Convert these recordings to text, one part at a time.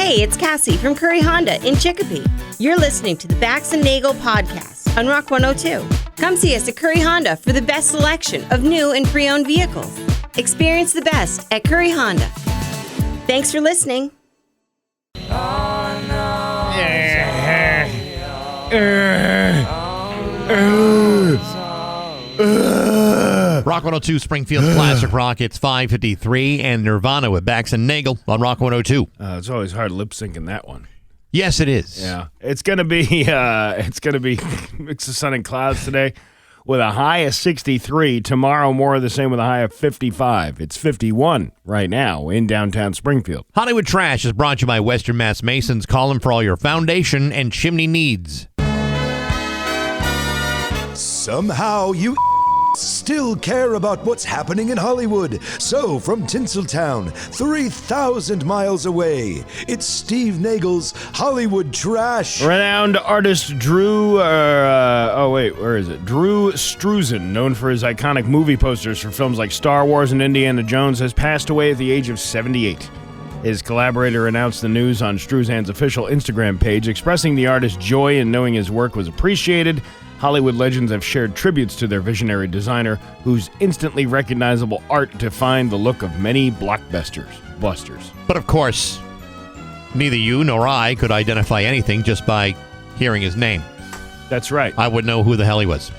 Hey, it's Cassie from Curry Honda in Chicopee. You're listening to the Bax and Nagle podcast on Rock 102. Come see us at Curry Honda for the best selection of new and pre-owned vehicles. Experience the best at Curry Honda. Thanks for listening. Rock 102 Springfield Classic Rock. It's 5:53 and Nirvana with Bax and Nagle on Rock 102. It's always hard lip syncing that one. Yes, it is. Yeah, it's gonna be mix of sun and clouds today, with a high of 63. Tomorrow, more of the same with a high of 55. It's 51 right now in downtown Springfield. Hollywood Trash is brought to you by Western Mass Masons. Call them for all your foundation and chimney needs. Somehow you still care about what's happening in Hollywood. So, from Tinseltown, 3,000 miles away, it's Steve Nagle's Hollywood Trash. Renowned artist Drew Struzan, known for his iconic movie posters for films like Star Wars and Indiana Jones, has passed away at the age of 78. His collaborator announced the news on Struzan's official Instagram page, expressing the artist's joy in knowing his work was appreciated. Hollywood legends have shared tributes to their visionary designer, whose instantly recognizable art defined the look of many blockbusters. But of course, neither you nor I could identify anything just by hearing his name. That's right. I would know who the hell he was.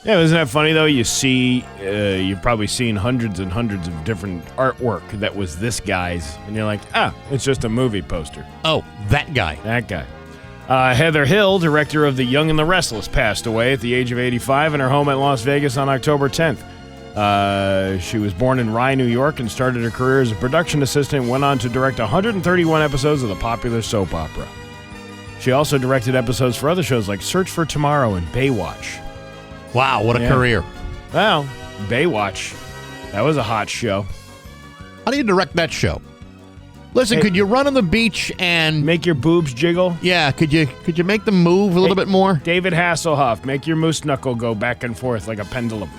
Yeah, isn't that funny, though? You've probably seen hundreds and hundreds of different artwork that was this guy's, and you're like, it's just a movie poster. Oh, that guy. That guy. Heather Hill, director of The Young and the Restless, passed away at the age of 85 in her home at Las Vegas on October 10th. She was born in Rye, New York, and started her career as a production assistant and went on to direct 131 episodes of the popular soap opera. She also directed episodes for other shows like Search for Tomorrow and Baywatch. Wow, what a career. Well, Baywatch, that was a hot show. How do you direct that show? Listen, could you run on the beach and make your boobs jiggle? Yeah, could you make them move a little bit more? David Hasselhoff, make your moose knuckle go back and forth like a pendulum.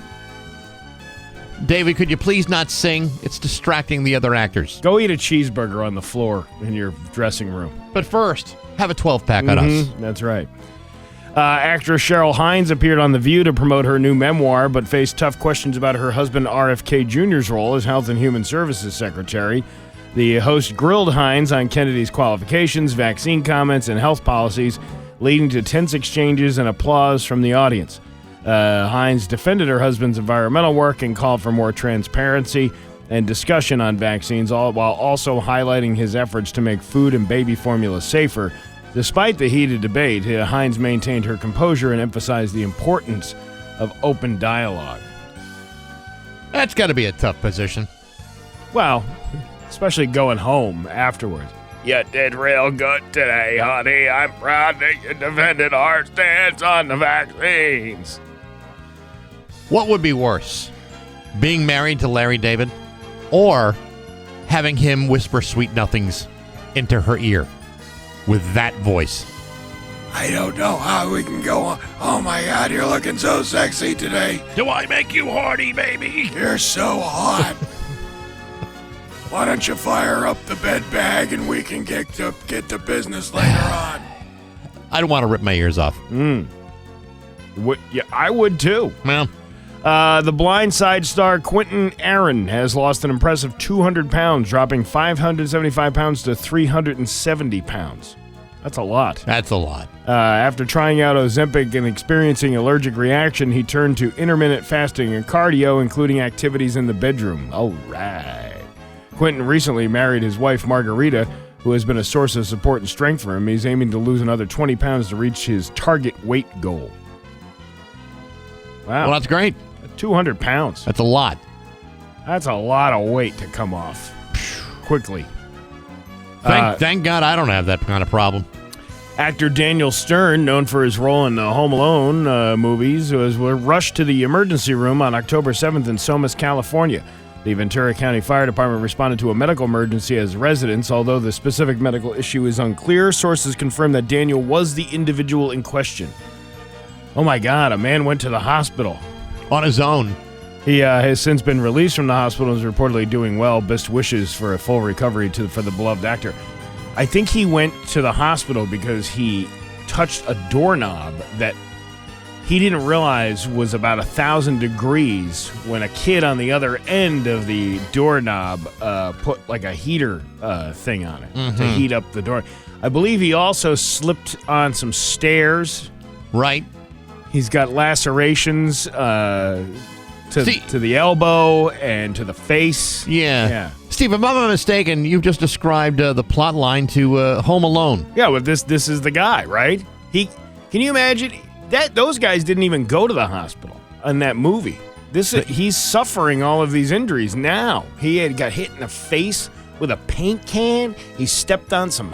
David, could you please not sing? It's distracting the other actors. Go eat a cheeseburger on the floor in your dressing room. But first, have a 12-pack on us. That's right. Actress Cheryl Hines appeared on The View to promote her new memoir, but faced tough questions about her husband RFK Jr.'s role as Health and Human Services Secretary. The host grilled Hines on Kennedy's qualifications, vaccine comments, and health policies, leading to tense exchanges and applause from the audience. Hines defended her husband's environmental work and called for more transparency and discussion on vaccines, all while also highlighting his efforts to make food and baby formula safer. Despite the heated debate, Hines maintained her composure and emphasized the importance of open dialogue. That's got to be a tough position. Well, especially going home afterwards. You did real good today, honey. I'm proud that you defended our stance on the vaccines. What would be worse? Being married to Larry David or having him whisper sweet nothings into her ear with that voice? I don't know how we can go on. Oh my God, you're looking so sexy today. Do I make you horny, baby? You're so hot. Why don't you fire up the bed bag and we can get to business later on? I don't want to rip my ears off. Yeah, I would too. Well, the Blind Side star Quentin Aaron has lost an impressive 200 pounds, dropping 575 pounds to 370 pounds. That's a lot. That's a lot. After trying out Ozempic and experiencing allergic reaction, he turned to intermittent fasting and cardio, including activities in the bedroom. All right. Quentin recently married his wife, Margarita, who has been a source of support and strength for him. He's aiming to lose another 20 pounds to reach his target weight goal. Wow. Well, that's great. 200 pounds. That's a lot. That's a lot of weight to come off quickly. Thank God I don't have that kind of problem. Actor Daniel Stern, known for his role in the Home Alone movies, was rushed to the emergency room on October 7th in Somas, California. The Ventura County Fire Department responded to a medical emergency as residents. Although the specific medical issue is unclear, sources confirm that Daniel was the individual in question. Oh my God, a man went to the hospital. On his own. He has since been released from the hospital and is reportedly doing well. Best wishes for a full recovery for the beloved actor. I think he went to the hospital because he touched a doorknob that he didn't realize was about 1,000 degrees when a kid on the other end of the doorknob put like a heater thing on it to heat up the door. I believe he also slipped on some stairs. Right. He's got lacerations to the elbow and to the face. Yeah. Steve, if I'm not mistaken, you've just described the plot line to Home Alone. Yeah, well, this is the guy, right? Can you imagine that those guys didn't even go to the hospital in that movie? He's suffering all of these injuries now. He had got hit in the face with a paint can. He stepped on some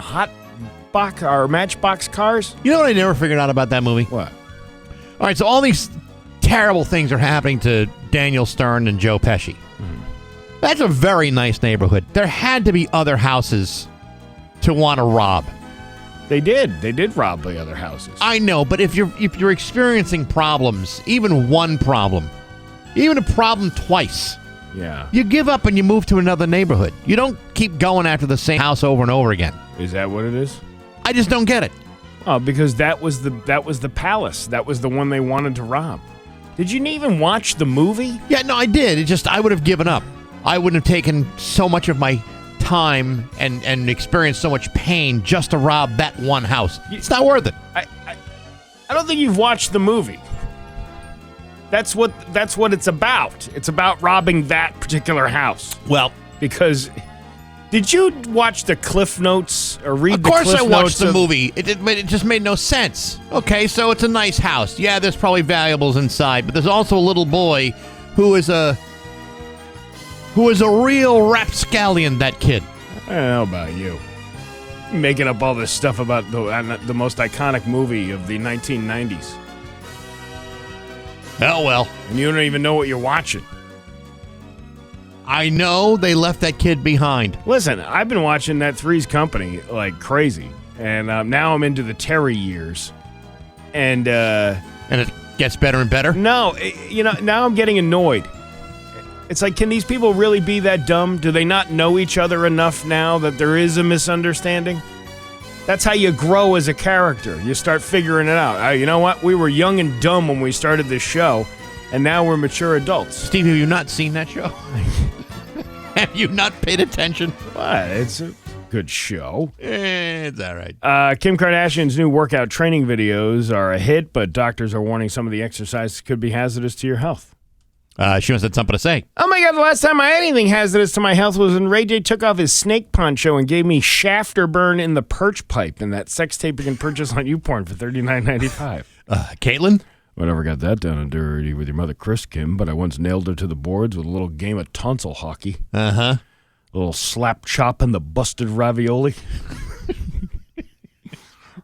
Matchbox cars. You know what I never figured out about that movie? What? All right, so all these terrible things are happening to Daniel Stern and Joe Pesci. That's a very nice neighborhood. There had to be other houses to want to rob. They did rob the other houses. I know, but if you're experiencing problems, even one problem, even a problem twice, you give up and you move to another neighborhood. You don't keep going after the same house over and over again. Is that what it is? I just don't get it. Oh, because that was the palace. That was the one they wanted to rob. Did you even watch the movie? Yeah, no, I did. I would have given up. I wouldn't have taken so much of my time and experienced so much pain just to rob that one house. It's not worth it. I don't think you've watched the movie. That's what it's about. It's about robbing that particular house. Well, because did you watch the Cliff Notes or read the Cliff Notes? Of course I watched the movie. It just made no sense. Okay, so it's a nice house. Yeah, there's probably valuables inside, but there's also a little boy who is a real rapscallion, that kid. I don't know about you. Making up all this stuff about the most iconic movie of the 1990s. Oh, well. And you don't even know what you're watching. I know they left that kid behind. Listen, I've been watching that Three's Company like crazy. And now I'm into the Terry years. And it gets better and better? No, now I'm getting annoyed. It's like, can these people really be that dumb? Do they not know each other enough now that there is a misunderstanding? That's how you grow as a character. You start figuring it out. You know what? We were young and dumb when we started this show, and now we're mature adults. Steve, have you not seen that show? Have you not paid attention? What? It's a good show. It's all right. Kim Kardashian's new workout training videos are a hit, but doctors are warning some of the exercises could be hazardous to your health. She must have something to say. Oh my God, the last time I had anything hazardous to my health was when Ray J took off his snake poncho and gave me shafter burn in the perch pipe in that sex tape you can purchase on YouPorn for $39.95. Caitlin? I never got that down and dirty with your mother, Chris Kim, but I once nailed her to the boards with a little game of tonsil hockey. Uh-huh. A little slap chop in the busted ravioli.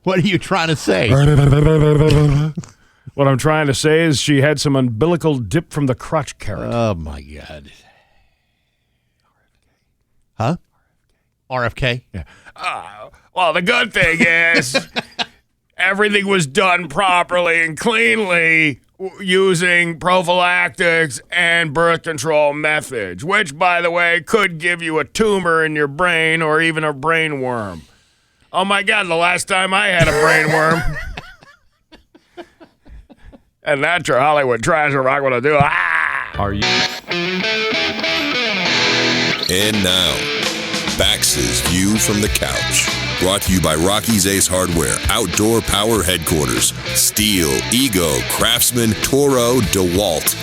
What are you trying to say? What I'm trying to say is she had some umbilical dip from the crotch carrot. Oh, my God. Huh? RFK? Yeah. Well, the good thing is everything was done properly and cleanly using prophylactics and birth control methods, which, by the way, could give you a tumor in your brain or even a brain worm. Oh, my God, the last time I had a brain worm. And that's your Hollywood trash are not going to do. Are you? And now, Bax's View from the Couch. Brought to you by Rocky's Ace Hardware, Outdoor Power Headquarters, Steel, Ego, Craftsman, Toro, DeWalt.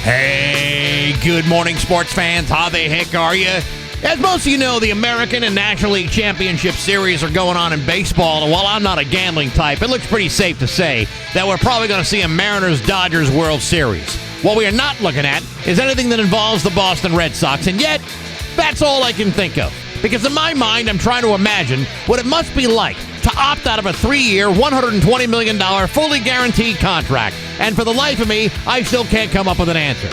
Hey, good morning, sports fans. How the heck are you? As most of you know, the American and National League Championship Series are going on in baseball, and while I'm not a gambling type, it looks pretty safe to say that we're probably going to see a Mariners-Dodgers World Series. What we are not looking at is anything that involves the Boston Red Sox, and yet, that's all I can think of. Because in my mind, I'm trying to imagine what it must be like to opt out of a 3-year, $120 million, fully guaranteed contract. And for the life of me, I still can't come up with an answer.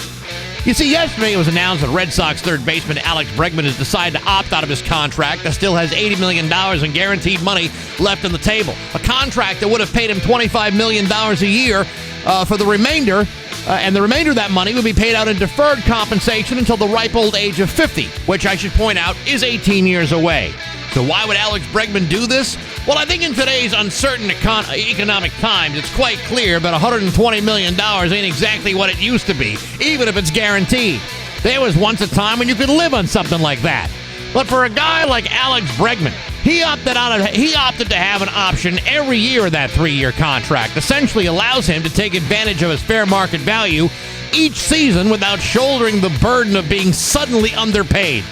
You see, yesterday it was announced that Red Sox third baseman Alex Bregman has decided to opt out of his contract that still has $80 million in guaranteed money left on the table. A contract that would have paid him $25 million a year for the remainder, and the remainder of that money would be paid out in deferred compensation until the ripe old age of 50, which I should point out is 18 years away. So why would Alex Bregman do this? Well, I think in today's uncertain economic times, it's quite clear that $120 million ain't exactly what it used to be, even if it's guaranteed. There was once a time when you could live on something like that. But for a guy like Alex Bregman, he opted to have an option every year of that 3-year contract. Essentially allows him to take advantage of his fair market value each season without shouldering the burden of being suddenly underpaid.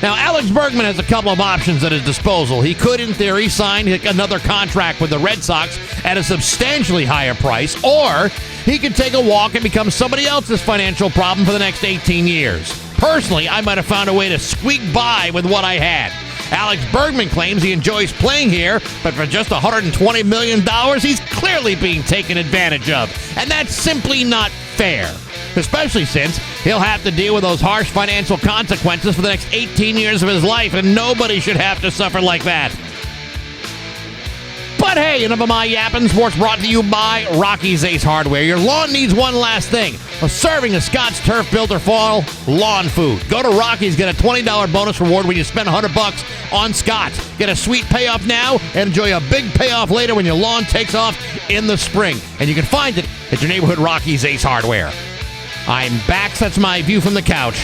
Now, Alex Bregman has a couple of options at his disposal. He could, in theory, sign another contract with the Red Sox at a substantially higher price, or he could take a walk and become somebody else's financial problem for the next 18 years. Personally, I might have found a way to squeak by with what I had. Alex Bregman claims he enjoys playing here, but for just $120 million, he's clearly being taken advantage of. And that's simply not fair. Especially since he'll have to deal with those harsh financial consequences for the next 18 years of his life, and nobody should have to suffer like that. But hey, enough of my yapping. Sports brought to you by Rocky's Ace Hardware. Your lawn needs one last thing: a serving of Scott's Turf Builder Fall lawn food. Go to Rocky's, get a $20 bonus reward when you spend $100 on Scott's. Get a sweet payoff now and enjoy a big payoff later when your lawn takes off in the spring. And you can find it at your neighborhood Rocky's Ace Hardware. I'm Bax. That's my view from the couch.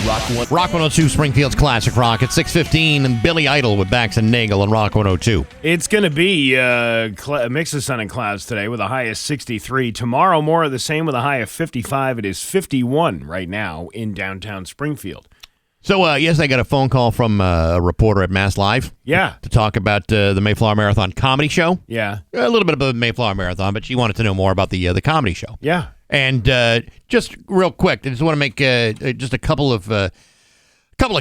Rock 102, Springfield's Classic Rock at 6:15, and Billy Idol with Bax and Nagle on Rock 102. It's going to be a mix of sun and clouds today with a high of 63. Tomorrow, more of the same with a high of 55. It is 51 right now in downtown Springfield. So, yes, I got a phone call from a reporter at Mass Live. Yeah. To talk about the Mayflower Marathon comedy show. Yeah. A little bit about the Mayflower Marathon, but she wanted to know more about the comedy show. Yeah. And just real quick, I just want to make just a couple of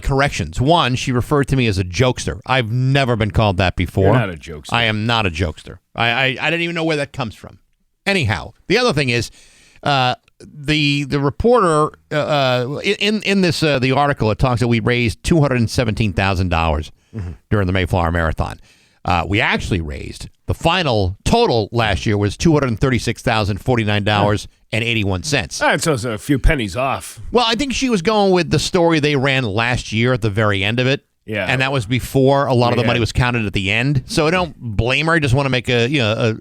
corrections. One, she referred to me as a jokester. I've never been called that before. You're not a jokester. I am not a jokester. I didn't even know where that comes from. Anyhow, the other thing is the reporter in this the article, it talks that we raised $217,000 during the Mayflower Marathon. We actually raised, the final total last year was $236,049.81. All right, so it's a few pennies off. Well, I think she was going with the story they ran last year at the very end of it. Yeah. And that was before a lot of the money was counted at the end. So I don't blame her. I just want to make a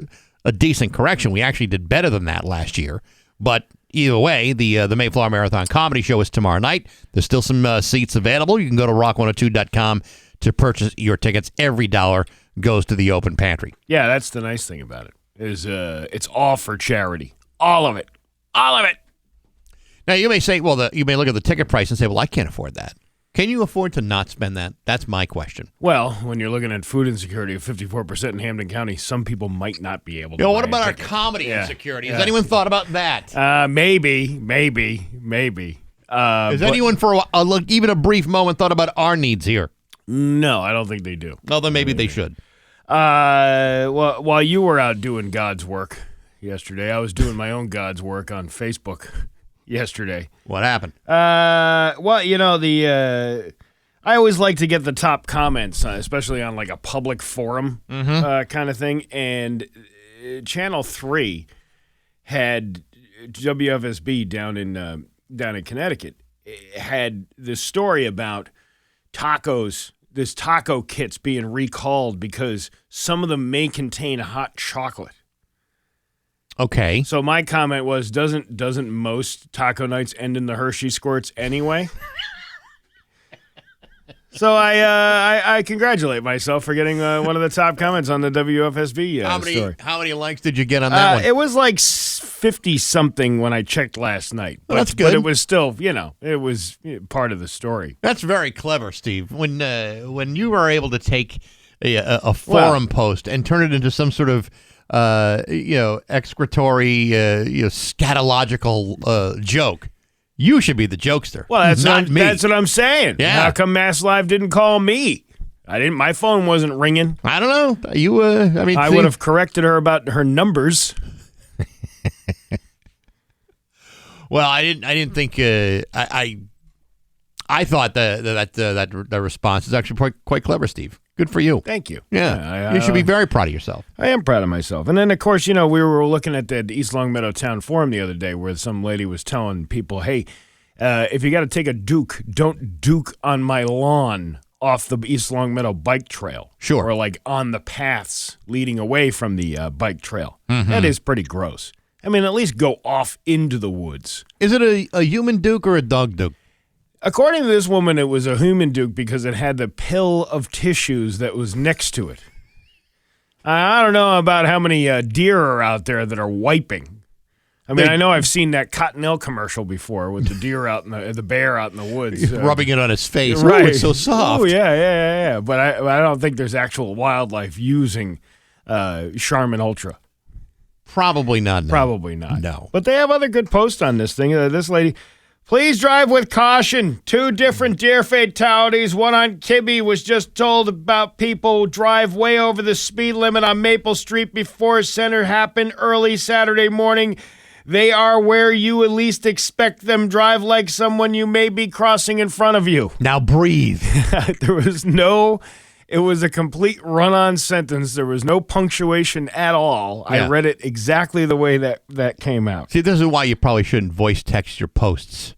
decent correction. We actually did better than that last year. But either way, the Mayflower Marathon comedy show is tomorrow night. There's still some seats available. You can go to rock102.com to purchase your tickets. Every dollar goes to the open pantry. Yeah, that's the nice thing about it. Is it's all for charity. All of it. All of it. Now, you may say, you may look at the ticket price and say, well, I can't afford that. Can you afford to not spend that? That's my question. Well, when you're looking at food insecurity of 54% in Hampden County, some people might not be able to. What about our comedy insecurity? Has anyone thought about that? Maybe. Has anyone for even a brief moment thought about our needs here? No, I don't think they do. Well, then maybe they should. Well, while you were out doing God's work yesterday, I was doing my own God's work on Facebook yesterday. What happened? Well, I always like to get the top comments, especially on like a public forum kind of thing. And Channel 3 had WFSB down in Connecticut had this story about tacos. This taco kit's being recalled because some of them may contain hot chocolate. Okay. So my comment was, doesn't most taco nights end in the Hershey squirts anyway? So I congratulate myself for getting one of the top comments on the WFSB story. How many likes did you get on that one? It was like 50-something when I checked last night. Well, that's good. But it was still, it was part of the story. That's very clever, Steve. When you were able to take a forum post and turn it into some sort of excretory, scatological joke. You should be the jokester. Well, that's not me. That's what I'm saying. Yeah. How come Mass Live didn't call me? My phone wasn't ringing. I don't know. You, I would have corrected her about her numbers. Well, I didn't think. I thought that response is actually quite clever, Steve. Good for you. Thank you. Yeah, you should be very proud of yourself. I am proud of myself. And then, of course, we were looking at the East Longmeadow Town Forum the other day where some lady was telling people, hey, if you got to take a duke, don't duke on my lawn off the East Longmeadow bike trail. Sure. Or like on the paths leading away from the bike trail. That is pretty gross. I mean, at least go off into the woods. Is it a human duke or a dog duke? According to this woman, it was a human duke because it had the pill of tissues that was next to it. I don't know about how many deer are out there that are wiping. I mean, I know I've seen that Cottonelle commercial before with the deer out in the bear out in the woods. Rubbing it on his face. Right. Ooh, it's so soft. Oh, yeah. But I don't think there's actual wildlife using Charmin Ultra. Probably not. No. Probably not. No. But they have other good posts on this thing. This lady, please drive with caution. 2 different deer fatalities. One on Kibbe was just told about people drive way over the speed limit on Maple Street before center happened early Saturday morning. They are where you at least expect them. Drive like someone you may be crossing in front of you. Now breathe. It was a complete run-on sentence. There was no punctuation at all. Yeah. I read it exactly the way that came out. See, this is why you probably shouldn't voice text your posts.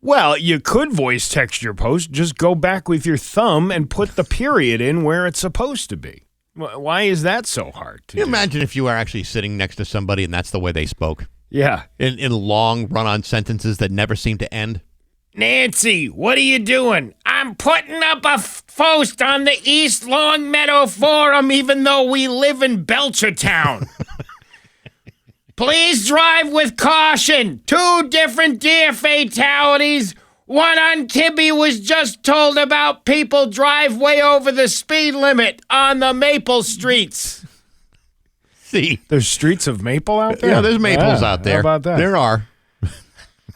Well, you could voice text your post. Just go back with your thumb and put the period in where it's supposed to be. Why is that so hard to Can you do? imagine if you were actually sitting next to somebody and that's the way they spoke? Yeah. In long run-on sentences that never seem to end? Nancy, what are you doing? I'm putting up a post on the East Longmeadow Forum even though we live in Belchertown. Please drive with caution. 2 different deer fatalities. One on Kibbe was just told about people drive way over the speed limit on the Maple Streets. See? There's streets of maple out there? Yeah, there's maples out there. How about that? There are.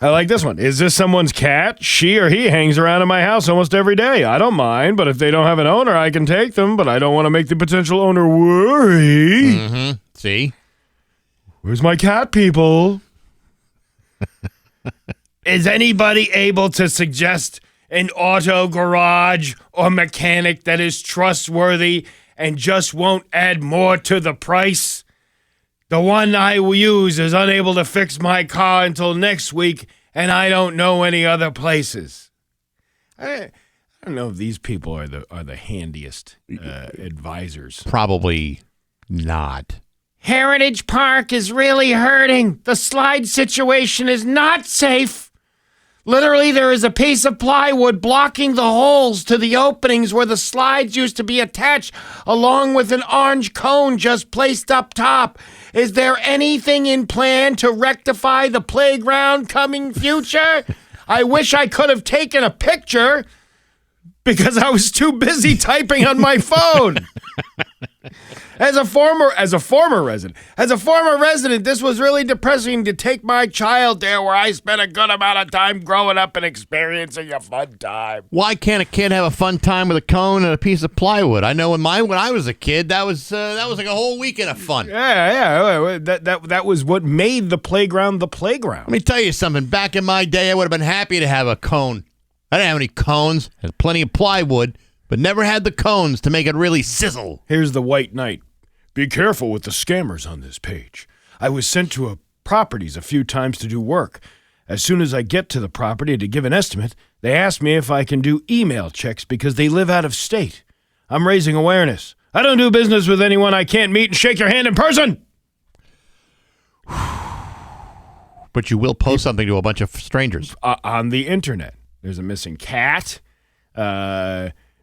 I like this one. Is this someone's cat? She or he hangs around in my house almost every day. I don't mind, but if they don't have an owner, I can take them, but I don't want to make the potential owner worry. Mm-hmm. See? Where's my cat, people? Is anybody able to suggest an auto garage or mechanic that is trustworthy and just won't add more to the price? The one I use is unable to fix my car until next week, and I don't know any other places. I don't know if these people are the handiest advisors. Probably not. Heritage Park is really hurting. The slide situation is not safe. Literally, there is a piece of plywood blocking the holes to the openings where the slides used to be attached, along with an orange cone just placed up top. Is there anything in plan to rectify the playground coming future? I wish I could have taken a picture because I was too busy typing on my phone. As a former resident, this was really depressing to take my child there where I spent a good amount of time growing up and experiencing a fun time. Why can't a kid have a fun time with a cone and a piece of plywood? I know when I was a kid, that was like a whole weekend of fun. Yeah. That was what made the playground the playground. Let me tell you something. Back in my day, I would have been happy to have a cone. I didn't have any cones. Had plenty of plywood, but never had the cones to make it really sizzle. Here's the White Knight. Be careful with the scammers on this page. I was sent to properties a few times to do work. As soon as I get to the property to give an estimate, they ask me if I can do email checks because they live out of state. I'm raising awareness. I don't do business with anyone I can't meet and shake your hand in person. But you will post something to a bunch of strangers. On the internet. There's a missing cat.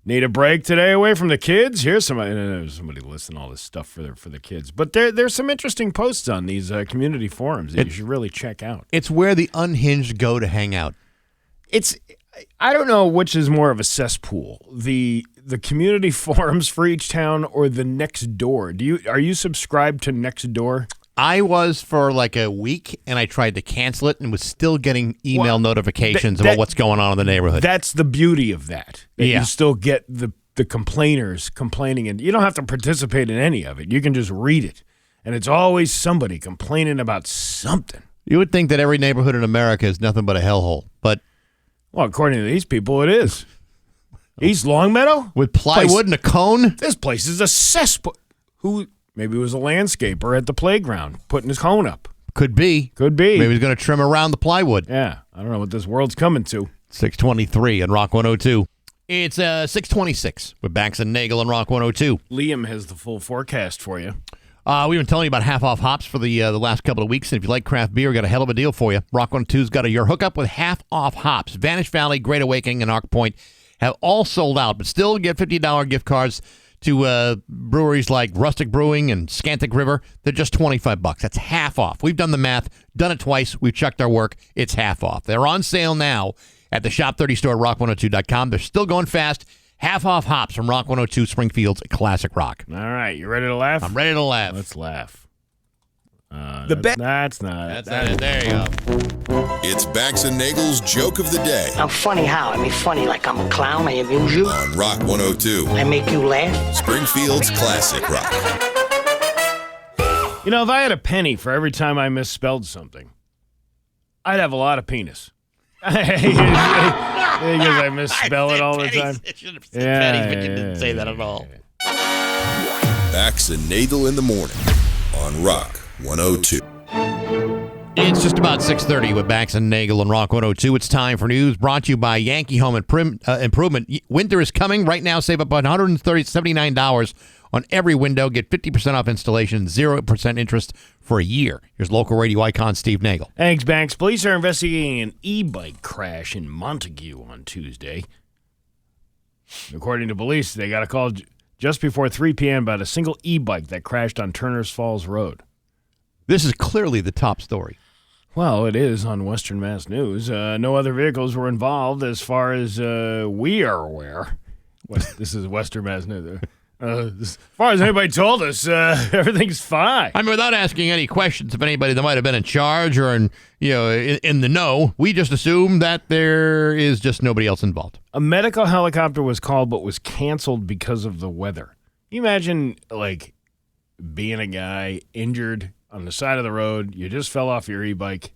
Need a break today away from the kids? Here's somebody listing all this stuff for the kids. But there's some interesting posts on these community forums that you should really check out. It's where the unhinged go to hang out. I don't know which is more of a cesspool, the community forums for each town or the Nextdoor. Are you subscribed to Nextdoor? I was for like a week, and I tried to cancel it and was still getting email notifications about what's going on in the neighborhood. That's the beauty of that. Yeah. You still get the complainers complaining, and you don't have to participate in any of it. You can just read it, and it's always somebody complaining about something. You would think that every neighborhood in America is nothing but a hellhole, but... Well, according to these people, it is. East Longmeadow? With plywood and a cone? This place is a cesspool. Maybe it was a landscaper at the playground putting his cone up. Could be. Maybe he's going to trim around the plywood. Yeah. I don't know what this world's coming to. 623 and Rock 102. It's 6:26 with Bax and Nagle and Rock 102. Liam has the full forecast for you. We've been telling you about half-off hops for the last couple of weeks, and if you like craft beer, we got a hell of a deal for you. Rock 102's got your hookup with half-off hops. Vanish Valley, Great Awakening, and Arc Point have all sold out, but still get $50 gift cards to breweries like Rustic Brewing and Scantic River. They're just $25. That's half off. We've done the math, done it twice. We've checked our work. It's half off. They're on sale now at the Shop 30 store at rock102.com. They're still going fast. Half off hops from Rock 102 Springfield's Classic Rock. All right, you ready to laugh? I'm ready to laugh. Let's laugh. That's not it. There you go. It's Bax and Nagle's Joke of the Day I'm funny how? I mean funny like I'm a clown, I amuse you, on Rock 102, I make you laugh. Springfield's Classic Rock. You know, if I had a penny for every time I misspelled something, I'd have a lot of penis. Because I misspell it all the time. I should have said pennies, but you didn't say that at all. Bax and Nagle in the morning on Rock 102. It's just about 6:30 with Bax and Nagle and Rock 102. It's time for news brought to you by Yankee Home Improvement. Winter is coming. Right now, save up $179 on every window. Get 50% off installation, 0% interest for a year. Here's local radio icon Steve Nagle. Thanks, Banks. Police are investigating an e-bike crash in Montague on Tuesday. According to police, they got a call just before 3 p.m. about a single e-bike that crashed on Turners Falls Road. This is clearly the top story. Well, it is on Western Mass News. No other vehicles were involved as far as we are aware. This is Western Mass News. As far as anybody told us, everything's fine. I mean, without asking any questions of anybody that might have been in charge or in the know, we just assume that there is just nobody else involved. A medical helicopter was called but was canceled because of the weather. You imagine, like, being a guy injured on the side of the road. You just fell off your e-bike.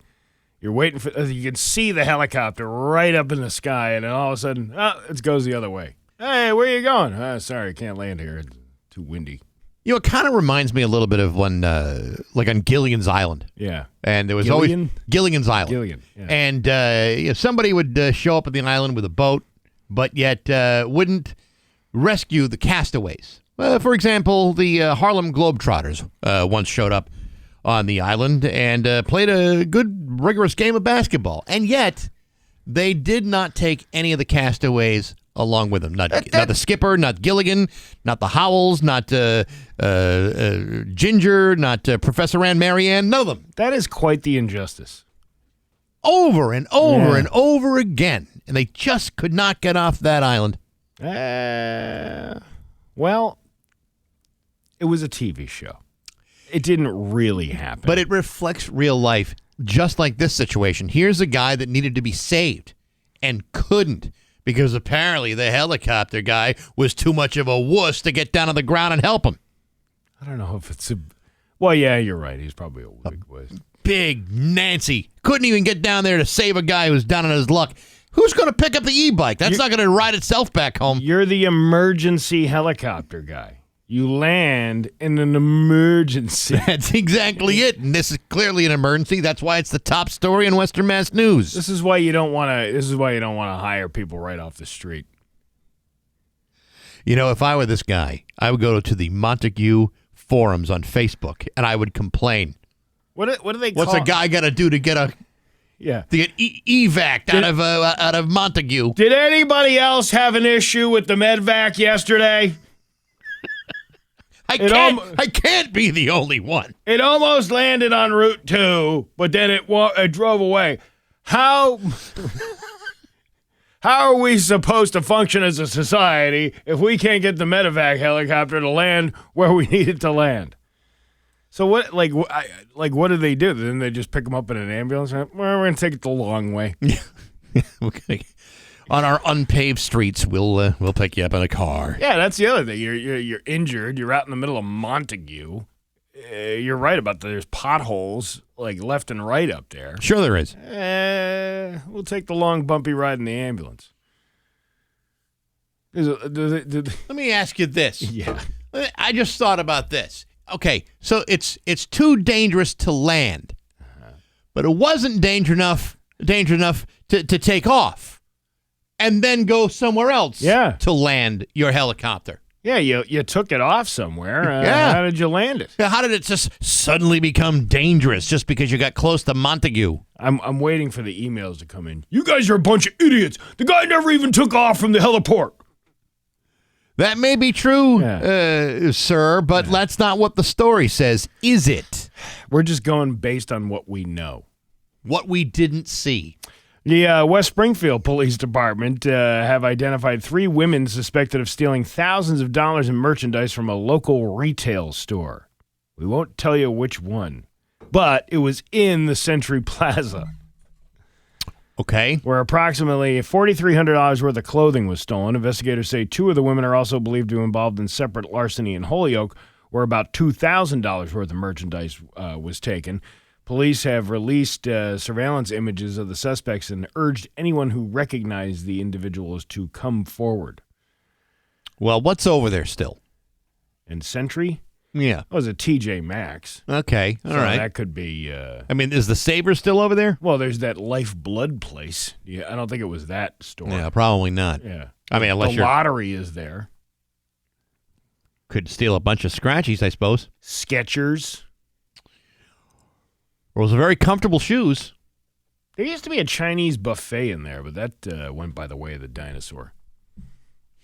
You're waiting for, you can see the helicopter right up in the sky, and then all of a sudden, it goes the other way. Hey, where you going? Sorry, I can't land here. It's too windy. You know, it kind of reminds me a little bit of when, like on Gilligan's Island. Yeah. And there was always Gilligan's Island. Gilligan, yeah. And somebody would show up at the island with a boat, but yet wouldn't rescue the castaways. For example, the Harlem Globetrotters once showed up on the island and played a good, rigorous game of basketball. And yet, they did not take any of the castaways along with them. Not the skipper, not Gilligan, not the Howells, not Ginger, not Professor Ann Marianne, none of them. That is quite the injustice. Over and over and over again. And they just could not get off that island. Well, it was a TV show. It didn't really happen. But it reflects real life, just like this situation. Here's a guy that needed to be saved and couldn't because apparently the helicopter guy was too much of a wuss to get down on the ground and help him. I don't know if it's a... Well, yeah, you're right. He's probably a big wuss. Big Nancy. Couldn't even get down there to save a guy who's down on his luck. Who's going to pick up the e-bike? That's not going to ride itself back home. You're the emergency helicopter guy. You land in an emergency. That's exactly it. And this is clearly an emergency. That's why it's the top story in Western Mass News. This is why you don't want to. This is why you don't want to hire people right off the street. You know, if I were this guy, I would go to the Montague forums on Facebook and I would complain. What do they call? What's a guy got to do to get to get evac'd out of Montague? Did anybody else have an issue with the medvac yesterday? I can't be the only one. It almost landed on Route 2, but then it drove away. How are we supposed to function as a society if we can't get the medevac helicopter to land where we need it to land? So what? Like what do they do? Then they just pick them up in an ambulance? Well, we're going to take it the long way. Okay. On our unpaved streets, we'll pick you up in a car. Yeah, that's the other thing. You're injured. You're out in the middle of Montague. You're right about there's potholes like left and right up there. Sure there is. We'll take the long bumpy ride in the ambulance. Let me ask you this. Yeah. I just thought about this. Okay, so it's too dangerous to land, but it wasn't dangerous enough to take off. and then go somewhere else to land your helicopter. Yeah, you took it off somewhere. Yeah. How did you land it? How did it just suddenly become dangerous just because you got close to Montague? I'm waiting for the emails to come in. You guys are a bunch of idiots. The guy never even took off from the heliport. That may be true, sir, but that's not what the story says, is it? We're just going based on what we know. What we didn't see. The West Springfield Police Department have identified 3 women suspected of stealing thousands of dollars in merchandise from a local retail store. We won't tell you which one, but it was in the Century Plaza. Okay. Where approximately $4,300 worth of clothing was stolen. Investigators say 2 of the women are also believed to be involved in separate larceny in Holyoke, where about $2,000 worth of merchandise was taken. Police have released surveillance images of the suspects and urged anyone who recognized the individuals to come forward. Well, what's over there still? In Century? Yeah. It was a TJ Maxx. Okay, all right. That could be... I mean, is the Sabre still over there? Well, there's that Lifeblood place. Yeah, I don't think it was that store. Yeah, probably not. Yeah. I mean, unless the lottery is there. Could steal a bunch of scratchies, I suppose. Skechers. Those are very comfortable shoes. There used to be a Chinese buffet in there, but that went by the way of the dinosaur.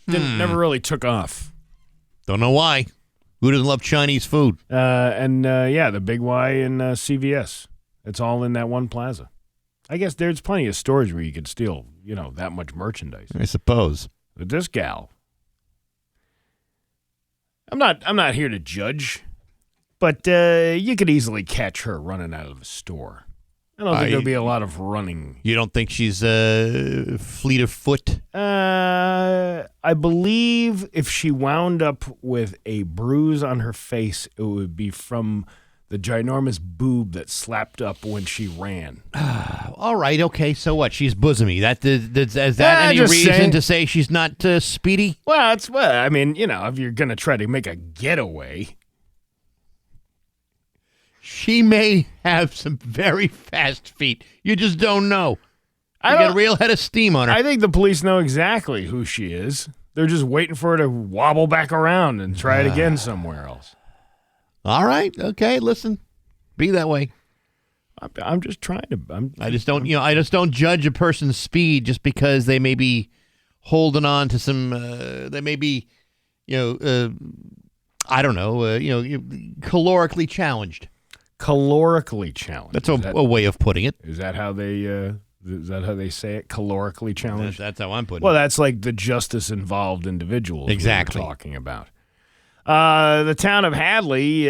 Never really took off. Don't know why. Who doesn't love Chinese food? The Big Y and CVS. It's all in that one plaza. I guess there's plenty of stores where you could steal, that much merchandise. I suppose. But this gal, I'm not here to judge, but you could easily catch her running out of a store. I don't think there'll be a lot of running. You don't think she's fleet of foot? I believe if she wound up with a bruise on her face, it would be from the ginormous boob that slapped up when she ran. All right, okay, so what? She's bosomy. Is that any reason to say she's not speedy? Well, if you're going to try to make a getaway. She may have some very fast feet. You just don't know. You got a real head of steam on her. I think the police know exactly who she is. They're just waiting for her to wobble back around and try it again somewhere else. All right. Okay. Listen, be that way. I'm just trying to. I just don't judge a person's speed just because they may be holding on to some. They may be, I don't know. Calorically challenged. Calorically challenged. That's a way of putting it. Is that how they? Is that how they say it? Calorically challenged. That's how I'm putting it. Well, that's like the justice-involved individuals exactly we're talking about. The town of Hadley,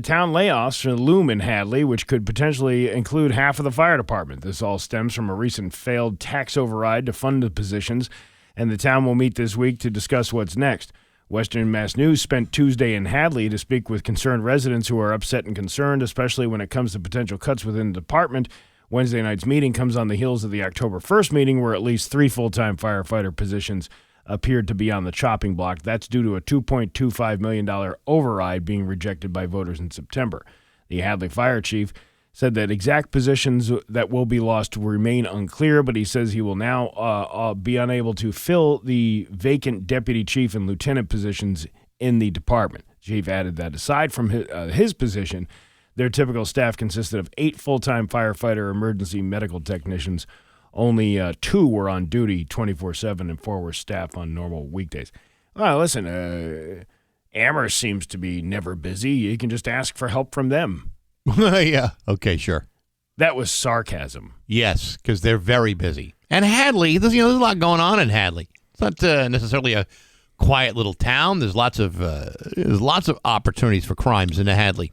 town layoffs loom in Hadley, which could potentially include half of the fire department. This all stems from a recent failed tax override to fund the positions, and the town will meet this week to discuss what's next. Western Mass News spent Tuesday in Hadley to speak with concerned residents who are upset and concerned, especially when it comes to potential cuts within the department. Wednesday night's meeting comes on the heels of the October 1st meeting where at least 3 full-time firefighter positions appeared to be on the chopping block. That's due to a $2.25 million override being rejected by voters in September. The Hadley fire chief said that exact positions that will be lost remain unclear, but he says he will now be unable to fill the vacant deputy chief and lieutenant positions in the department. The chief added that aside from his position, their typical staff consisted of 8 full-time firefighter emergency medical technicians. Only 2 were on duty 24/7 and 4 were staff on normal weekdays. Well, listen, Amherst seems to be never busy. You can just ask for help from them. Yeah. Okay, sure. That was sarcasm. Yes, because they're very busy. And Hadley, there's a lot going on in Hadley. It's not necessarily a quiet little town. There's lots of opportunities for crimes in Hadley.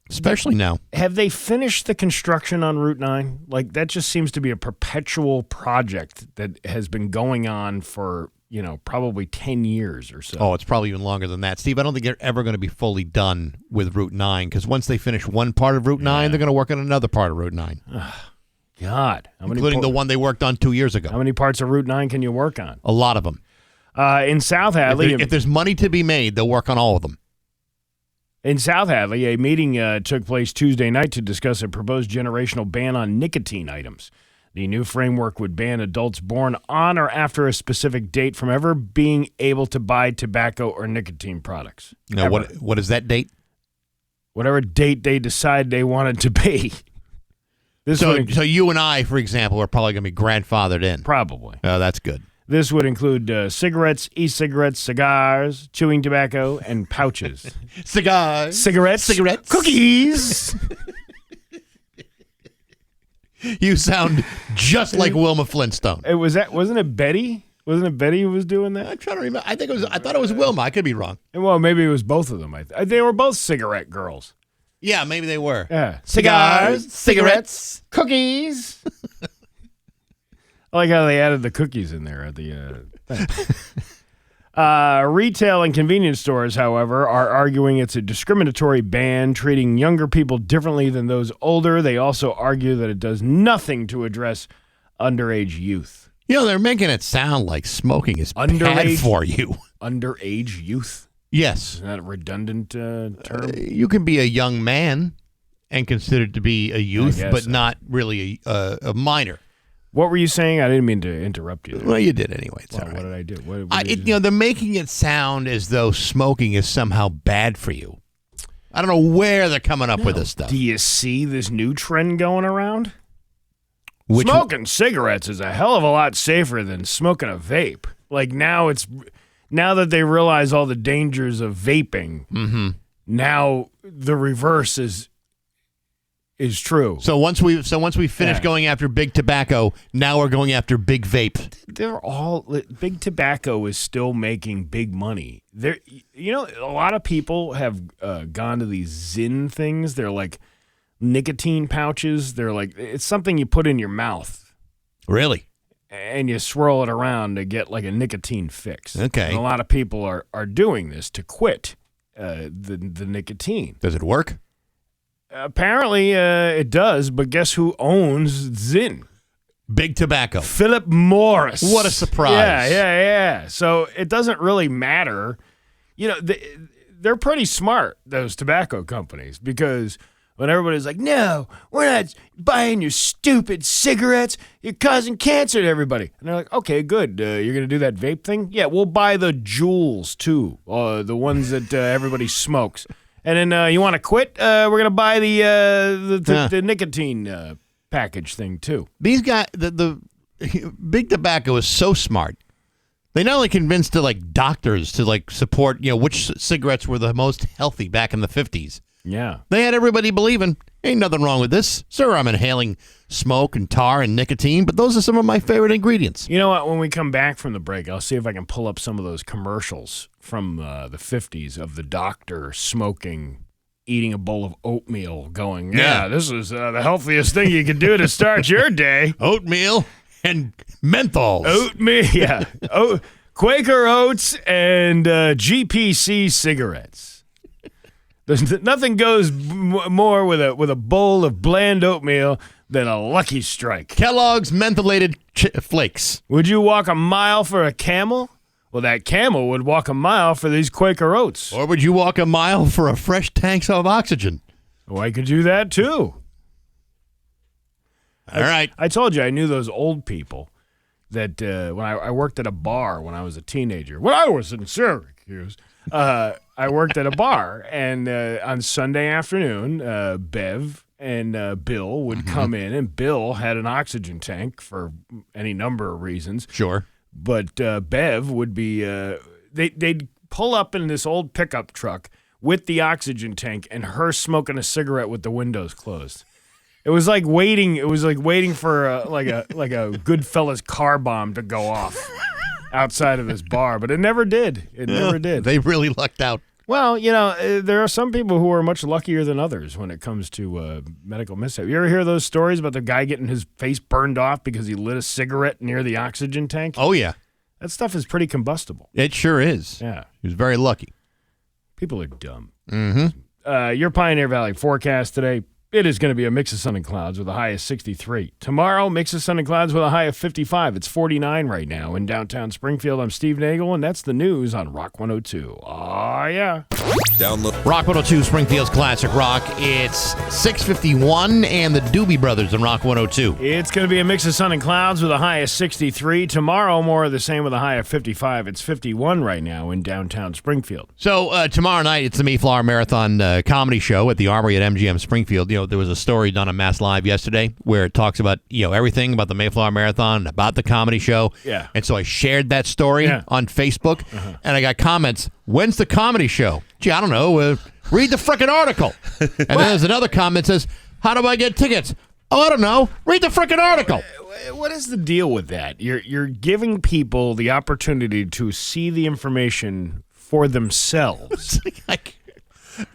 Especially now. Have they finished the construction on Route 9? Like, that just seems to be a perpetual project that has been going on for, probably 10 years or so. Oh, it's probably even longer than that. Steve, I don't think they're ever going to be fully done with Route 9 because once they finish one part of Route 9, they're going to work on another part of Route 9. God. Including the one they worked on 2 years ago. How many parts of Route 9 can you work on? A lot of them. In South Hadley. If there's money to be made, they'll work on all of them. In South Hadley, a meeting took place Tuesday night to discuss a proposed generational ban on nicotine items. The new framework would ban adults born on or after a specific date from ever being able to buy tobacco or nicotine products. Now, what is that date? Whatever date they decide they wanted to be. So you and I, for example, are probably going to be grandfathered in. Probably. Oh, that's good. This would include cigarettes, e-cigarettes, cigars, chewing tobacco, and pouches. Cigars. Cigarettes. Cookies. You sound just like Wilma Flintstone. Wasn't it Betty? Wasn't it Betty who was doing that? I'm trying to remember. I thought it was Wilma. I could be wrong. Well, maybe it was both of them. They were both cigarette girls. Yeah, maybe they were. Yeah. Cigars, cigarettes, cookies. I like how they added the cookies in there at the thing. Retail and convenience stores, however, are arguing it's a discriminatory ban treating younger people differently than those older. They also argue that it does nothing to address underage youth. You know, they're making it sound like smoking is bad for you. Underage youth? Yes. Is that a redundant term? You can be a young man and considered to be a youth, but so. not really a minor. What were you saying? I didn't mean to interrupt you there. Well, you did anyway. It's all right. What did I do? What did they're making it sound as though smoking is somehow bad for you. I don't know where they're coming up with this stuff. Do you see this new trend going around? Which Smoking cigarettes is a hell of a lot safer than smoking a vape. Like now that they realize all the dangers of vaping, now the reverse is true. So once we finish going after big tobacco, now we're going after big vape. Big tobacco is still making big money. A lot of people have gone to these Zyn things. They're like nicotine pouches. They're like, it's something you put in your mouth. Really? And you swirl it around to get like a nicotine fix. Okay. And a lot of people are doing this to quit the nicotine. Does it work? Apparently, it does, but guess who owns Zyn? Big tobacco. Philip Morris. What a surprise. Yeah. So it doesn't really matter. You know, they're pretty smart, those tobacco companies, because when everybody's like, no, we're not buying your stupid cigarettes. You're causing cancer to everybody. And they're like, okay, good. You're going to do that vape thing? Yeah, we'll buy the Juuls, too, the ones that everybody smokes. And then you want to quit? We're going to buy the nicotine package thing, too. These guys, the big tobacco is so smart. They not only convinced doctors to support, which cigarettes were the most healthy back in the 50s. Yeah. They had everybody believing, ain't nothing wrong with this. Sir, I'm inhaling smoke and tar and nicotine, but those are some of my favorite ingredients. You know what? When we come back from the break, I'll see if I can pull up some of those commercials from the 50s of the doctor smoking, eating a bowl of oatmeal, going, yeah, this is the healthiest thing you can do to start your day. Oatmeal and menthols. Oatmeal, yeah. Quaker Oats and GPC cigarettes. Nothing goes more with a bowl of bland oatmeal than a Lucky Strike. Kellogg's mentholated flakes. Would you walk a mile for a camel? Well, that camel would walk a mile for these Quaker Oats. Or would you walk a mile for a fresh tank of oxygen? Well, I could do that, too. All right. I told you I knew those old people that when I worked at a bar when I was a teenager. When I was in Syracuse, I worked at a bar, and on Sunday afternoon, Bev and Bill would come in, and Bill had an oxygen tank for any number of reasons. Sure. But Bev would be they'd pull up in this old pickup truck with the oxygen tank and her smoking a cigarette with the windows closed. It was like waiting. It was like waiting for a Goodfellas car bomb to go off outside of this bar, but it never did. It never did. They really lucked out. Well, there are some people who are much luckier than others when it comes to medical mishap. You ever hear those stories about the guy getting his face burned off because he lit a cigarette near the oxygen tank? Oh, yeah. That stuff is pretty combustible. It sure is. Yeah. He was very lucky. People are dumb. Mm-hmm. Your Pioneer Valley forecast today, It is going to be a mix of sun and clouds with a high of 63. Tomorrow, mix of sun and clouds with a high of 55. It's 49 right now in downtown Springfield. I'm Steve Nagle, and that's the news on Rock 102. Oh, yeah. Download Rock 102, Springfield's classic rock. It's 6:51, and the Doobie Brothers on Rock 102. It's going to be a mix of sun and clouds with a high of 63. Tomorrow, more of the same with a high of 55. It's 51 right now in downtown Springfield. So tomorrow night, it's the Mayflower Marathon comedy show at the Armory at MGM Springfield. You know, there was a story done on Mass Live yesterday where it talks about, everything about the Mayflower Marathon, about the comedy show. Yeah. And so I shared that story on Facebook, and I got comments, when's the comedy show? Gee, I don't know. Read the frickin' article. And then there's another comment that says, how do I get tickets? Oh, I don't know. Read the frickin' article. What is the deal with that? You're giving people the opportunity to see the information for themselves. It's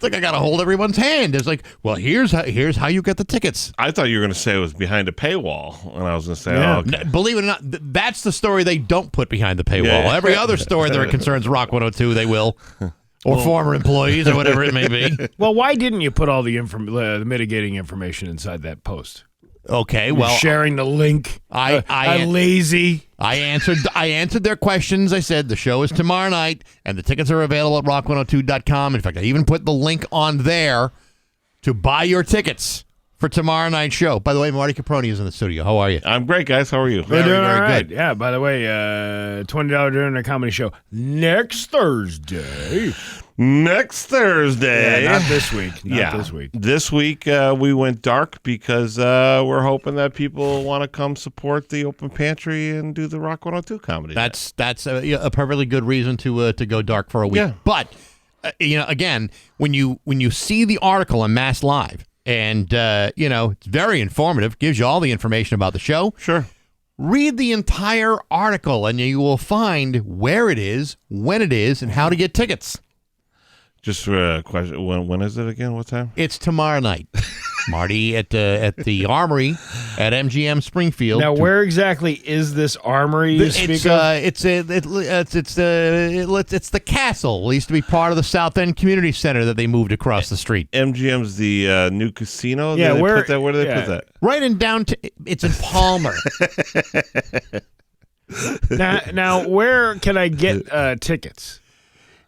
like I got to hold everyone's hand. It's like, well, here's how you get the tickets. I thought you were going to say it was behind a paywall, and I was going to say, okay. Believe it or not, that's the story they don't put behind the paywall. Yeah. Every other story that concerns Rock 102, they will. Or former employees or whatever it may be. Well, why didn't you put all the mitigating information inside that post? Okay, well, sharing the link. I'm lazy. I answered their questions. I said the show is tomorrow night, and the tickets are available at rock102.com. In fact, I even put the link on there to buy your tickets for tomorrow night's show. By the way, Marty Caproni is in the studio. How are you? I'm great, guys. How are you? We're doing very right. good. Yeah, by the way, $20 dinner comedy show next Thursday. Next Thursday. Yeah, not this week. This week. This week we went dark because we're hoping that people want to come support the open pantry and do the Rock 102 comedy. That's a perfectly good reason to go dark for a week. Yeah. But again, when you see the article on Mass Live, and it's very informative, gives you all the information about the show. Sure. Read the entire article, and you will find where it is, when it is, and how to get tickets. Just for a question, when is it again? What time? It's tomorrow night, Marty, at the Armory at MGM Springfield. Now, where exactly is this Armory you speak of? It's the castle. It used to be part of the South End Community Center that they moved across the street. MGM's the new casino. Yeah, where do they put that? Right in downtown. It's in Palmer. Now, where can I get tickets?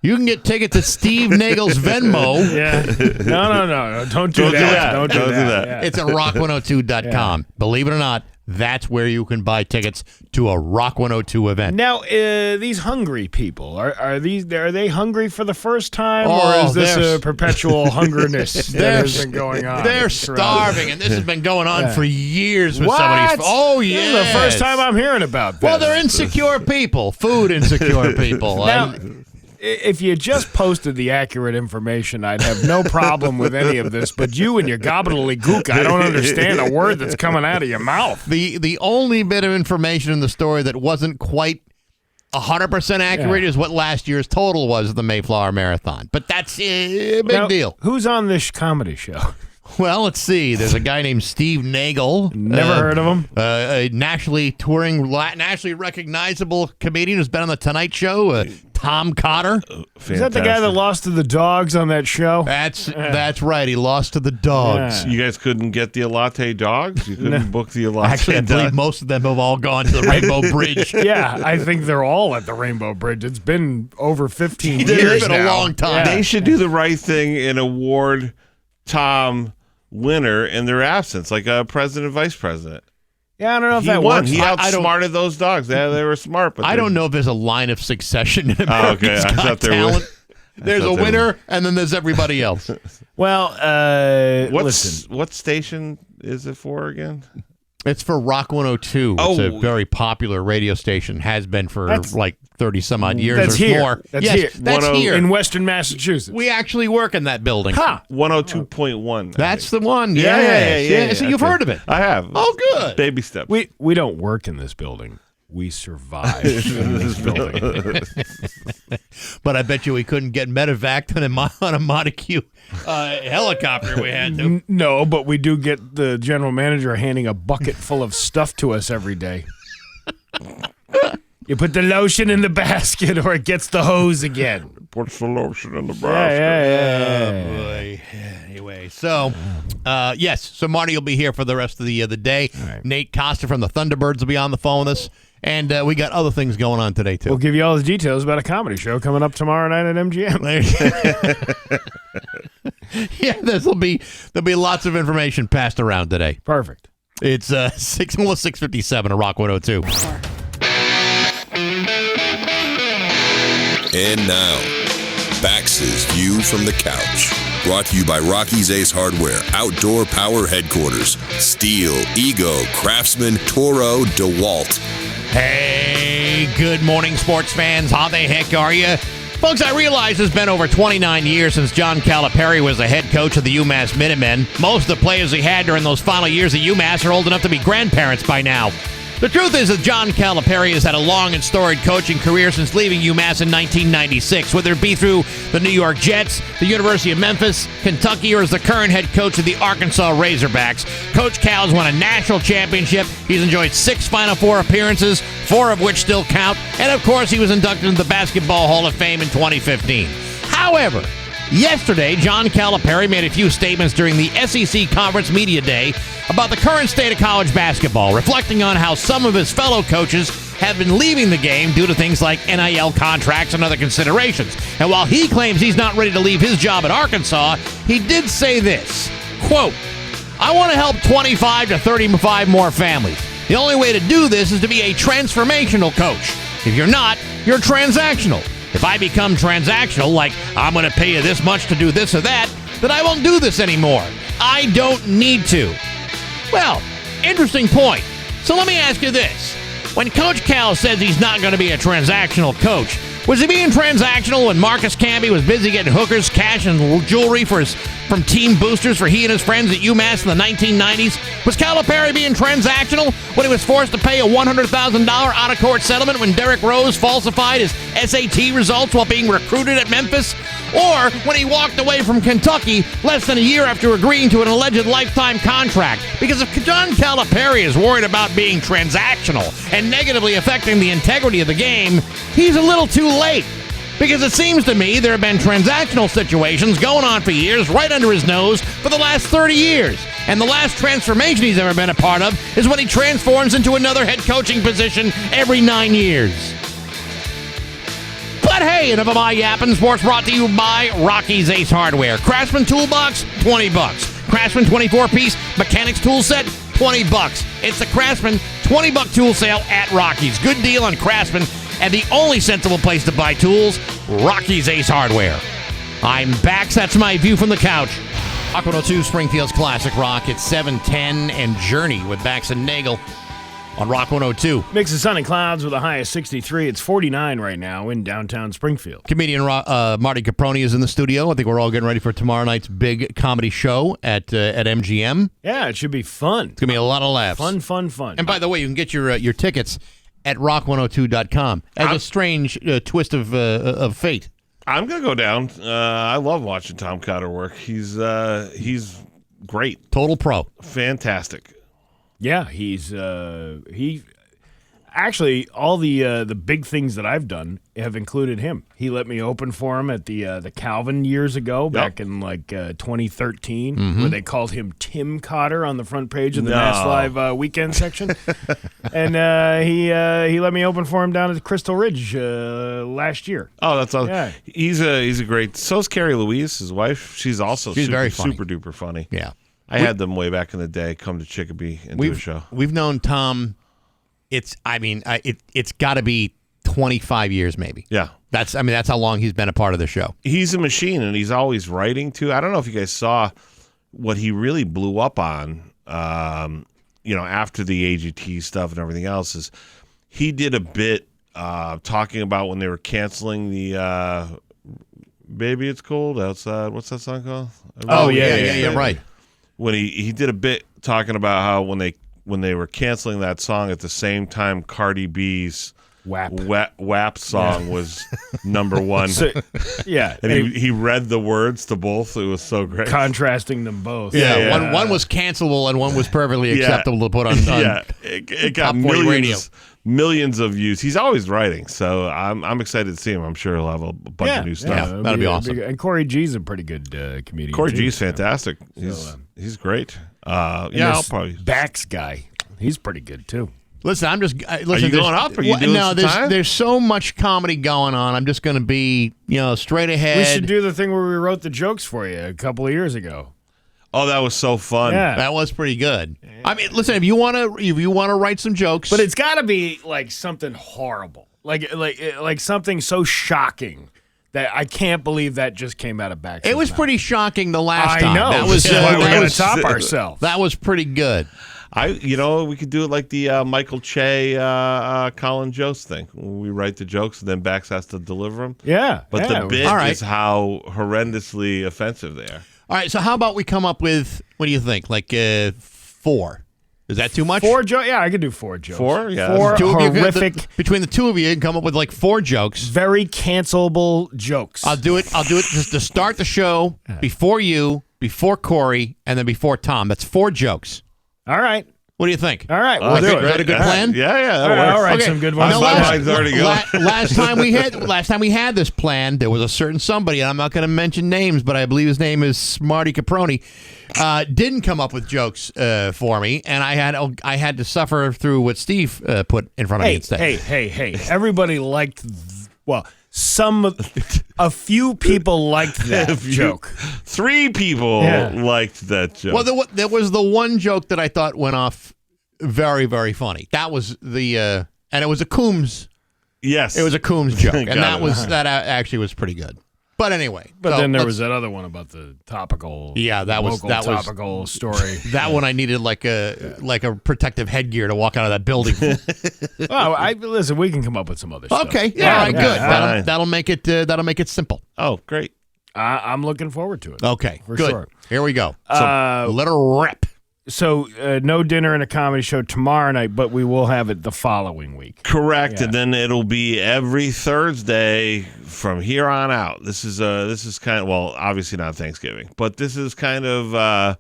You can get tickets at Steve Nagle's Venmo. Yeah. No. Don't do that. Don't do that. Yeah. It's at rock102.com. Yeah. Believe it or not, that's where you can buy tickets to a Rock 102 event. Now, these hungry people, are they hungry for the first time, or is this a perpetual hungerness that has been going on? They're starving, and this has been going on for years with what? somebody's. Oh, yeah. This is the first time I'm hearing about this. Well, they're insecure people, food insecure people. Now, if you just posted the accurate information, I'd have no problem with any of this. But you and your gobbledygook, I don't understand a word that's coming out of your mouth. The only bit of information in the story that wasn't quite 100% accurate is what last year's total was of the Mayflower Marathon. But that's a big deal. Who's on this comedy show? Well, let's see. There's a guy named Steve Nagle. Never heard of him. A nationally touring, nationally recognizable comedian who's been on The Tonight Show. Tom Cotter. Is that the guy that lost to the dogs on that show? That's right. He lost to the dogs. Yeah. You guys couldn't get the Elate dogs? You couldn't book the Elate Actually, I believe most of them have all gone to the Rainbow Bridge. Yeah, I think they're all at the Rainbow Bridge. It's been over 15 years It's been now. a long time. Yeah. They should do the right thing and award Tom winner in their absence, like a president, vice president. Yeah, I don't know if he that won. works. He outsmarted those dogs. They were smart, but I don't know if there's a line of succession in America's Got Talent. There's a winner, and then there's everybody else. Well, listen. What station is it for again? It's for Rock 102. It's a very popular radio station. Has been for like 30 some odd years that's or here. more. That's yes, here. That's here In Western Massachusetts. We actually work in that building. Huh. 102.1. That's the one. Yeah. So you've heard of it. I have. Oh, good. Baby steps. We don't work in this building. We survive in this building. But I bet you we couldn't get medevaced on a Montague helicopter we had to. No, but we do get the general manager handing a bucket full of stuff to us every day. You put the lotion in the basket or it gets the hose again. puts the lotion in the basket. Yeah. Boy. Anyway, so yes, so Marty will be here for the rest of the day. Right. Nate Costa from the Thunderbirds will be on the phone with us, and we got other things going on today too. We'll give you all the details about a comedy show coming up tomorrow night at MGM. Yeah, there'll be lots of information passed around today. Perfect. It's 6:57 at Rock 102. And now, Bax's View from the Couch. Brought to you by Rocky's Ace Hardware, Outdoor Power Headquarters, Steel, Ego, Craftsman, Toro, DeWalt. Hey, good morning, sports fans. How the heck are you? Folks, I realize it's been over 29 years since John Calipari was the head coach of the UMass Minutemen. Most of the players he had during those final years at UMass are old enough to be grandparents by now. The truth is that John Calipari has had a long and storied coaching career since leaving UMass in 1996, whether it be through the New York Jets, the University of Memphis, Kentucky, or as the current head coach of the Arkansas Razorbacks. Coach Cal's won a national championship. He's enjoyed 6 Final Four appearances, 4 of which still count, and of course he was inducted into the Basketball Hall of Fame in 2015. However, yesterday, John Calipari made a few statements during the SEC Conference Media Day about the current state of college basketball, reflecting on how some of his fellow coaches have been leaving the game due to things like NIL contracts and other considerations. And while he claims he's not ready to leave his job at Arkansas, he did say this, quote, "I want to help 25 to 35 more families. The only way to do this is to be a transformational coach. If you're not, you're transactional. If I become transactional, like I'm going to pay you this much to do this or that, then I won't do this anymore. I don't need to." Well, interesting point. So let me ask you this. When Coach Cal says he's not going to be a transactional coach, was he being transactional when Marcus Camby was busy getting hookers, cash, and jewelry from team boosters for he and his friends at UMass in the 1990s? Was Calipari being transactional when he was forced to pay a $100,000 out-of-court settlement when Derrick Rose falsified his SAT results while being recruited at Memphis? Or when he walked away from Kentucky less than a year after agreeing to an alleged lifetime contract? Because if John Calipari is worried about being transactional and negatively affecting the integrity of the game, he's a little too late. Because it seems to me there have been transactional situations going on for years right under his nose for the last 30 years. And the last transformation he's ever been a part of is when he transforms into another head coaching position every 9 years. But hey, enough of my yapping. Sports brought to you by Rocky's Ace Hardware. Craftsman Toolbox, $20. Craftsman 24-piece mechanics tool set, $20. It's the Craftsman $20 tool sale at Rocky's. Good deal on Craftsman and the only sensible place to buy tools, Rocky's Ace Hardware. I'm Bax. That's my view from the couch. Rock 102, Springfield's Classic Rock. It's 7:10 and Journey with Bax and Nagle on Rock 102. Mix of sun and clouds with a high of 63. It's 49 right now in downtown Springfield. Comedian Marty Caproni is in the studio. I think we're all getting ready for tomorrow night's big comedy show at MGM. Yeah, it should be fun. It's going to be a lot of laughs. Fun. And by the way, you can get your tickets at rock102.com as a strange twist of fate. I'm going to go down. I love watching Tom Cotter work. He's great. Total pro. Fantastic. Yeah, he actually all the big things that I've done have included him. He let me open for him at the Calvin years ago, back in 2013, where they called him Tim Cotter on the front page of the Mass Live weekend section. And he let me open for him down at Crystal Ridge last year. Oh, that's awesome. Yeah. He's a great. So's Carrie Louise, his wife. She's very funny. super duper funny. Yeah. I had them way back in the day come to Chicopee and do a show. We've known Tom. It's got to be 25 years maybe. Yeah. That's how long he's been a part of the show. He's a machine, and he's always writing too. I don't know if you guys saw what he really blew up on. After the AGT stuff and everything else, is he did a bit talking about when they were canceling the "Baby It's Cold Outside." What's that song called? Yeah, right. When he did a bit talking about how when they were canceling that song at the same time Cardi B's WAP song was number one. Yeah. And he read the words to both. It was so great. Contrasting them both. Yeah. One was cancelable and one was perfectly acceptable to put on it got millions. Millions of views. He's always writing, so I'm excited to see him. I'm sure he'll have a bunch of new stuff. Yeah, that'd be awesome. And Corey G's a pretty good comedian. Corey G's fantastic. He's great. I'll probably Bax guy. He's pretty good too. Listen, I'm just. Listen, are you going up? Are you doing some time? There's so much comedy going on. I'm just going to be, straight ahead. We should do the thing where we wrote the jokes for you a couple of years ago. Oh, that was so fun. Yeah. That was pretty good. I mean, listen, if you want to write some jokes, but it's got to be like something horrible, like something so shocking that I can't believe that just came out of Bax. It was pretty shocking the last time. I know. That was why we're going to top ourselves. That was pretty good. We could do it like the Michael Che, Colin Jost thing. We write the jokes and then Bax has to deliver them. Yeah. But the bit All right. is how horrendously offensive they are. All right, so how about we come up with, what do you think, like 4? Is that too much? 4 jokes? Yeah, I could do 4 jokes. 4? Yeah. 4 Two of you horrific. between the two of you, you can come up with like 4 jokes. Very cancelable jokes. I'll do it just to start the show before you, before Corey, and then before Tom. That's 4 jokes. All right. What do you think? All right, we'll do it. Is that a good plan? Yeah, that works. All right, Okay. some good ones. Now, My mind's already going. last time we had this plan, there was a certain somebody, and I'm not going to mention names, but I believe his name is Smarty Caproni, didn't come up with jokes for me, and I had to suffer through what Steve put in front of me instead. Hey. Everybody liked, a few people liked that joke. 3 people liked that joke. Well, there was the one joke that I thought went off very, very funny. That was and it was a Coombs. Yes. It was a Coombs joke, and Got it. that actually was pretty good. But anyway. But then there was that other one about the topical. Yeah, that was topical story. That one I needed like a protective headgear to walk out of that building. Listen, we can come up with some other stuff. Okay, Yeah, all right, good. fine. That'll make it simple. Oh, great. I'm looking forward to it. Okay, For good. sure. Here we go. So let her rip. So no dinner and a comedy show tomorrow night, but we will have it the following week. Correct, Yeah. and then it'll be every Thursday from here on out. This is kind of, well, obviously not Thanksgiving, but this is kind of a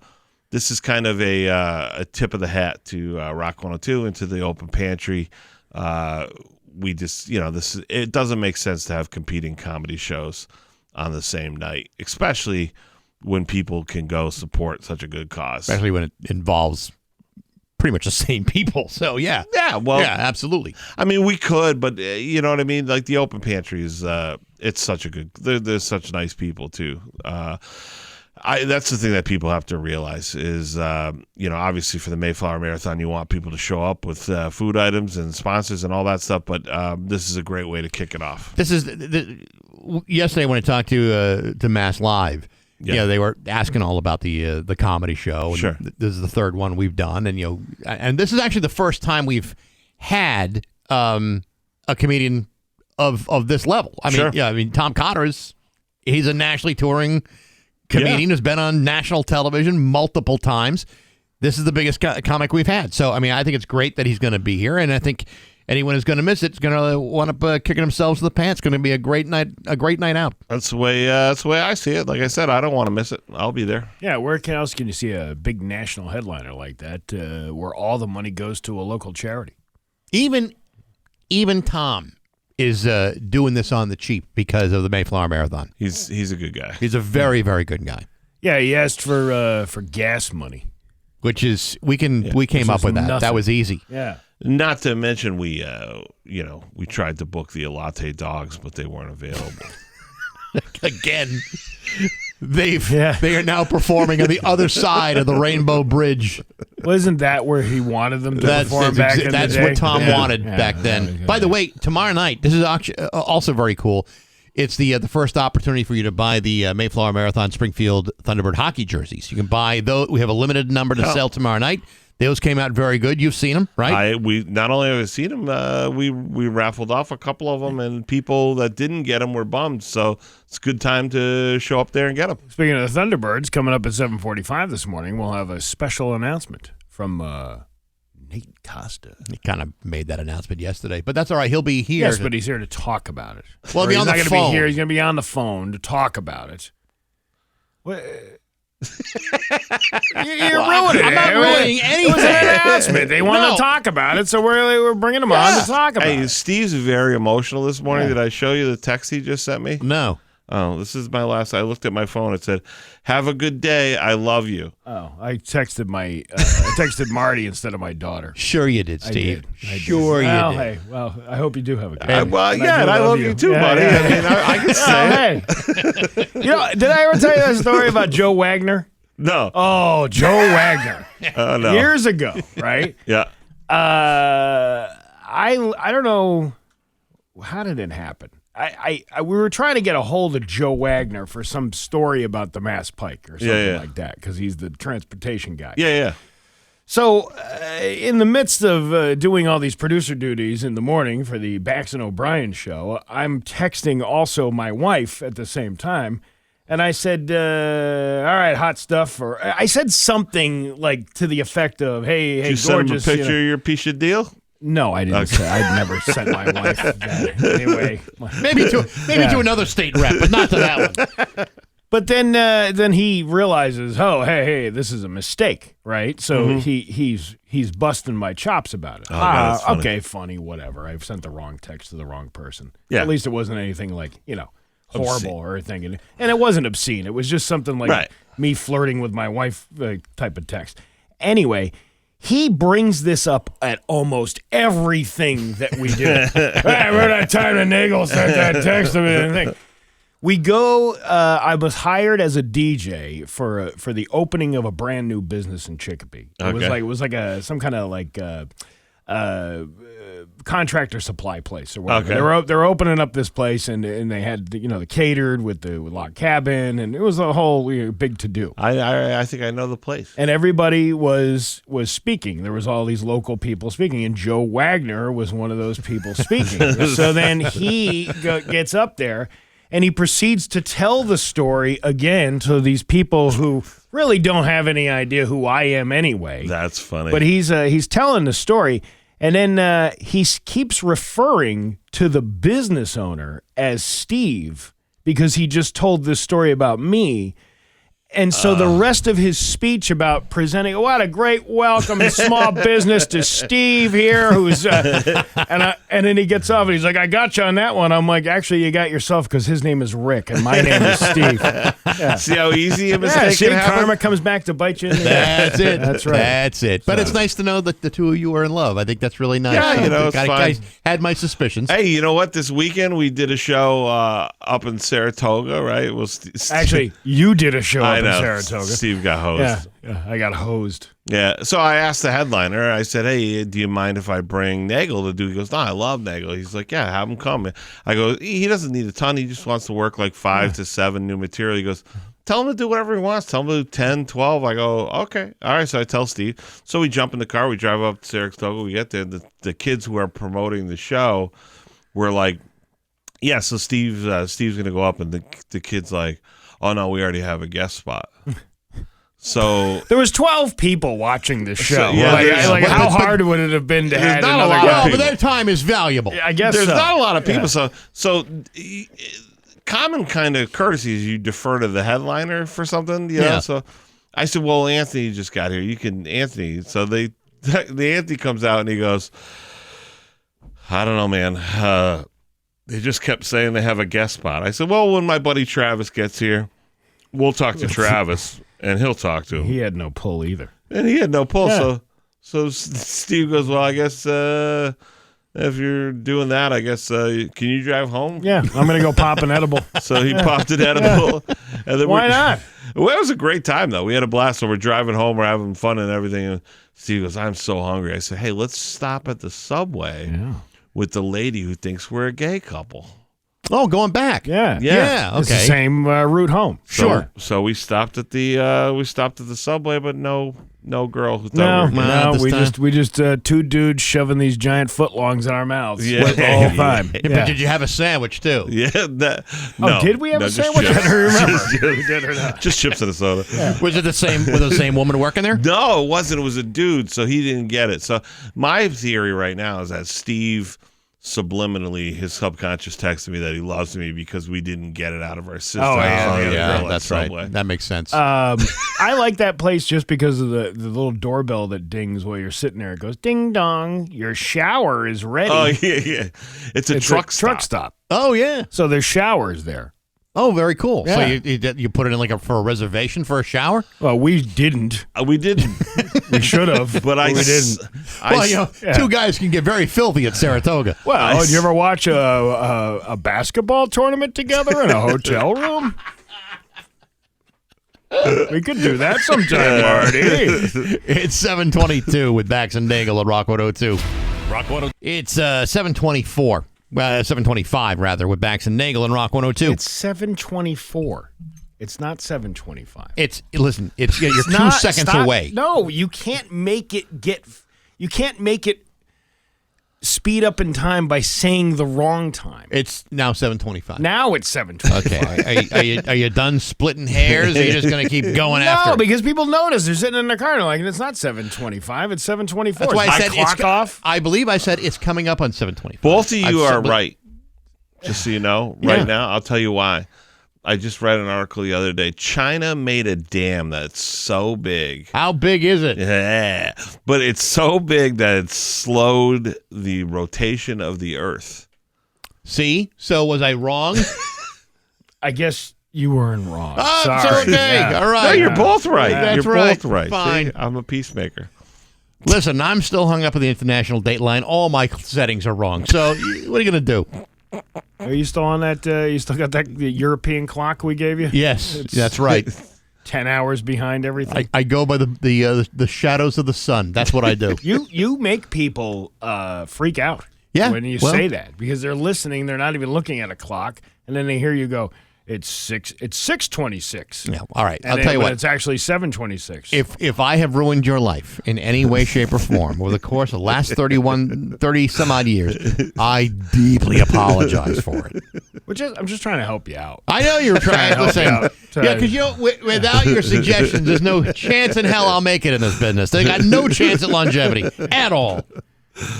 tip of the hat to Rock 102 and to the Open Pantry. We just it doesn't make sense to have competing comedy shows on the same night, especially when people can go support such a good cause. Especially when it involves pretty much the same people. So, yeah. Yeah, well, yeah, absolutely. I mean, we could, but you know what I mean? Like the Open Pantry is, it's such a good, they're such nice people too. That's the thing that people have to realize is, obviously for the Mayflower Marathon, you want people to show up with food items and sponsors and all that stuff, but this is a great way to kick it off. This is, yesterday when I talked to Mass Live, they were asking all about the comedy show. And Sure. This is the 3rd one we've done, and this is actually the first time we've had a comedian of this level. I mean, Tom Cotter's, he's a nationally touring comedian who's been on national television multiple times. This is the biggest comic we've had. So, I mean, I think it's great that he's going to be here, and I think anyone who's going to miss it is going to wind up kicking themselves in the pants. It's going to be a great night out. That's the way I see it. Like I said, I don't want to miss it. I'll be there. Yeah, where else can you see a big national headliner like that where all the money goes to a local charity? Even Tom is doing this on the cheap because of the Mayflower Marathon. He's a good guy. He's a very, very good guy. Yeah, he asked for gas money. Which is we came up with that. Nothing. That was easy. Yeah. Not to mention we tried to book the Elate dogs, but they weren't available. Again, they are now performing on the other side of the Rainbow Bridge. Wasn't that where he wanted them to perform back in the day? That's what Tom wanted back then. By the way, tomorrow night, this is actually also very cool. It's the first opportunity for you to buy the Mayflower Marathon Springfield Thunderbird hockey jerseys. You can buy those. We have a limited number to sell tomorrow night. Those came out very good. You've seen them, right? We not only have I seen them, we raffled off a couple of them, and people that didn't get them were bummed. So it's a good time to show up there and get them. Speaking of the Thunderbirds, coming up at 7:45 this morning, we'll have a special announcement from Nate Costa. He kind of made that announcement yesterday, but that's all right. He'll be here. Yes, but he's here to talk about it. Well, he's not going to phone. be here. He's going to be on the phone to talk about it. What? You're ruining it. I'm not ruining anything. It was an announcement. They want to talk about it, so we're bringing him on to talk about it. Steve's very emotional this morning. Did I show you the text he just sent me? No. Oh, this is my last. I looked at my phone. It said, "Have a good day. I love you." Oh, I texted Marty instead of my daughter. Sure you did, Steve. I did. Sure you well, did. Hey, well, I hope you do have a good day. Well, yeah, and I love you too, buddy. Yeah. I mean, I can say Hey. Did I ever tell you that story about Joe Wagner? no. Oh, Joe Wagner. No. Years ago, right? Yeah. I don't know, how did it happen? We were trying to get a hold of Joe Wagner for some story about the Mass Pike or something like that, because he's the transportation guy. Yeah. So in the midst of doing all these producer duties in the morning for the Bax and O'Brien show, I'm texting also my wife at the same time. And I said, all right, hot stuff. Or I said something like to the effect of, hey, Did you gorgeous. send him a picture of your piece of deal? No, I didn't say. I'd never sent my wife that. Anyway. Maybe to another state rep, but not to that one. But then he realizes, oh, hey, this is a mistake, right? So he's busting my chops about it. Oh, God, that's funny. Okay, funny, whatever. I've sent the wrong text to the wrong person. Yeah. At least it wasn't anything like, horrible Obscene. or anything. And it wasn't obscene. It was just something like me flirting with my wife type of text. Anyway, he brings this up at almost everything that we do. Hey, remember that time that Nagle sent that text to me and thing. We go. I was hired as a DJ for the opening of a brand new business in Chicopee. It was like some kind of contractor supply place or whatever. Okay. They're opening up this place and they had the catered with the log cabin, and it was a whole big to do. I think I know the place. And everybody was speaking. There was all these local people speaking, and Joe Wagner was one of those people speaking. So then he gets up there, and he proceeds to tell the story again to these people who really don't have any idea who I am anyway. That's funny. But he's telling the story, and then he keeps referring to the business owner as Steve because he just told this story about me. And so the rest of his speech about presenting, what a great welcome in small business to Steve here, who's and then he gets off and he's like, I got you on that one. I'm like, actually, you got yourself because his name is Rick and my name is Steve. Yeah. See how easy a mistake can happen? Karma comes back to bite you in the That's it. That's right. That's it. But it's nice to know that the two of you are in love. I think that's really nice. Yeah, it's fine. I had my suspicions. Hey, you know what? This weekend we did a show up in Saratoga, right? Well, Actually, you did a show up in know. Saratoga. Steve got hosed. Yeah, I got hosed. Yeah. So I asked the headliner, I said, hey, do you mind if I bring Nagle to do? He goes, no, I love Nagle. He's like, yeah, have him come. I go, he doesn't need a ton. He just wants to work like 5 to 7 new material. He goes, tell him to do whatever he wants. Tell him to do 10, 12. I go, okay. All right. So I tell Steve. So we jump in the car. We drive up to Saratoga. We get there. The kids who are promoting the show were like, yeah, so Steve's going to go up. And the kid's like, oh, no, we already have a guest spot. So there was 12 people watching the show. So, how hard would it have been to have not another a lot guy? But their time is valuable. I guess there's so. not a lot of people. So common kind of courtesy is you defer to the headliner for something. You know? So I said, well, Anthony just got here. You can Anthony. So the Anthony comes out and he goes, I don't know, man. They just kept saying they have a guest spot. I said, well, when my buddy Travis gets here, we'll talk to Travis, and he'll talk to him. He had no pull either. And he had no pull. Yeah. So Steve goes, well, I guess if you're doing that, I guess, can you drive home? Yeah, I'm going to go pop an edible. So he popped an edible. And then why not? Well, it was a great time, though. We had a blast. So we're driving home. We're having fun and everything. And Steve goes, I'm so hungry. I said, hey, let's stop at the Subway with the lady who thinks we're a gay couple. Oh, going back. Yeah. Yeah. It's the Okay. same route home. So we stopped at the subway, but no girl who No, thought we were no, this we just two dudes shoving these giant footlongs in our mouths Yeah. the whole time. Yeah, but did you have a sandwich too? Yeah. No, did we have a just sandwich? chips. I don't remember. We did or not? Just chips and a soda. Was it the same? Was the same woman working there? No, it wasn't. It was a dude, so he didn't get it. So my theory right now is that Steve subliminally, his subconscious texted me that he loves me because we didn't get it out of our system. Oh, yeah. That's Subway. right. That makes sense. I like that place just because of the little doorbell that dings while you're sitting there. It goes, ding dong, your shower is ready. Oh yeah. It's a truck stop. Oh yeah. So there's showers there. Oh, very cool. So Yeah. you put it in for a reservation for a shower? Well, we didn't. We didn't, We should have, but we didn't. Two guys can get very filthy at Saratoga. Well, did you ever watch a basketball tournament together in a hotel room? We could do that sometime, Marty. It's 7:22 with Bax and Nagle at Rock 102. It's 7:24. 7:25 rather with Bax and Nagle and Rock 102. It's 7:24. It's not 7:25. You're 2 seconds away. No, you can't make it You can't make it speed up in time by saying the wrong time. It's now 7:25. Now it's 7:25. Okay. Are you done splitting hairs? Or are you just going to keep going after? No, it? because people notice they're sitting in their car and like it's not 7:25. It's 7:24. That's why I said clock off. I believe I said it's coming up on 7:25. Both of you are right. Just so you know, right now, I'll tell you why. I just read an article the other day. China made a dam that's so big. How big is it? Yeah, but it's so big that it slowed the rotation of the Earth. See? So was I wrong? I guess you weren't wrong. Oh, Sorry. okay. Yeah. All right. No, you're both right. That's You're right. both right. Fine. See? I'm a peacemaker. Listen, I'm still hung up with the international date line. All my settings are wrong. So what are you going to do? Are you still on that? You still got the European clock we gave you? Yes, that's right. 10 hours behind everything. I go by the shadows of the sun. That's what I do. You make people freak out. Yeah, when you say that because they're listening, they're not even looking at a clock, and then they hear you go, It's 6:26. Yeah, all right. And I'll tell you what. It's actually 7:26. If I have ruined your life in any way, shape, or form over the course of the last 30 some odd years, I deeply apologize for it. I'm just trying to help you out. I know you're trying to listen. out. Yeah, because without your suggestions, there's no chance in hell I'll make it in this business. They got no chance at longevity at all.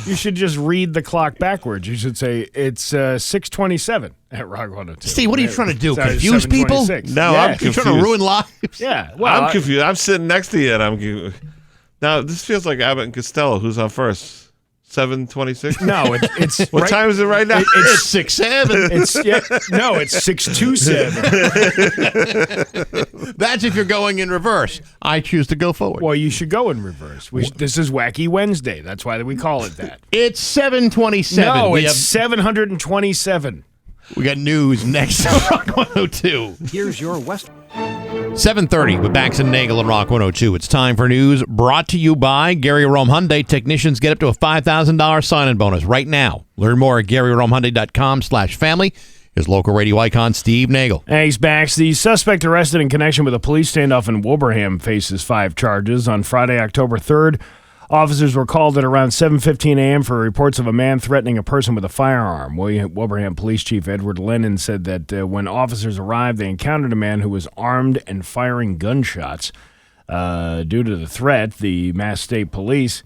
You should just read the clock backwards. You should say it's 6:27 at Rock 102. Steve, what are you trying to do? Sorry, Confuse people? 7:26. No, Yeah. I'm You're confused. trying to ruin lives? Yeah. Well, I'm confused. I'm sitting next to you, and I'm confused. Now, this feels like Abbott and Costello. Who's on first? 7:26? No, it's What right- time is it right now? It's 6-7. It's no, it's 6:27. That's if you're going in reverse. I choose to go forward. Well, you should go in reverse. This is Wacky Wednesday. That's why we call it that. It's 7:27. No, we it's 727. we got news next on Rock 102. Here's your West. 7:30 with Bax and Nagle and Rock 102. It's time for news brought to you by Gary Rome Hyundai. Technicians get up to a $5,000 sign-in bonus right now. Learn more at GaryRomeHyundai.com/family. His local radio icon, Steve Nagle. Thanks, Bax. The suspect arrested in connection with a police standoff in Wilbraham faces 5 charges. On Friday, October 3rd, officers were called at around 7:15 a.m. for reports of a man threatening a person with a firearm. Wilbraham Police Chief Edward Lennon said that when officers arrived, they encountered a man who was armed and firing gunshots. Due to the threat, the Mass State Police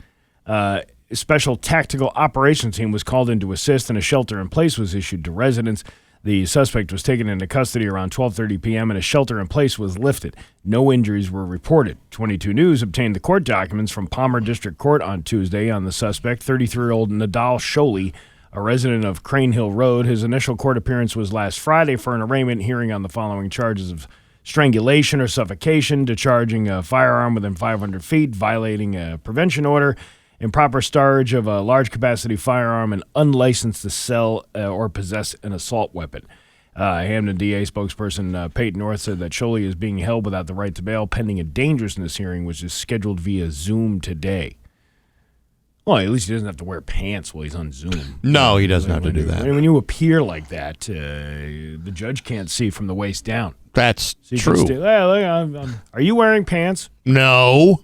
Special Tactical Operations Team was called in to assist, and a shelter-in-place was issued to residents. The suspect was taken into custody around 12:30 p.m. and a shelter-in-place was lifted. No injuries were reported. 22 News obtained the court documents from Palmer District Court on Tuesday on the suspect, 33-year-old Nadal Sholey, a resident of Crane Hill Road. His initial court appearance was last Friday for an arraignment hearing on the following charges of strangulation or suffocation, discharging a firearm within 500 feet, violating a prevention order, improper storage of a large-capacity firearm, and unlicensed to sell or possess an assault weapon. Hamden DA spokesperson Peyton North said that Sholey is being held without the right to bail pending a dangerousness hearing, which is scheduled via Zoom today. Well, at least he doesn't have to wear pants while he's on Zoom. No, he doesn't have to do that. When you appear like that, the judge can't see from the waist down. That's So you true. can are you wearing pants? No.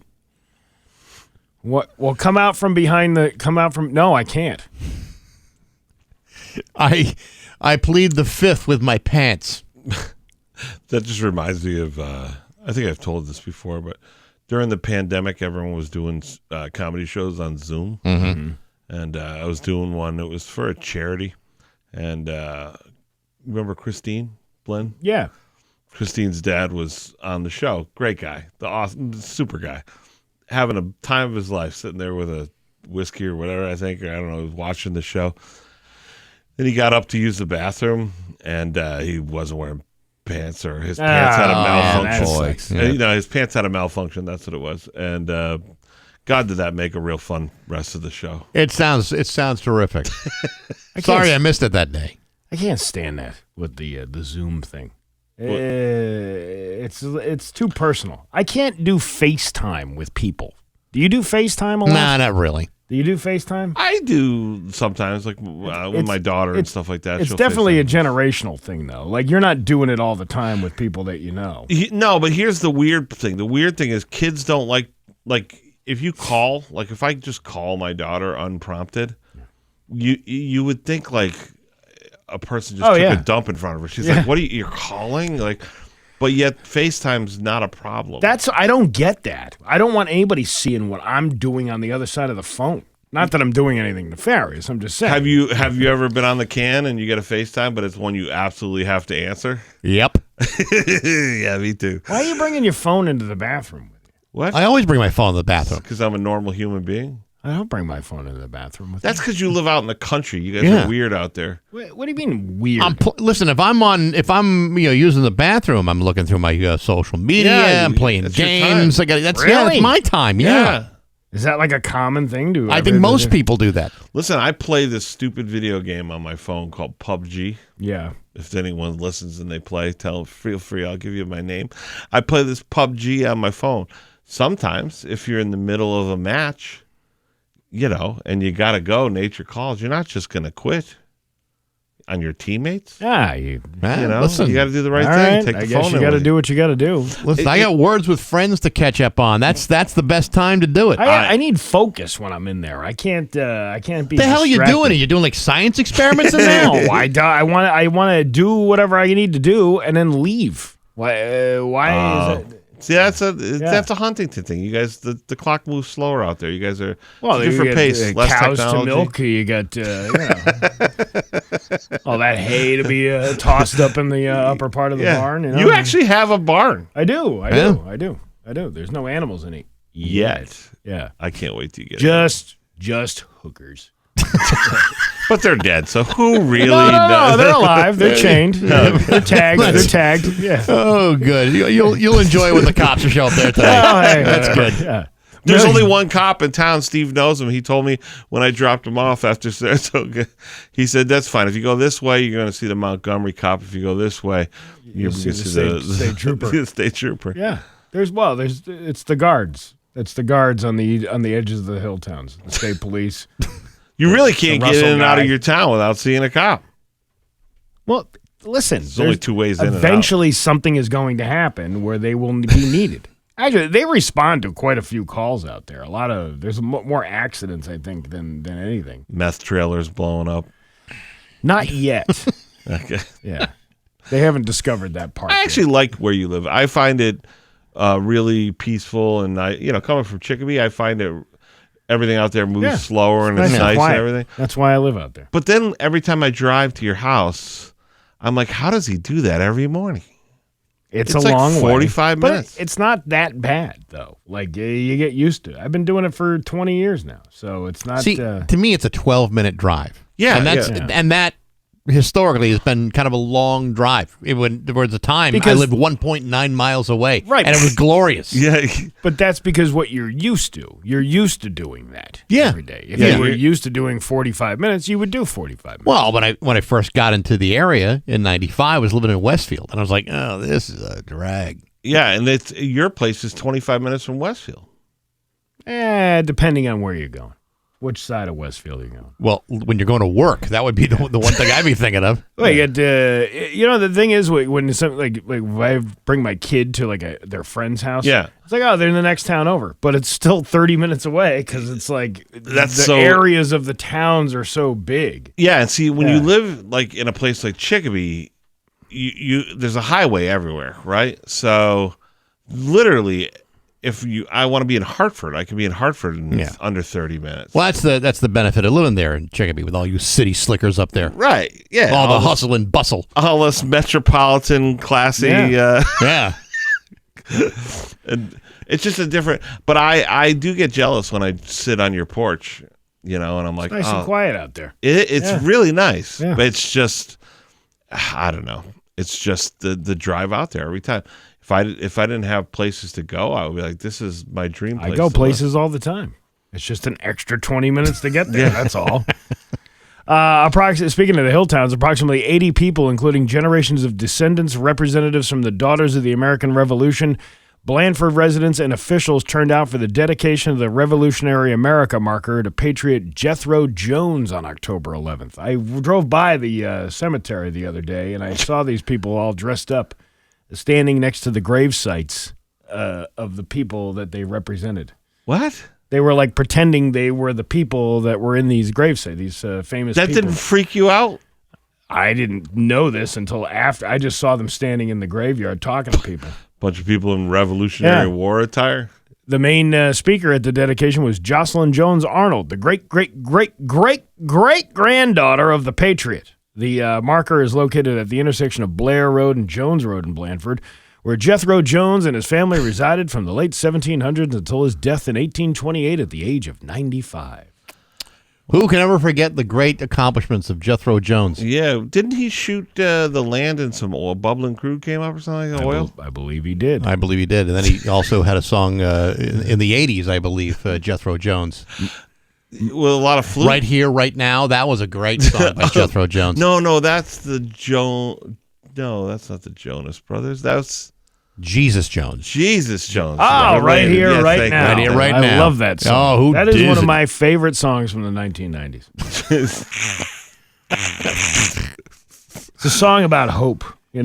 What? Well, come out from. No, I can't. I plead the fifth with my pants. That just reminds me of, I think I've told this before, but during the pandemic, everyone was doing comedy shows on Zoom. Mm-hmm. And I was doing one. It was for a charity. And remember Christine Blinn? Yeah. Christine's dad was on the show. Great guy. The awesome, super guy. Having a time of his life, sitting there with a whiskey or whatever, I think, or I don't know, watching the show. Then he got up to use the bathroom, and he wasn't wearing pants, or his pants had a malfunction. His pants had a malfunction. That's what it was. And God, did that make a real fun rest of the show. It sounds terrific. Sorry I missed it that day. I can't stand that with the Zoom thing. It's too personal. I can't do FaceTime with people. Do you do FaceTime a lot? Nah, not really. Do you do FaceTime? I do sometimes, like with my daughter and stuff like that. It's definitely a generational thing, though. Like, you're not doing it all the time with people that you know. No, but here's the weird thing. The weird thing is kids don't like if you call, like if I just call my daughter unprompted, you would think like a person just took a dump in front of her. She's like, "What are you're calling?" Like, but yet FaceTime's not a problem. I don't get that. I don't want anybody seeing what I'm doing on the other side of the phone. Not that I'm doing anything nefarious. I'm just saying. Have you ever been on the can and you get a FaceTime, but it's one you absolutely have to answer? Yep. Yeah, me too. Why are you bringing your phone into the bathroom with you? What? I always bring my phone to the bathroom. Because I'm a normal human being. I don't bring my phone into the bathroom with That's because you live out in the country. You guys are weird out there. What do you mean weird? Listen, if I'm using the bathroom, I'm looking through my social media. I'm playing games. That's my time. Yeah. Is that like a common thing? I think most people do that. Listen, I play this stupid video game on my phone called PUBG. Yeah. If anyone listens and they play, feel free. I'll give you my name. I play this PUBG on my phone. Sometimes, if you're in the middle of a match, and you got to go, nature calls, you're not just going to quit on your teammates. Listen, you got to do the right Right. thing. Take the I guess phone you got to do what you got to do. Listen, I got words with friends to catch up on. That's the best time to do it. I need focus when I'm in there. I can't be. The hell are you doing? Are you doing like science experiments in there? No, I want to do whatever I need to do and then leave. Why is it? See, that's a Huntington thing. You guys, the clock moves slower out there. You guys are different pace, less cows technology. to milk. You got all that hay to be tossed up in the upper part of the barn. You actually have a barn. I do. There's no animals in it yet. Yeah, I can't wait to get it. Just hookers. But they're dead, so who really No, does? they're alive. They're chained. They're tagged. Yeah. Oh, good. You'll enjoy when the cops show up there today. Oh, hey, that's good. Yeah. There's only one cop in town. Steve knows him. He told me when I dropped him off after Saratoga. He said, that's fine. If you go this way, you're going to see the Montgomery cop. If you go this way, you're going to see the state trooper. the state trooper. Yeah. It's the guards. It's the guards on the edges of the hill towns. The state police. You really can't get in and out of guy. your town without seeing a cop. Well, listen. There's only two ways in and out. Eventually, something is going to happen where they will be needed. Actually, they respond to quite a few calls out there. There's more accidents, I think, than anything. Meth trailers blowing up. Not yet. Okay. Yeah, they haven't discovered that part. I actually like where you live. I find it really peaceful, and coming from Chicopee, I find it. Everything out there moves slower and it's nice and everything. That's why I live out there. But then every time I drive to your house, I'm like, how does he do that every morning? It's like long 45 way. minutes. But it's not that bad, though. Like, you get used to it. I've been doing it for 20 years now, so it's not... See, to me, it's a 12-minute drive. Yeah, and that historically has been kind of a long drive. There was a time I lived 1.9 miles away, right, and it was glorious. Yeah, but that's because what you're used to. You're used to doing that every day. If you were used to doing 45 minutes, you would do 45 minutes. Well, when I first got into the area in '95, I was living in Westfield, and I was like, "Oh, this is a drag." Yeah, and your place is 25 minutes from Westfield. Depending on where you're going. Which side of Westfield are you going? Well, when you're going to work, that would be the one thing I'd be thinking of. Well, you get, the thing is when some, like if I bring my kid to like their friend's house, Yeah. it's like, oh, they're in the next town over, but it's still 30 minutes away because it's like the so- areas of the towns are so big. Yeah, and see, when you live like in a place like Chicopee, you there's a highway everywhere, right? So literally, if I want to be in Hartford, I can be in Hartford in under 30 minutes. Well, that's the benefit of living there in Chicopee with all you city slickers up there. Right? Yeah, All the hustle and bustle. all this metropolitan, classy. Yeah. And it's just a different. But I do get jealous when I sit on your porch, and I'm like, Nice and quiet out there. It's really nice, Yeah. but it's just, I don't know. It's just the drive out there every time. If I didn't have places to go, I would be like, this is my dream place. I go to places all the time. It's just an extra 20 minutes to get there. That's all. Speaking of the hill towns, approximately 80 people, including generations of descendants, representatives from the Daughters of the American Revolution, Blandford residents, and officials turned out for the dedication of the Revolutionary America marker to Patriot Jethro Jones on October 11th. I drove by the cemetery the other day, and I saw these people all dressed up, standing next to the grave sites of the people that they represented. What? They were like pretending they were the people that were in these grave sites, these famous That people. didn't freak you out? I didn't know this until after. I just saw them standing in the graveyard talking to people. Bunch of people in Revolutionary War attire? The main speaker at the dedication was Jocelyn Jones Arnold, the great-great-great-great-granddaughter of the Patriot. The marker is located at the intersection of Blair Road and Jones Road in Blandford, where Jethro Jones and his family resided from the late 1700s until his death in 1828 at the age of 95. Who can ever forget the great accomplishments of Jethro Jones? Yeah. Didn't he shoot the land and some oil? Bubbling crude came up or something like that? Oil? I believe he did. I believe he did. And then he also had a song in the 80s, I believe, Jethro Jones. With a lot of flute? Right Here, Right Now. That was a great song by Jethro Jones. No, that's the No, that's not the Jonas Brothers. That's Jesus Jones. Jesus Jones. Oh, Right Here, Yes, Right thank Now. Right Here, Right I Now. love that song. Oh, that is one of doesn't? my favorite songs from the 1990s. It's a song about hope, Oh,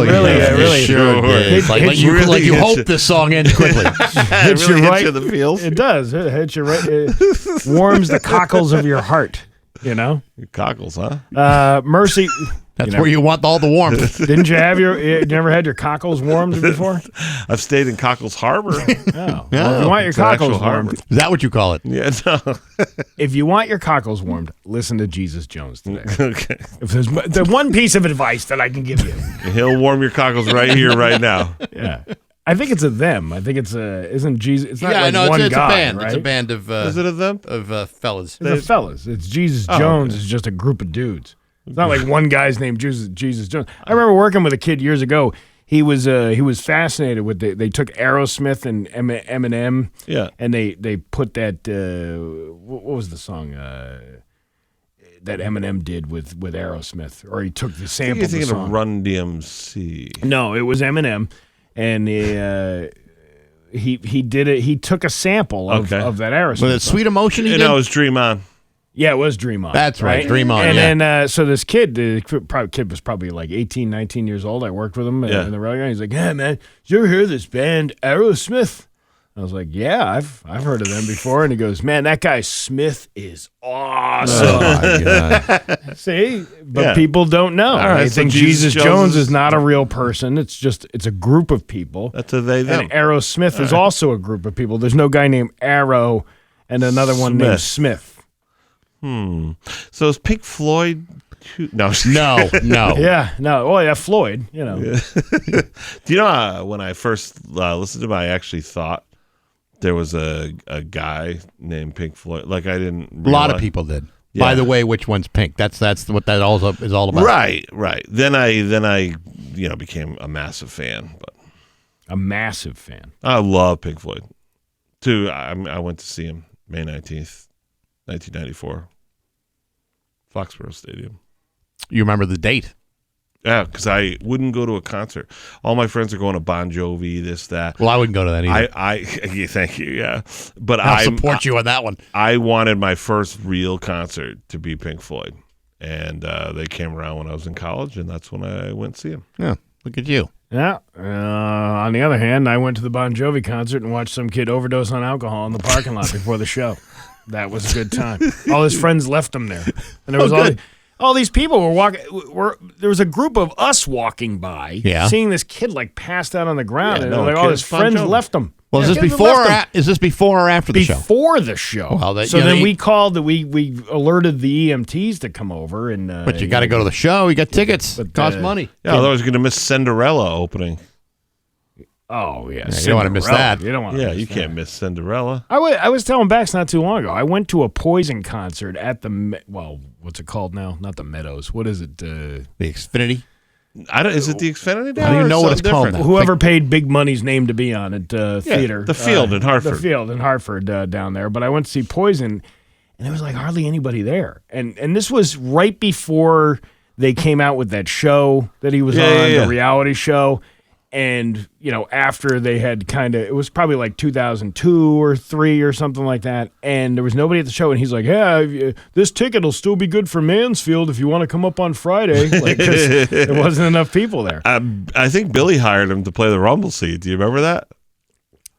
really, yeah, really. sure did. Like really you hits hope it. this song ends quickly. Hits really you hits right. you in the feels. It does. It hits you right. It warms the cockles of your heart. Your cockles, huh? Mercy. That's where you want all the warmth. Didn't you have you never had your cockles warmed before? I've stayed in Cockles Harbor. Oh. Well, if you want your It's an actual cockles harbor. warmed, Is that what you call it? Yeah, no. if you want your cockles warmed, listen to Jesus Jones today. Okay. If there's the one piece of advice that I can give you. He'll warm your cockles right here, right now. Yeah. I think it's a them. I think it's isn't Jesus. It's not Yeah, like no, one it's guy, a band. right? It's a band of Is it of them? fellas. It's the fellas. It's Jesus Jones is just a group of dudes. It's not like one guy's named Jesus Jones. I remember working with a kid years ago. He was fascinated with they took Aerosmith and Eminem. Yeah. And they put that what was the song that Eminem did with Aerosmith, or he took the sample. You're of the thinking song. of Run DMC. No, it was Eminem, and he did it. He took a sample of that Aerosmith. Was it song. Sweet Emotion he did? No, it was Dream On. Yeah, it was Dream On. That's right, Dream On, And yeah. then, so this kid, the kid was probably like 18, 19 years old. I worked with him in the railgun. He's like, "Hey, man, did you ever hear this band Aerosmith?" I was like, "Yeah, I've heard of them before." And he goes, "Man, that guy Smith is awesome." See, but people don't know. right, They so think Jesus Jesus Jones is not a real person. It's a group of people. That's a they, them. And Aerosmith is also a group of people. There's no guy named Arrow and another one named Smith. So is Pink Floyd too? No. No. Yeah, no. Oh, yeah, Floyd, Do you know when I first listened to him, I actually thought there was a guy named Pink Floyd. Like I didn't A realize. lot of people did. Yeah. By the way, which one's pink? That's what that all is all about. Right. Then I became a massive fan. But a massive fan. I love Pink Floyd. I went to see him May 19th, 1994. Foxborough Stadium. You remember the date? Yeah, because I wouldn't go to a concert. All my friends are going to Bon Jovi, this, that. Well, I wouldn't go to that either. Yeah, thank you. Yeah, but I'll support you on that one. I wanted my first real concert to be Pink Floyd, and they came around when I was in college, and that's when I went to see them. Yeah, look at you. Yeah. On the other hand, I went to the Bon Jovi concert and watched some kid overdose on alcohol in the parking lot before the show. That was a good time. All his friends left him there, and there was all these people were walking. There was a group of us walking by, seeing this kid like passed out on the ground, and like all his friends left him. Well, is this before or after the show? Before the show. Well, then we called. We alerted the EMTs to come over, and but you got to go to the show. You got tickets. It costs money. Yeah, otherwise you're going to miss Cinderella opening. Oh, yeah. You don't want to miss that. You don't want to you can't miss Cinderella. I was telling Bax not too long ago. I went to a Poison concert at the, what's it called now? Not the Meadows. What is it? The Xfinity? Is it the Xfinity now? I don't even know what it's called now. Whoever paid big money's name to be on it, theater. The Field in Hartford. The Field in Hartford down there. But I went to see Poison, and there was like hardly anybody there. And this was right before they came out with that show that he was on, the reality show. And, after they had it was probably like 2002 or 3 or something like that. And there was nobody at the show. And he's like, this ticket will still be good for Mansfield if you want to come up on Friday. Because there wasn't enough people there. I think Billy hired him to play the rumble seat. Do you remember that?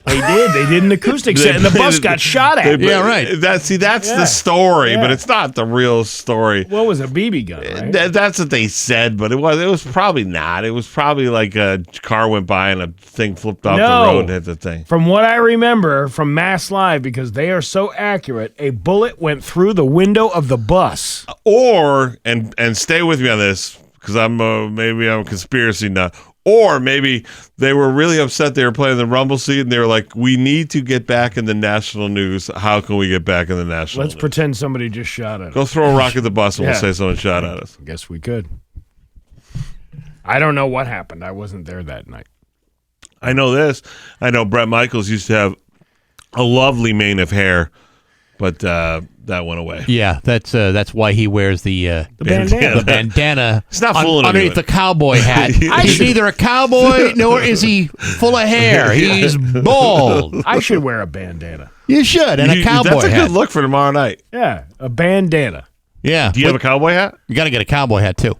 They did. They did an acoustic set, and the bus got shot at. Yeah, right. That's the story, but it's not the real story. What was a BB gun, right? That's what they said, but it was probably not. It was probably like a car went by and a thing flipped off the road and hit the thing. From what I remember from Mass Live, because they are so accurate, a bullet went through the window of the bus. Or, and stay with me on this, because maybe I'm a conspiracy nut. Or maybe they were really upset they were playing the rumble seat, and they were like, we need to get back in the national news. How can we get back in the national news? Let's pretend somebody just shot at us. Go throw a rock at the bus, and we'll say someone shot at us. I guess we could. I don't know what happened. I wasn't there that night. I know this. I know Bret Michaels used to have a lovely mane of hair, but that went away. Yeah, that's why he wears the bandana. The bandana. It's not fooling underneath the cowboy hat. He's neither a cowboy nor is he full of hair. He's bald. I should wear a bandana. You should, and a cowboy hat. That's a good look for tomorrow night. Yeah, a bandana. Yeah. Do you have a cowboy hat? You got to get a cowboy hat too.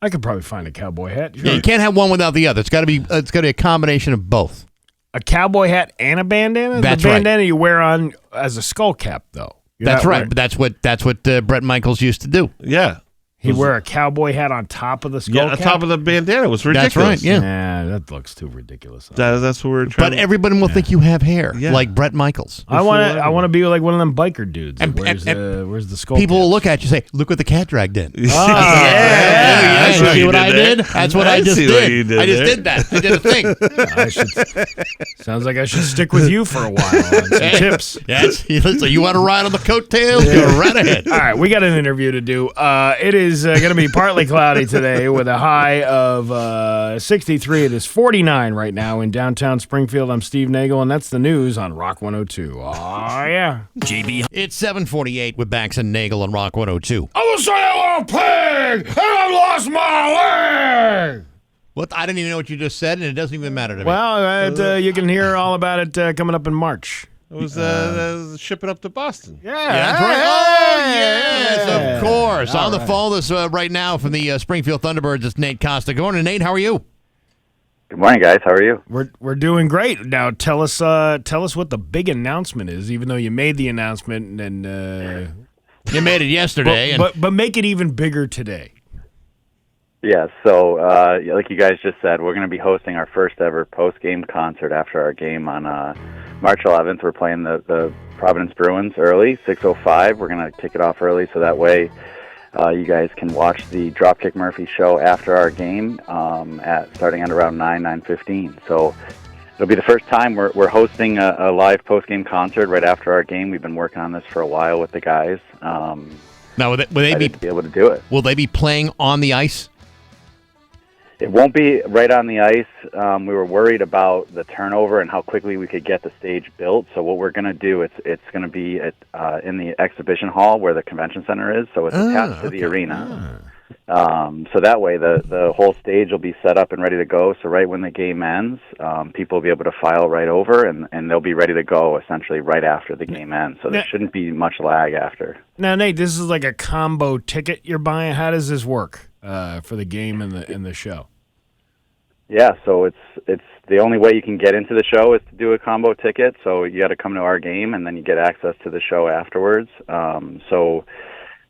I could probably find a cowboy hat. Sure. Yeah, you can't have one without the other. It's got to be a combination of both. A cowboy hat and a bandana? That's the bandana you wear on as a skull cap, though. That's right. But that's what Bret Michaels used to do. Yeah. He'd wear a cowboy hat on top of the skull cap? on top of the bandana. It was ridiculous. That's right, yeah. Nah, that looks too ridiculous. That's what we're trying But everyone will think you have hair, like Bret Michaels. I want to be like one of them biker dudes. And where's the skull People cap? will look at you and say, look what the cat dragged in. Yeah. See what I did? That's what I just did. I just did that. I did a thing. Sounds like I should stick with you for a while on some tips. So you want to ride on the coattails? Go right ahead. All right, we got an interview to do. It is going to be partly cloudy today with a high of 63. It is 49 right now in downtown Springfield. I'm Steve Nagle, and that's the news on Rock 102. Oh, yeah. JB. It's 7:48 with Bax and Nagle on Rock 102. I was a little pig, and I lost my leg. What? I didn't even know what you just said, and it doesn't even matter to me. Well, you can hear all about it coming up in March. It was shipping up to Boston. Yeah, that's right. Oh, yes, of course. On the phone this right now from the Springfield Thunderbirds, it's Nate Costa. Good morning, Nate. How are you? Good morning, guys. How are you? We're doing great. Now, tell us what the big announcement is. Even though you made the announcement and you made it yesterday, but make it even bigger today. Yeah, so like you guys just said, we're going to be hosting our first ever post-game concert after our game on March 11th. We're playing the Providence Bruins early, 6:05. We're going to kick it off early so that way you guys can watch the Dropkick Murphy show after our game starting at around 9:15. So it'll be the first time we're hosting a live post-game concert right after our game. We've been working on this for a while with the guys. Now, will they be able to do it? Will they be playing on the ice? It won't be right on the ice. We were worried about the turnover and how quickly we could get the stage built. So what we're going to do, it's going to be in the exhibition hall where the convention center is. So it's attached to the arena. So that way the whole stage will be set up and ready to go. So right when the game ends, people will be able to file right over, and they'll be ready to go essentially right after the game ends. So there shouldn't be much lag after. Now, Nate, this is like a combo ticket you're buying. How does this work for the game and the show? Yeah, so it's the only way you can get into the show is to do a combo ticket. So you got to come to our game, and then you get access to the show afterwards. So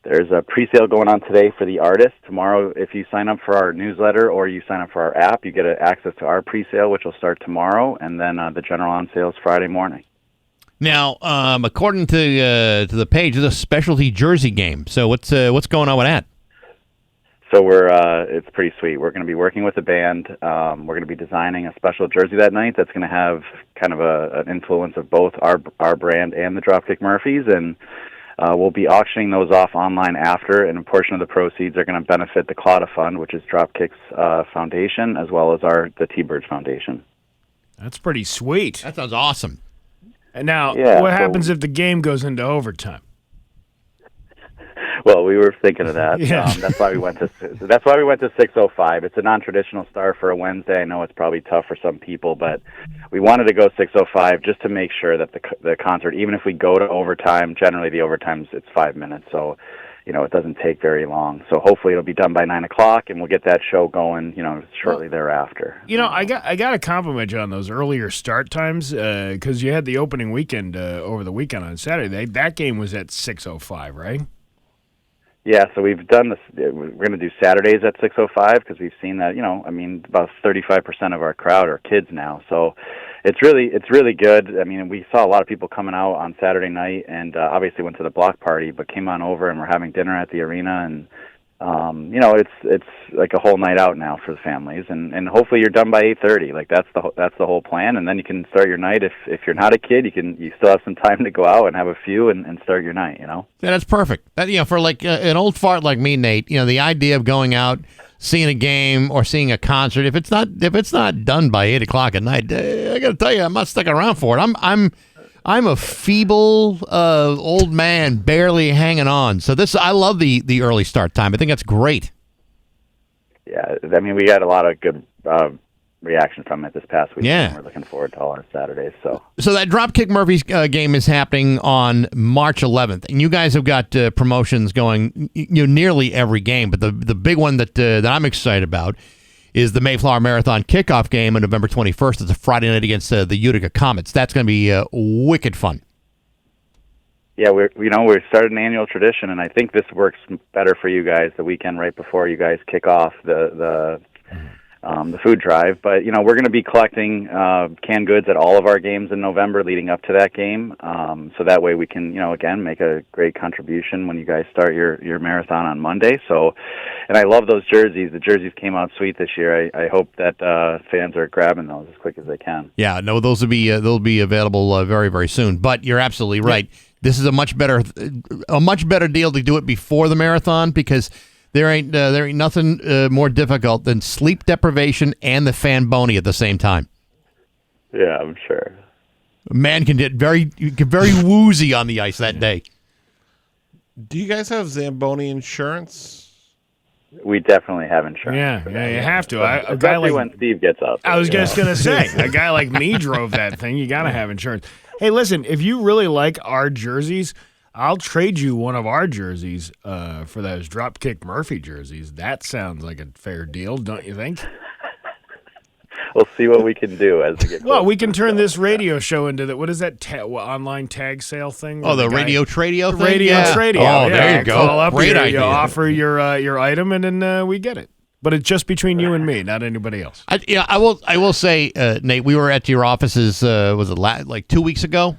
there's a pre-sale going on today for the artist. Tomorrow, if you sign up for our newsletter or you sign up for our app, you get access to our pre-sale, which will start tomorrow, and then the general on sale is Friday morning. Now, according to the page, it's a specialty jersey game. So what's going on with that? So it's pretty sweet. We're going to be working with the band. We're going to be designing a special jersey that night that's going to have kind of an influence of both our brand and the Dropkick Murphys, and we'll be auctioning those off online after, and a portion of the proceeds are going to benefit the Claudia Fund, which is Dropkick's foundation, as well as the T-Birds Foundation. That's pretty sweet. That sounds awesome. And now, Yeah, what happens if the game goes into overtime? Well, we were thinking of that. Yeah. That's why we went to 6:05. It's a non-traditional start for a Wednesday. I know it's probably tough for some people, but we wanted to go 6:05 just to make sure that the concert, even if we go to overtime, generally the overtime's it's 5 minutes, so it doesn't take very long. So hopefully it'll be done by 9 o'clock, and we'll get that show going, shortly thereafter. I got to compliment you on those earlier start times because you had the opening weekend over the weekend on Saturday. That game was at 6:05, right? Yeah, so we've done this. We're going to do Saturdays at 6:05 because we've seen that. About 35% of our crowd are kids now. So it's really good. I mean, we saw a lot of people coming out on Saturday night, and obviously went to the block party, but came on over and we're having dinner at the arena, and it's like a whole night out now for the families, and hopefully you're done by 8:30. Like that's the whole plan, and then you can start your night. If you're not a kid, you still have some time to go out and have a few and start your night. Yeah, that's perfect. That for like an old fart like me, Nate. The idea of going out, seeing a game or seeing a concert, if it's not done by 8 o'clock at night, I got to tell you, I'm not sticking around for it. I'm a feeble old man, barely hanging on. So I love the early start time. I think that's great. Yeah, I mean, we got a lot of good reaction from it this past week. Yeah. We're looking forward to all our Saturdays. So that Dropkick Murphys game is happening on March 11th, and you guys have got promotions going nearly every game. But the big one that I'm excited about is the Mayflower Marathon kickoff game on November 21st. It's a Friday night against the Utica Comets. That's going to be wicked fun. Yeah, we're started an annual tradition, and I think this works better for you guys the weekend right before you guys kick off the food drive. But we're going to be collecting canned goods at all of our games in November leading up to that game, so that way we can again make a great contribution when you guys start your marathon on Monday. So, and I love those jerseys. The jerseys came out sweet this year. I hope that fans are grabbing those as quick as they can. Yeah, no, those will be they'll be available very, very soon. But you're absolutely right. This is a much better deal to do it before the marathon, because there ain't nothing more difficult than sleep deprivation and the fan bony at the same time. Yeah, I'm sure. A man can get very woozy on the ice that day. Do you guys have Zamboni insurance? We definitely have insurance. Yeah, you have to. A guy Especially like when Steve gets up. I was just going to say, a guy like me drove that thing. You got to have insurance. Hey, listen, if you really like our jerseys, I'll trade you one of our jerseys for those Dropkick Murphy jerseys. That sounds like a fair deal, don't you think? We'll see what we can do as we get closer. Well, we can turn this radio show into what is that online tag sale thing? Oh, the radio tradio thing? Radio tradio. Oh, there you go. Call up, Great you idea. offer your item, and then we get it. But it's just between you and me, not anybody else. I will say, Nate, we were at your offices. Was it like 2 weeks ago?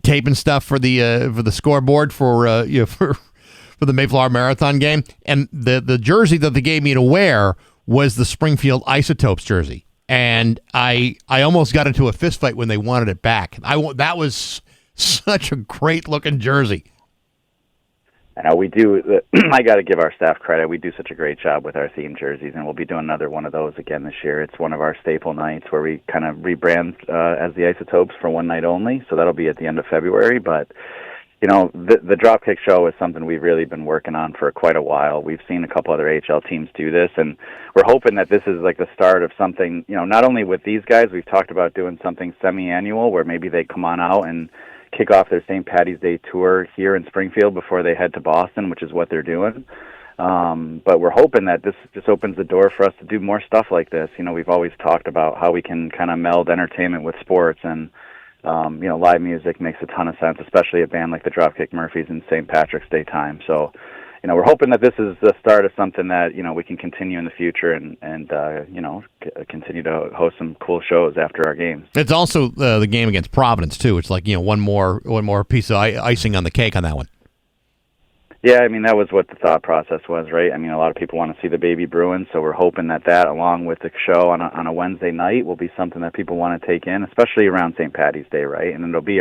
Taping stuff for the scoreboard for the Mayflower Marathon game, and the jersey that they gave me to wear was the Springfield Isotopes jersey, and I almost got into a fist fight when they wanted it back. That was such a great looking jersey. I know we do. I got to give our staff credit. We do such a great job with our theme jerseys, and we'll be doing another one of those again this year. It's one of our staple nights where we kind of rebrand as the Isotopes for one night only. So that'll be at the end of February. But the Dropkick show is something we've really been working on for quite a while. We've seen a couple other AHL teams do this, and we're hoping that this is like the start of something. Not only with these guys, we've talked about doing something semi-annual where maybe they come on out and kick off their St. Patty's Day tour here in Springfield before they head to Boston, which is what they're doing. But we're hoping that this just opens the door for us to do more stuff like this. We've always talked about how we can kind of meld entertainment with sports, and live music makes a ton of sense, especially a band like the Dropkick Murphys in St. Patrick's Day time. So, we're hoping that this is the start of something that, we can continue in the future and continue to host some cool shows after our games. It's also the game against Providence, too. It's like, one more piece of icing on the cake on that one. Yeah, that was what the thought process was, right? A lot of people want to see the baby Bruins, so we're hoping that along with the show on a Wednesday night, will be something that people want to take in, especially around St. Patty's Day, right? And it'll be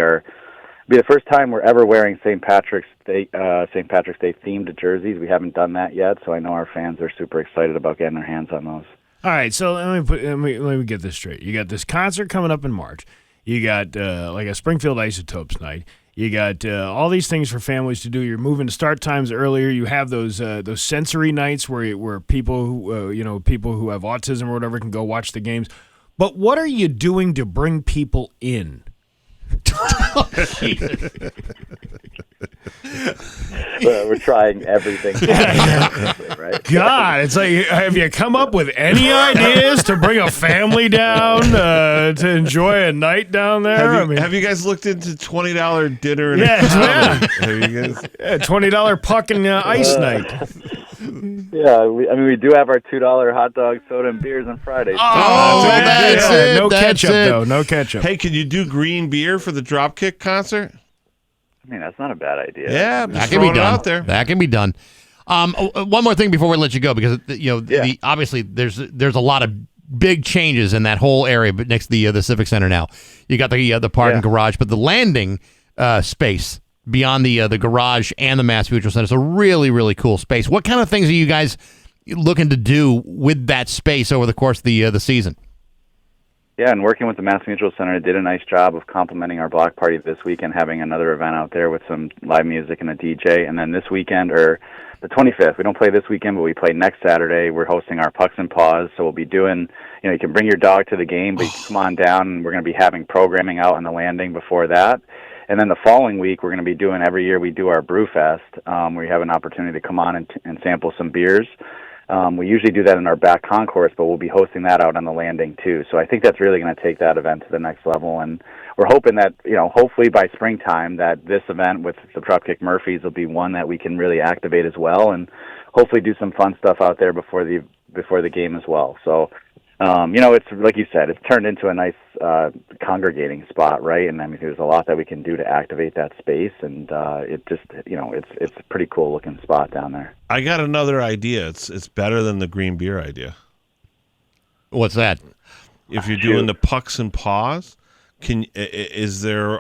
the first time we're ever wearing St. Patrick's Day themed jerseys. We haven't done that yet, so I know our fans are super excited about getting their hands on those. All right, so let me get this straight. You got this concert coming up in March. You got like a Springfield Isotopes night. You got all these things for families to do. You're moving to start times earlier. You have those sensory nights where people who people who have autism or whatever can go watch the games. But what are you doing to bring people in? We're trying everything. Right? God, it's like, have you come up with any ideas to bring a family down to enjoy a night down there? Have you guys looked into $20 dinner? And Have you guys? $20 puck and ice night. Yeah, we do have our $2 hot dog, soda, and beers on Friday. That's it. No That's ketchup, it. though. No ketchup. Hey, can you do green beer for the Dropkick concert? That's not a bad idea. Yeah, that can be done. Out there. That can be done. One more thing before we let you go, because obviously there's a lot of big changes in that whole area, but next to the Civic Center now, you got the parking garage, but the landing space beyond the garage and the Mass Mutual Center is a really, really cool space. What kind of things are you guys looking to do with that space over the course of the season? Yeah, and working with the Mass Mutual Center, did a nice job of complementing our block party this weekend, having another event out there with some live music and a DJ. And then this weekend, or the 25th, we don't play this weekend, but we play next Saturday. We're hosting our Pucks and Paws, so we'll be doing, you can bring your dog to the game, but you can come on down, and we're going to be having programming out on the landing before that. And then the following week, we're going to be doing, every year we do our Brew Fest, where you have an opportunity to come on and sample some beers. We usually do that in our back concourse, but we'll be hosting that out on the landing too. So I think that's really going to take that event to the next level. And we're hoping that, hopefully by springtime, that this event with the Dropkick Murphys will be one that we can really activate as well, and hopefully do some fun stuff out there before the game as well. So, it's like you said, it's turned into a nice congregating spot, right? And there's a lot that we can do to activate that space, and it just, it's a pretty cool looking spot down there. I got another idea. It's better than the green beer idea. What's that? If you're doing the Pucks and Paws, is there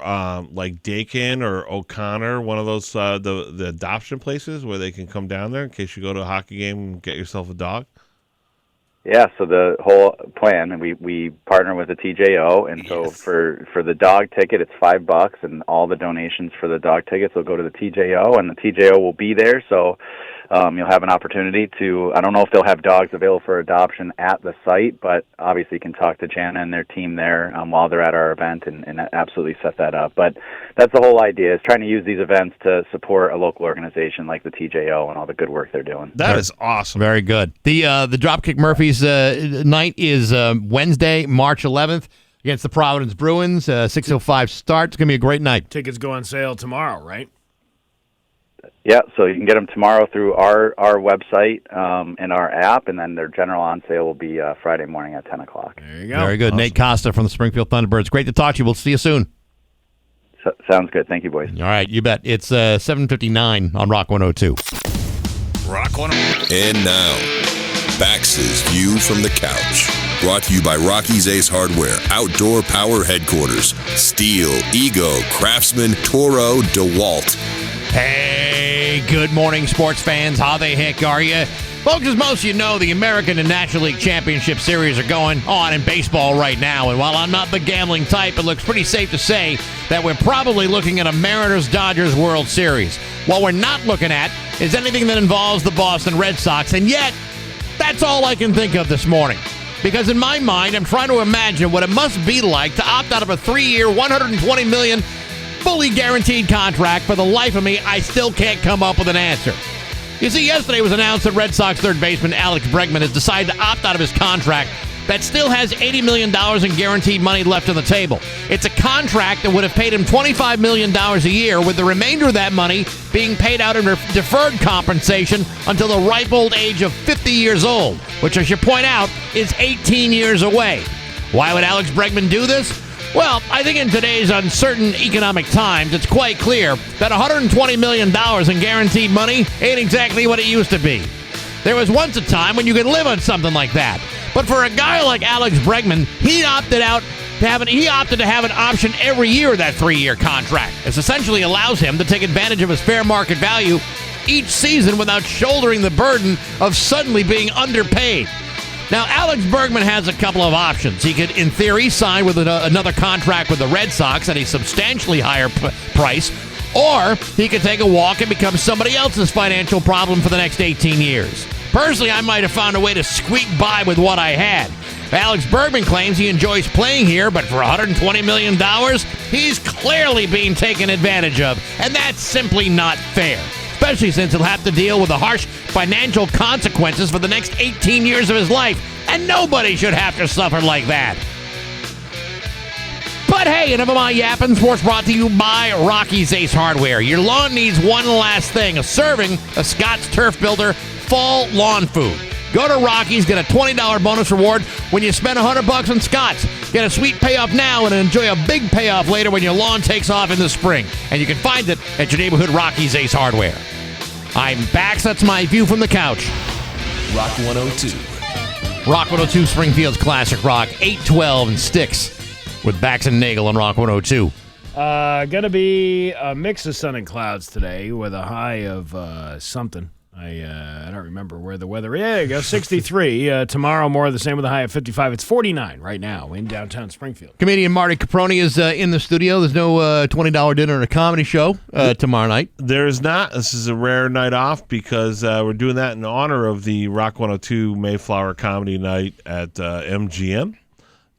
like Dakin or O'Connor, one of those the adoption places where they can come down there in case you go to a hockey game and get yourself a dog? Yeah, so the whole plan, and we partner with the TJO, and so for the dog ticket, it's $5, and all the donations for the dog tickets will go to the TJO, and the TJO will be there, so you'll have an opportunity to, I don't know if they'll have dogs available for adoption at the site, but obviously you can talk to Jana and their team there while they're at our event and absolutely set that up. But that's the whole idea, is trying to use these events to support a local organization like the TJO and all the good work they're doing. That is awesome. Very good. The Dropkick Murphys night is Wednesday, March 11th against the Providence Bruins, 6:05 start. It's going to be a great night. Tickets go on sale tomorrow, right? Yeah, so you can get them tomorrow through our website and our app, and then their general on sale will be Friday morning at 10 o'clock. There you go. Very good. Awesome. Nate Costa from the Springfield Thunderbirds. Great to talk to you. We'll see you soon. Sounds good. Thank you, boys. All right, you bet. It's 7:59 on Rock 102. Rock 102. And now, Bax's View from the Couch. Brought to you by Rocky's Ace Hardware, Outdoor Power Headquarters, Steel, Ego, Craftsman, Toro, DeWalt. Hey, Hey, good morning, sports fans. How the heck are you? Folks, as most of you know, the American and National League Championship Series are going on in baseball right now. And while I'm not the gambling type, it looks pretty safe to say that we're probably looking at a Mariners-Dodgers World Series. What we're not looking at is anything that involves the Boston Red Sox. And yet, that's all I can think of this morning. Because in my mind, I'm trying to imagine what it must be like to opt out of a 3-year, $120 million fully guaranteed contract. For the life of me, I still can't come up with an answer. You see, yesterday it was announced that Red Sox third baseman Alex Bregman has decided to opt out of his contract that still has $80 million in guaranteed money left on the table. It's a contract that would have paid him $25 million a year, with the remainder of that money being paid out in deferred compensation until the ripe old age of 50 years old, which I should point out is 18 years away. Why would Alex Bregman do this? Well, I think in today's uncertain economic times, it's quite clear that $120 million in guaranteed money ain't exactly what it used to be. There was once a time when you could live on something like that. But for a guy like Alex Bregman, he opted to have an option every year of that 3-year contract. This essentially allows him to take advantage of his fair market value each season without shouldering the burden of suddenly being underpaid. Now, Alex Bregman has a couple of options. He could, in theory, sign with another contract with the Red Sox at a substantially higher price, or he could take a walk and become somebody else's financial problem for the next 18 years. Personally, I might have found a way to squeak by with what I had. Alex Bregman claims he enjoys playing here, but for $120 million, he's clearly being taken advantage of, and that's simply not fair. Especially since he'll have to deal with the harsh financial consequences for the next 18 years of his life. And nobody should have to suffer like that. But hey, enough of my yapping. Sports brought to you by Rocky's Ace Hardware. Your lawn needs one last thing: a serving of Scott's Turf Builder Fall Lawn Food. Go to Rocky's, get a $20 bonus reward when you spend $100 on Scott's. Get a sweet payoff now and enjoy a big payoff later when your lawn takes off in the spring. And you can find it at your neighborhood Rocky's Ace Hardware. I'm Bax. That's my view from the couch. Rock 102. Rock 102, Springfield's classic rock. 812 and Sticks with Bax and Nagle on Rock 102. Gonna be a mix of sun and clouds today with a high of something. I don't remember where the weather is. Yeah, there you go, 63. Tomorrow, more of the same with a high of 55. It's 49 right now in downtown Springfield. Comedian Marty Caproni is in the studio. There's no $20 dinner and a comedy show tomorrow night. There's not. This is a rare night off because we're doing that in honor of the Rock 102 Mayflower Comedy Night at MGM.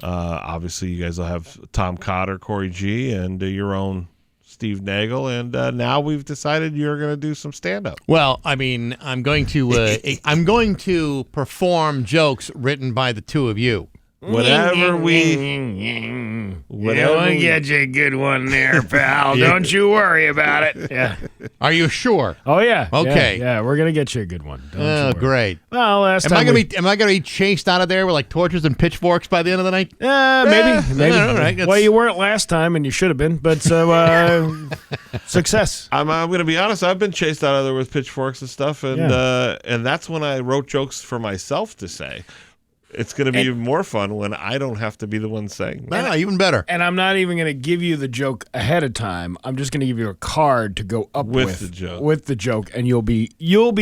Obviously, you guys will have Tom Cotter, Corey G., and your own Steve Nagle, and now we've decided you're going to do some stand-up. Well, I mean, I'm going to perform jokes written by the two of you. Whatever we get you a good one there, pal. Yeah. Don't you worry about it. Yeah. Are you sure? Oh yeah. Okay. Yeah, we're gonna get you a good one. Don't you Oh, worry. great. Well, Am I gonna be chased out of there with like torches and pitchforks by the end of the night? Maybe. All right, Well, you weren't last time, and you should have been. But so success. I'm going to be honest. I've been chased out of there with pitchforks and stuff, and that's when I wrote jokes for myself to say. It's going to be even more fun when I don't have to be the one saying. No, even better. And I'm not even going to give you the joke ahead of time. I'm just going to give you a card to go up with the joke, and you'll be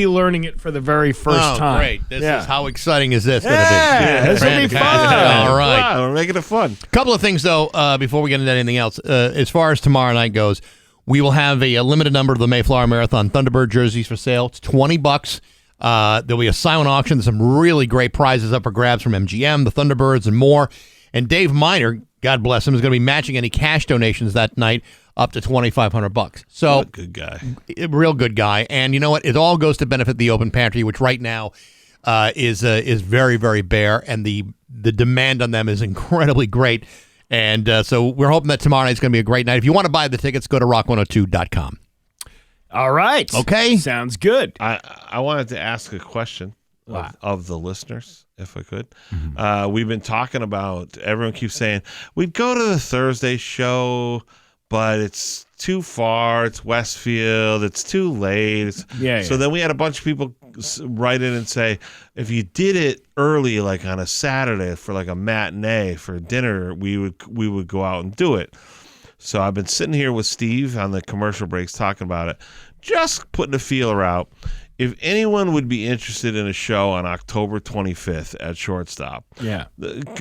learning it for the very first time. Great! This is how exciting is this going to be? Yeah, this will be fun. All right, wow, we're making it fun. Couple of things though before we get into anything else. As far as tomorrow night goes, we will have a limited number of the Mayflower Marathon Thunderbird jerseys for sale. It's $20. There'll be a silent auction. There's some really great prizes up for grabs from MGM, the Thunderbirds, and more. And Dave Miner, God bless him, is going to be matching any cash donations that night up to $2,500. So, what a good guy, real good guy. And you know what? It all goes to benefit the Open Pantry, which right now is very, very bare, and the demand on them is incredibly great. And so we're hoping that tomorrow night's going to be a great night. If you want to buy the tickets, go to rock102.com. All right. Okay. Sounds good. I wanted to ask a question of the listeners, if I could. Mm-hmm. We've been talking about, everyone keeps saying, we'd go to the Thursday show, but it's too far. It's Westfield. It's too late. So then we had a bunch of people write in and say, if you did it early, like on a Saturday for like a matinee for dinner, we would go out and do it. So I've been sitting here with Steve on the commercial breaks talking about it, just putting a feeler out. If anyone would be interested in a show on October 25th at Shortstop,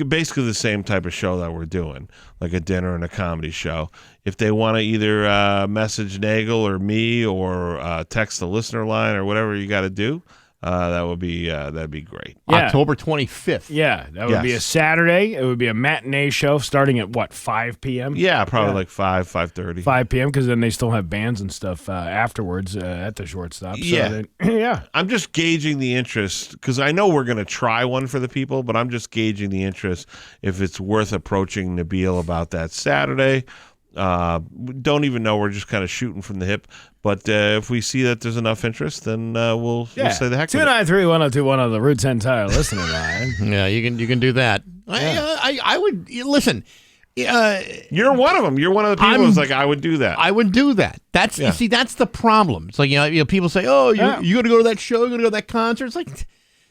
basically the same type of show that we're doing, like a dinner and a comedy show. If they want to either message Nagle or me or text the listener line or whatever you got to do, that'd be great. Yeah. October 25th. Yeah, that would be a Saturday. It would be a matinee show starting at 5 p.m.? Yeah, probably like 5:30. 5 p.m. because then they still have bands and stuff afterwards at the Shortstop. So I'm just gauging the interest because I know we're going to try one for the people, but I'm just gauging the interest if it's worth approaching Nabil about that Saturday. Don't even know. We're just kind of shooting from the hip. But if we see that there's enough interest, then we'll say the heck with it. 293-1021 on the Roots Entire listener line. Yeah, you can do that. I would listen. You're one of them. You're one of the people who's like, I would do that. I would do that. That's you see, that's the problem. It's like people say, oh, you got to go to that show, you got to go to that concert. It's like,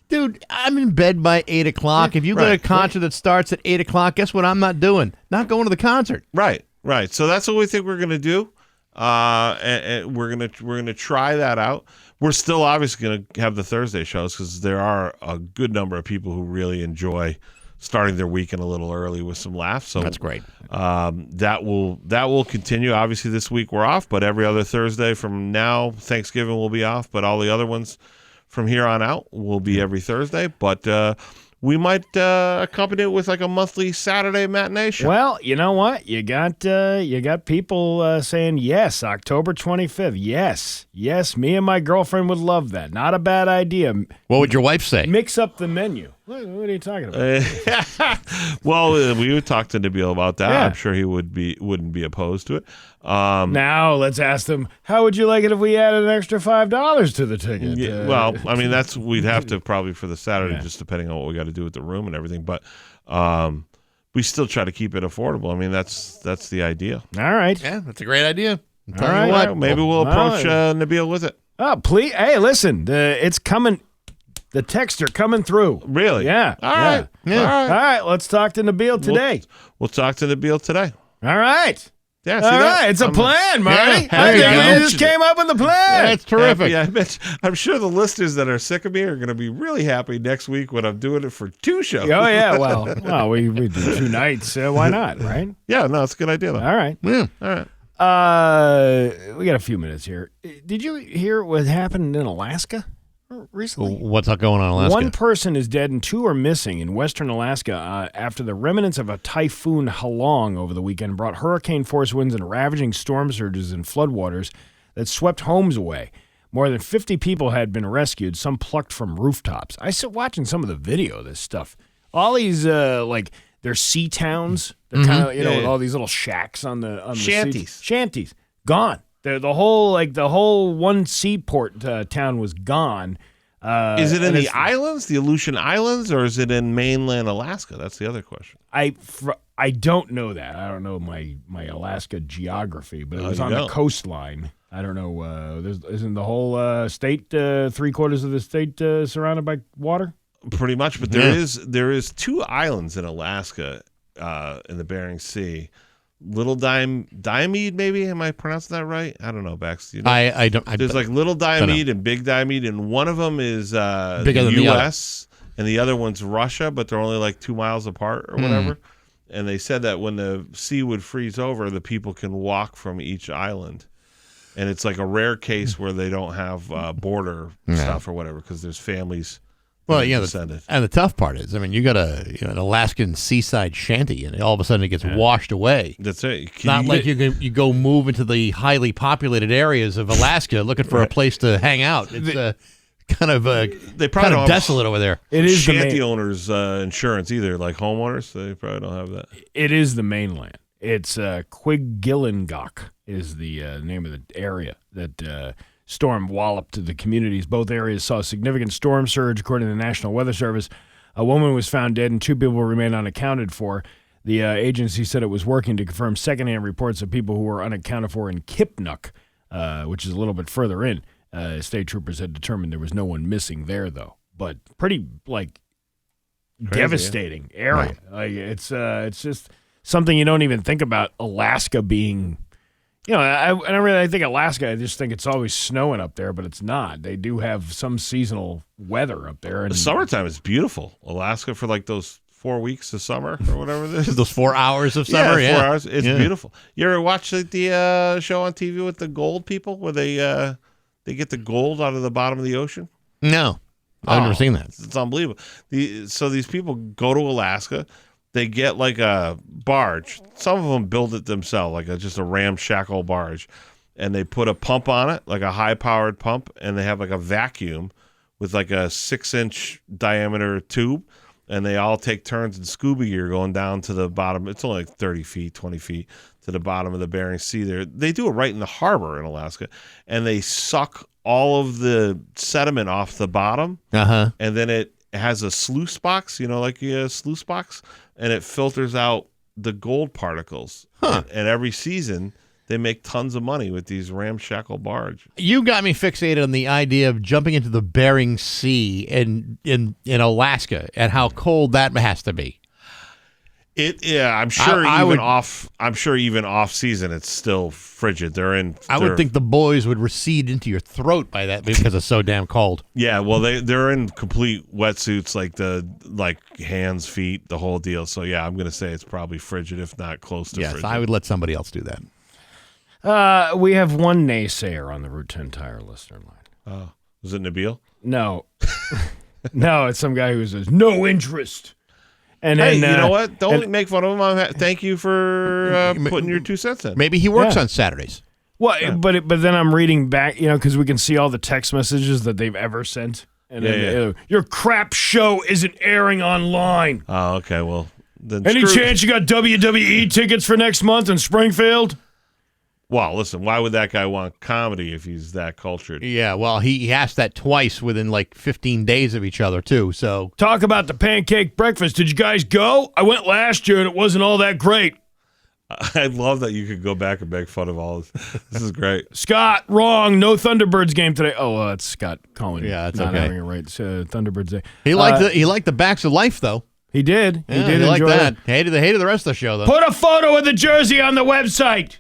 dude, I'm in bed by 8 o'clock. If you go to a concert that starts at 8 o'clock, guess what? I'm not doing. Not going to the concert. Right. So that's what we think we're going to do. And we're gonna try that out. We're still obviously going to have the Thursday shows because there are a good number of people who really enjoy starting their weekend a little early with some laughs. So that's great. That will continue. Obviously, this week we're off, but every other Thursday from now, Thanksgiving will be off. But all the other ones from here on out will be every Thursday. But we might accompany it with like a monthly Saturday matinee show. Well, you know what? You got people saying yes, October 25th. Yes, me and my girlfriend would love that. Not a bad idea. What would your wife say? Mix up the menu. What are you talking about? Well, we would talk to Nabil about that. Yeah. I'm sure he wouldn't be opposed to it. Now let's ask them. How would you like it if we added an extra $5 to the ticket? Yeah, well, I mean we'd have to probably for the Saturday, just depending on what we got to do with the room and everything. But we still try to keep it affordable. I mean that's the idea. All right. Yeah, that's a great idea. All right. What? Maybe we'll approach Nabil with it. Oh, please! Hey, listen, it's coming. The texts are coming through. Really? Yeah. All right. Yeah. All right. Let's talk to Nabil today. We'll talk to Nabil today. All right. Yeah. All right. It's a plan, Marty. Yeah, you just came up with the plan. That's terrific. Yeah, I'm sure the listeners that are sick of me are going to be really happy next week when I'm doing it for 2 shows. Oh, yeah. Well, we do 2 nights. Why not, right? Yeah, no, it's a good idea, though. All right. Yeah. All right. We got a few minutes here. Did you hear what happened in Alaska recently? What's going on in Alaska? 1 person is dead and 2 are missing in western Alaska after the remnants of a Typhoon Halong over the weekend brought hurricane-force winds and ravaging storm surges and floodwaters that swept homes away. More than 50 people had been rescued, some plucked from rooftops. I started watching some of the video of this stuff. All these, they're sea towns. They're kind of, with all these little shacks on the shanties. Shanties. Gone. The whole one seaport town was gone. Is it in the islands, the Aleutian Islands, or is it in mainland Alaska? That's the other question. I don't know that. I don't know my Alaska geography, but it was on the coastline. I don't know. Isn't the whole state, 3/4 of the state surrounded by water? Pretty much, but there is 2 islands in Alaska in the Bering Sea. Little Diomede, maybe? Am I pronouncing that right? I don't know, Bax. You know? I don't. There's like Little Diomede and Big Diomede, and one of them is bigger than U.S. and the other one's Russia, but they're only like 2 miles apart or whatever. And they said that when the sea would freeze over, the people can walk from each island. And it's like a rare case where they don't have border stuff or whatever because there's families. Well, and the tough part is, I mean, you got an Alaskan seaside shanty, and all of a sudden it gets washed away. That's it. You go move into the highly populated areas of Alaska looking for a place to hang out. It's kind of desolate over there. It is shanty owners' insurance either, like homeowners. They probably don't have that. It is the mainland. It's Quigillingok is the name of the area that. Storm walloped the communities. Both areas saw a significant storm surge, according to the National Weather Service. A woman was found dead and 2 people remain unaccounted for. The agency said it was working to confirm secondhand reports of people who were unaccounted for in Kipnuk, which is a little bit further in. State troopers had determined there was no one missing there, though. But pretty, devastating area. Wow. It's just something you don't even think about Alaska being. I think Alaska, I just think it's always snowing up there, but it's not. They do have some seasonal weather up there. And the summertime is beautiful. Alaska for like those 4 weeks of summer or whatever it is. Those 4 hours of summer, 4 hours. It's beautiful. You ever watch the show on TV with the gold people where they get the gold out of the bottom of the ocean? No, I've never seen that. It's unbelievable. So these people go to Alaska. They get like a barge. Some of them build it themselves, like just a ramshackle barge. And they put a pump on it, like a high-powered pump, and they have like a vacuum with like a 6-inch diameter tube. And they all take turns in scuba gear going down to the bottom. It's only like 30 feet, 20 feet to the bottom of the Bering Sea there. They do it right in the harbor in Alaska. And they suck all of the sediment off the bottom. Uh-huh. And then it has a sluice box, like a sluice box, and it filters out the gold particles. Huh. And every season, they make tons of money with these ramshackle barge. You got me fixated on the idea of jumping into the Bering Sea in Alaska and how cold that has to be. I'm sure I'm sure even off season it's still frigid. I would think the boys would recede into your throat by that because it's so damn cold. Yeah, well they're in complete wetsuits, like hands, feet, the whole deal. So yeah, I'm gonna say it's probably frigid, if not close to frigid. Yes, I would let somebody else do that. We have one naysayer on the Route 10 Tire listener line. Oh, was it Nabil? No, no, it's some guy who says no interest. And hey, then, you know what? Don't make fun of him. Thank you for putting your 2 cents in. Maybe he works on Saturdays. Well, yeah. but then I'm reading back, because we can see all the text messages that they've ever sent. And then, your crap show isn't airing online. Oh, okay. Well, then any chance you got WWE tickets for next month in Springfield? Well, listen, why would that guy want comedy if he's that cultured? Yeah, well, he asked that twice within like 15 days of each other, too. So talk about the pancake breakfast. Did you guys go? I went last year, and it wasn't all that great. I love that you could go back and make fun of all this. This is great. Scott, wrong. No Thunderbirds game today. Oh, it's Scott calling. Yeah, it's not okay. having it right. It's, Thunderbirds day. He liked the Backs of Life, though. He did. Yeah, he did he enjoy liked that. it. Hated the rest of the show, though. Put a photo of the jersey on the website.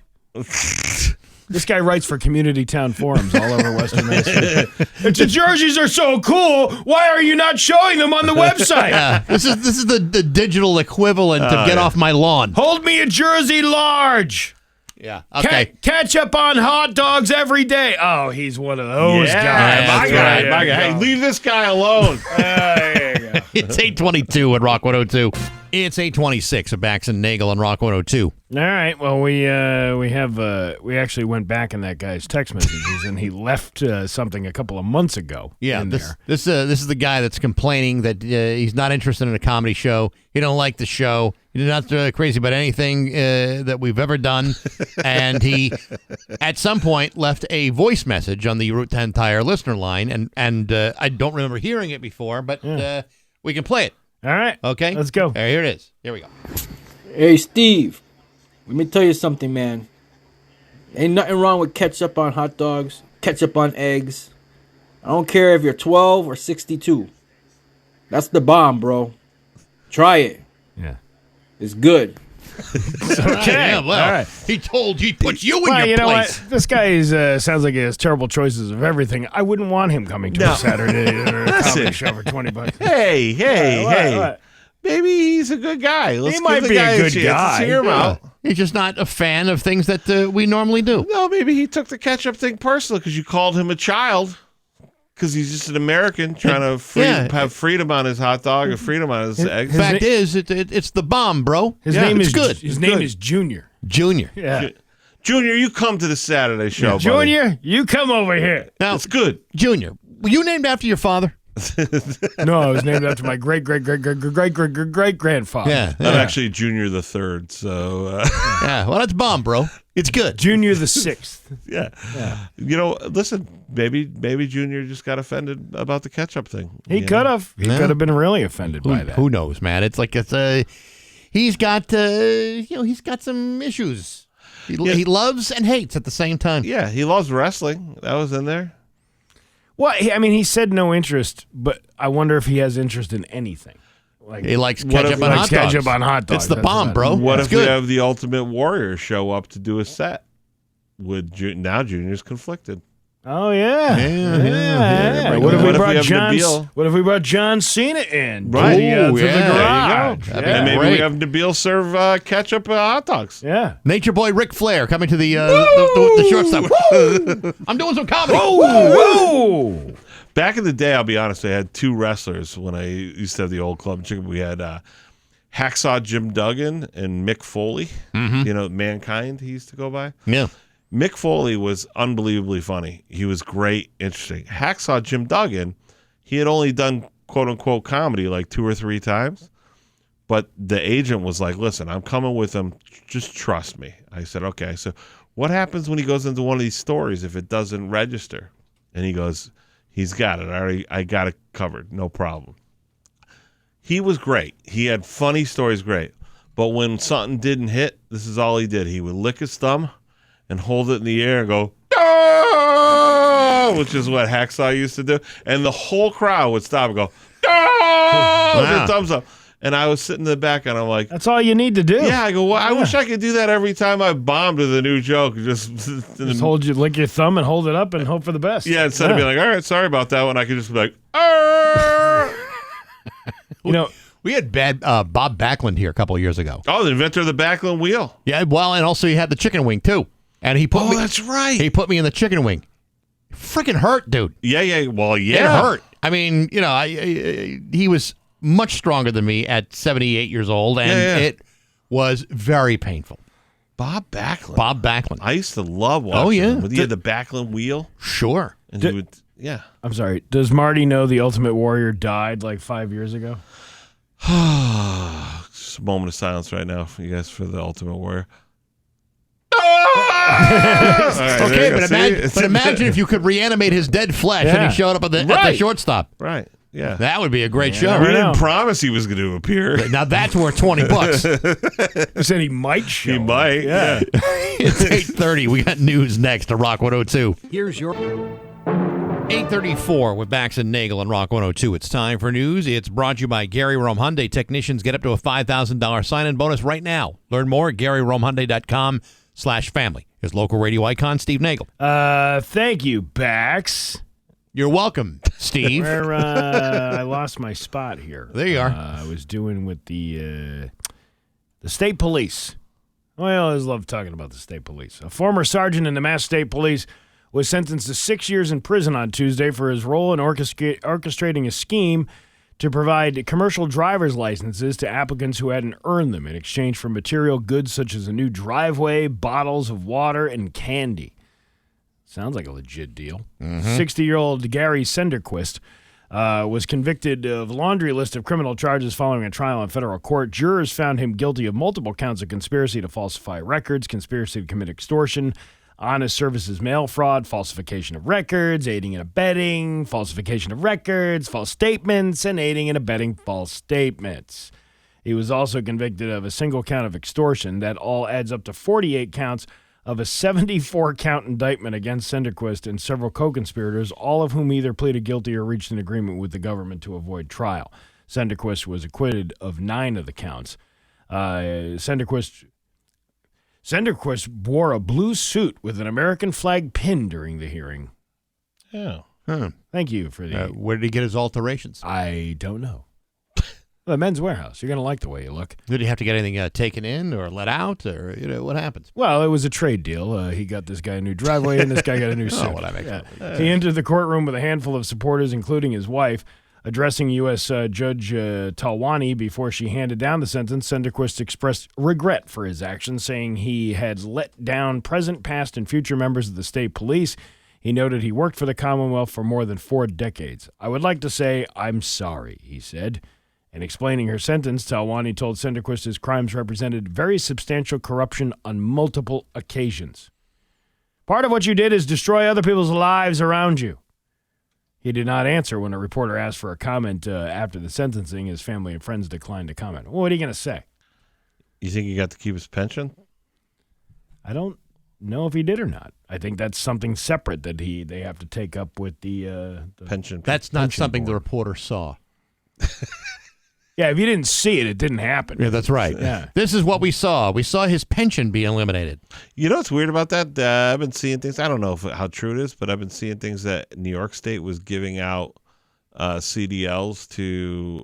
This guy writes for community town forums all over Western Mass. If the jerseys are so cool, why are you not showing them on the website? Yeah, this is the digital equivalent of get off my lawn. Hold me a jersey large. Yeah. Okay. Ketchup on hot dogs every day. Oh, he's one of those guys. My guy. Hey, leave this guy alone. There you go. It's 8:22 at Rock 102. It's 8:26 at Bax and Nagle on Rock 102. All right. Well, we actually went back in that guy's text messages, and he left something a couple of months ago. Yeah. This is the guy that's complaining that he's not interested in a comedy show. He don't like the show. He's not crazy about anything that we've ever done. And he, at some point, left a voice message on the Route 10 Tire listener line, and I don't remember hearing it before, but we can play it. All right. Okay? Let's go. Here it is. Here we go. Hey, Steve. Let me tell you something, man. Ain't nothing wrong with ketchup on hot dogs, ketchup on eggs. I don't care if you're 12 or 62. That's the bomb, bro. Try it. Yeah. It's good. Okay. Yeah, well, all right. he puts you in well, your you know place. What? This guy sounds like he has terrible choices of everything. I wouldn't want him coming to a Saturday or a comedy show for $20. Hey. What? Maybe he's a good guy. Let's he might give the be guy a good chance. guy. Let's hear him out. He's just not a fan of things that we normally do. No, maybe he took the ketchup thing personal because you called him a child. Because he's just an American trying to have freedom on his hot dog and freedom on his eggs. Fact is, it's the bomb, bro. His name is good. His name is Junior. Junior. Yeah. Junior, you come to the Saturday show, buddy. Junior, you come over here. Now, it's good. Junior, were you named after your father? No, I was named after my great grandfather. Yeah. I'm actually Junior the Third, so yeah. Well, that's bomb, bro. It's good. Junior the Sixth. Yeah. You know, listen, maybe Junior just got offended about the ketchup thing. He could have. He could have been really offended by that. Who knows, man? It's like he's got he's got some issues. He loves and hates at the same time. Yeah, he loves wrestling. That was in there. Well, I mean, he said no interest, but I wonder if he has interest in anything. He likes ketchup on hot dogs. Ketchup on hot dogs. It's the bomb, bro. What That's if we good. have the Ultimate Warrior show up to do a set? Now Junior's conflicted. Oh yeah. Yeah. What if we What if we brought have John? Nabil? What if we brought John Cena in? Right. To the There you garage. go. That'd be And maybe great. we have Nabil serve ketchup hot dogs. Yeah. Nature Boy Ric Flair coming to the shortstop. I'm doing some comedy. Whoa! Back in the day, I'll be honest, I had two wrestlers when I used to have the old club in Chicago. We had Hacksaw Jim Duggan and Mick Foley. You know, Mankind he used to go by. Yeah. Mick Foley was unbelievably funny. He was great, interesting. Hacksaw Jim Duggan, he had only done quote-unquote comedy like 2 or 3 times. But the agent was like, listen, I'm coming with him. Just trust me. I said, okay. So what happens when he goes into one of these stories if it doesn't register? And he goes, he's got it. I got it covered. No problem. He was great. He had funny stories, great. But when something didn't hit, this is all he did. He would lick his thumb and hold it in the air and go, "Ah!" which is what Hacksaw used to do. And the whole crowd would stop and go, "Ah!" with their thumbs up. And I was sitting in the back and I'm like, That's all you need to do. yeah, I go, well, I wish I could do that every time I bombed with a new joke. Just lick your thumb and hold it up and hope for the best. Yeah, instead of being like, all right, sorry about that one, I could just be like, "Ah!" You know, We had Bob Backlund here a couple of years ago. Oh, the inventor of the Backlund wheel. Yeah, well, and also he had the chicken wing too. And he put me. That's right. He put me in the chicken wing. Freaking hurt, dude. Yeah. Well, It yeah. hurt. I mean, you know, he was much stronger than me at 78 years old, and it was very painful. Bob Backlund. I used to love watching Oh, yeah. him. He had the Backlund wheel. Sure. And he would, yeah. I'm sorry. Does Marty know the Ultimate Warrior died like 5 years ago? Just a moment of silence right now for you guys for the Ultimate Warrior. Okay, but imagine if you could reanimate his dead flesh and he showed up at the shortstop. Right. Yeah. That would be a great show. We didn't promise he was going to appear. Now that's worth $20. I said he might show. He might. Yeah. It's 8:30. We got news next to Rock 102. Here's your 8:34 with Bax and Nagle on Rock 102. It's time for news. It's brought to you by Gary Rome Hyundai. Technicians get up to a $5,000 sign-in bonus right now. Learn more at GaryRomeHyundai.com/family. Here's local radio icon Steve Nagle. Thank you, Bax. You're welcome, Steve. Where I lost my spot here. There you are. I was doing with the state police. Well, I always love talking about the state police. A former sergeant in the Mass State Police was sentenced to 6 years in prison on Tuesday for his role in orchestrating a scheme to provide commercial driver's licenses to applicants who hadn't earned them in exchange for material goods such as a new driveway, bottles of water, and candy. Sounds like a legit deal. 60-year-old Gary Senderquist was convicted of a laundry list of criminal charges following a trial in federal court. Jurors found him guilty of multiple counts of conspiracy to falsify records, conspiracy to commit extortion, honest services mail fraud, falsification of records, aiding and abetting, falsification of records, false statements, and aiding and abetting false statements. He was also convicted of a single count of extortion. That all adds up to 48 counts of a 74-count indictment against Senderquist and several co-conspirators, all of whom either pleaded guilty or reached an agreement with the government to avoid trial. Senderquist was acquitted of 9 of the counts. Senderquist wore a blue suit with an American flag pin during the hearing. Oh. Thank you for the... Where did he get his alterations? I don't know. The Men's Warehouse. You're going to like the way you look. Did he have to get anything taken in or let out, or what happens? Well, it was a trade deal. He got this guy a new driveway, and this guy got a new suit. He entered the courtroom with a handful of supporters, including his wife. Addressing U.S. Judge Talwani before she handed down the sentence, Senderquist expressed regret for his actions, saying he had let down present, past, and future members of the state police. He noted he worked for the Commonwealth for more than 4 decades. I would like to say I'm sorry, he said. In explaining her sentence, Talwani told Senderquist his crimes represented very substantial corruption on multiple occasions. Part of what you did is destroy other people's lives around you. He did not answer when a reporter asked for a comment after the sentencing. His family and friends declined to comment. Well, what are you going to say? You think he got to keep his pension? I don't know if he did or not. I think that's something separate that they have to take up with the pension. That's not pension something the board. reporter saw. Yeah, if you didn't see it, it didn't happen. Yeah, that's right. Yeah. This is what we saw. We saw his pension be eliminated. You know what's weird about that? I've been seeing things. I don't know how true it is, but I've been seeing things that New York State was giving out CDLs to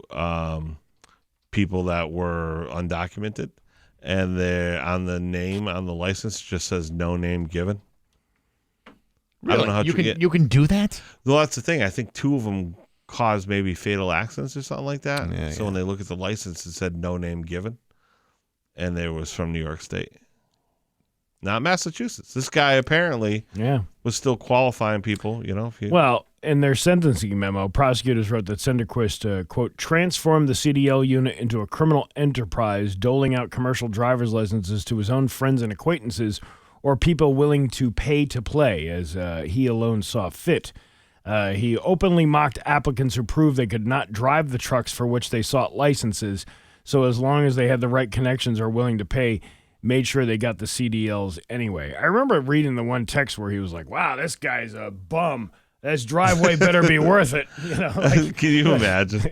people that were undocumented, and they're on the name on the license just says no name given. Really? I don't know how you can do that? Well, that's the thing. I think 2 of them caused maybe fatal accidents or something like that. So when they look at the license, it said no name given, and they was from New York State, not Massachusetts. This guy apparently was still qualifying people. Well, in their sentencing memo, prosecutors wrote that Senderquist, quote, transformed the CDL unit into a criminal enterprise, doling out commercial driver's licenses to his own friends and acquaintances or people willing to pay to play, as he alone saw fit. He openly mocked applicants who proved they could not drive the trucks for which they sought licenses, so as long as they had the right connections or willing to pay, made sure they got the CDLs anyway. I remember reading the one text where he was like, wow, this guy's a bum. This driveway better be worth it. Can you imagine?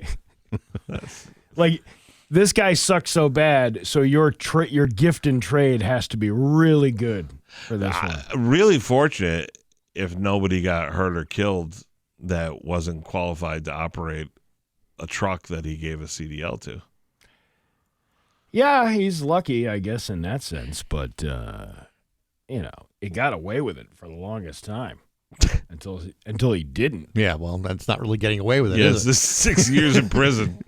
Like, this guy sucks so bad, so your gift and trade has to be really good for this one. Really fortunate if nobody got hurt or killed that wasn't qualified to operate a truck that he gave a CDL to. Yeah, he's lucky, I guess, in that sense, but, he got away with it for the longest time. Until he didn't. Yeah, well, that's not really getting away with it, Yes, is it? this is 6 years in prison.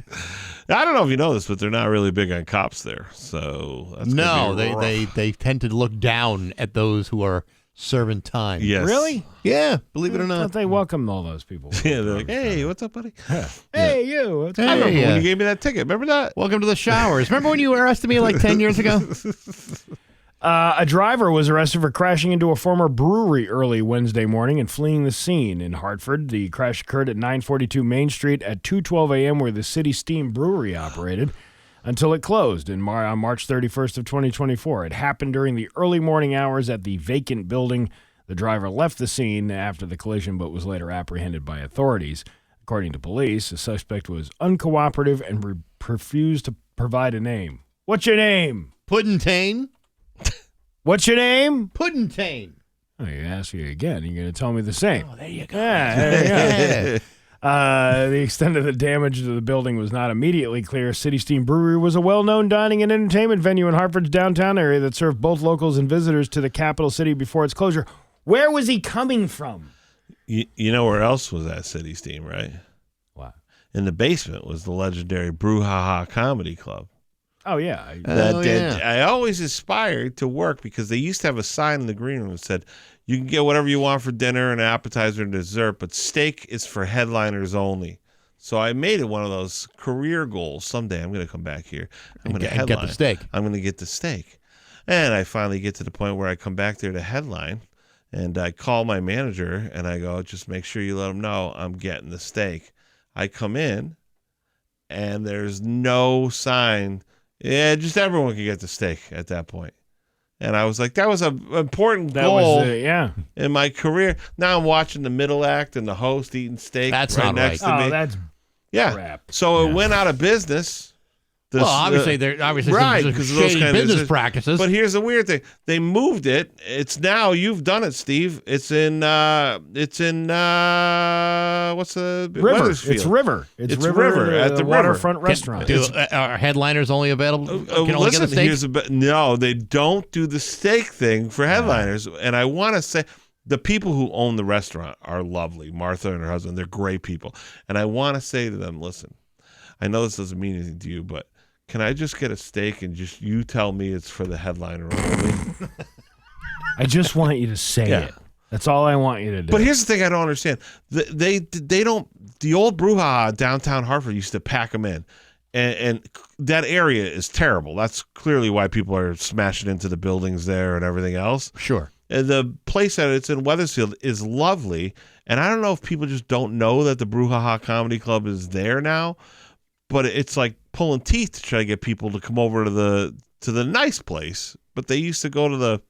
I don't know if you know this, but they're not really big on cops there. So that's No, gonna be rough. they tend to look down at those who are serving time. Yes. Really? Yeah, believe it or not. They welcome all those people. Yeah, they're like, hey, what's up, buddy? Hey, you. What's I remember when Hey, you gave me that ticket. Remember that? welcome to the showers. Remember when you arrested me like 10 years ago? A driver was arrested for crashing into a former brewery early Wednesday morning and fleeing the scene in Hartford. The crash occurred at 942 Main Street at 2:12 a.m. where the City Steam Brewery operated until it closed on March 31st of 2024. It happened during the early morning hours at the vacant building. The driver left the scene after the collision but was later apprehended by authorities. According to police, the suspect was uncooperative and refused to provide a name. What's your name? Puddentane? What's your name? Puddentane. Oh, you ask you again. You're going to tell me the same. Oh, there you go. Yeah, there you go. The extent of the damage to the building was not immediately clear. City Steam Brewery was a well-known dining and entertainment venue in Hartford's downtown area that served both locals and visitors to the capital city before its closure. Where was he coming from? You know where else was that City Steam, right? What? In the basement was the legendary Brouhaha Comedy Club. Oh, yeah. I always aspired to work because they used to have a sign in the green room that said, you can get whatever you want for dinner, an appetizer and dessert, but steak is for headliners only. So I made it one of those career goals. Someday I'm going to come back here. I'm going to headline. Get the steak. I'm going to get the steak. And I finally get to the point where I come back there to headline, and I call my manager, and I go, just make sure you let them know I'm getting the steak. I come in, and there's no sign. Yeah, just everyone can get the steak at that point. And I was like, that was an important goal in my career. Now I'm watching the middle act and the host eating steak That's right not next right. to me. Oh, that's crap. So it went out of business. Well, obviously, there's right, some because of those shady kind of business practices. But here's the weird thing: they moved it. It's now you've done it, Steve. It's in what's the River. Weathersfield. It's River. It's River at the waterfront restaurant. Are headliners only available? Can only get a steak? No, they don't do the steak thing for headliners. And I want to say the people who own the restaurant are lovely. Martha and her husband, they're great people. And I want to say to them, listen, I know this doesn't mean anything to you, but can I just get a steak and just you tell me it's for the headliner only? I just want you to say it. That's all I want you to do. But here's the thing I don't understand. They don't. The old Brouhaha downtown Hartford used to pack them in, and that area is terrible. That's clearly why people are smashing into the buildings there and everything else. Sure. And the place that it's in Weathersfield is lovely, and I don't know if people just don't know that the Brouhaha Comedy Club is there now. But it's like pulling teeth to try to get people to come over to the nice place. But they used to go to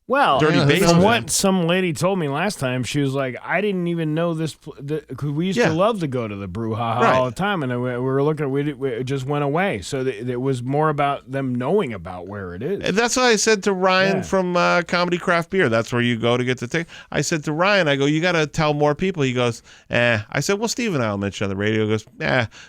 Well, dirty from basement. what some lady told me last time, she was like, I didn't even know this. Cause we used to love to go to the brouhaha all the time, and we were looking. It just went away. So it was more about them knowing about where it is. And that's why I said to Ryan from Comedy Craft Beer, that's where you go to get the ticket. I said to Ryan, I go, you got to tell more people. He goes, I said, well, Steve and I will mention on the radio. He goes,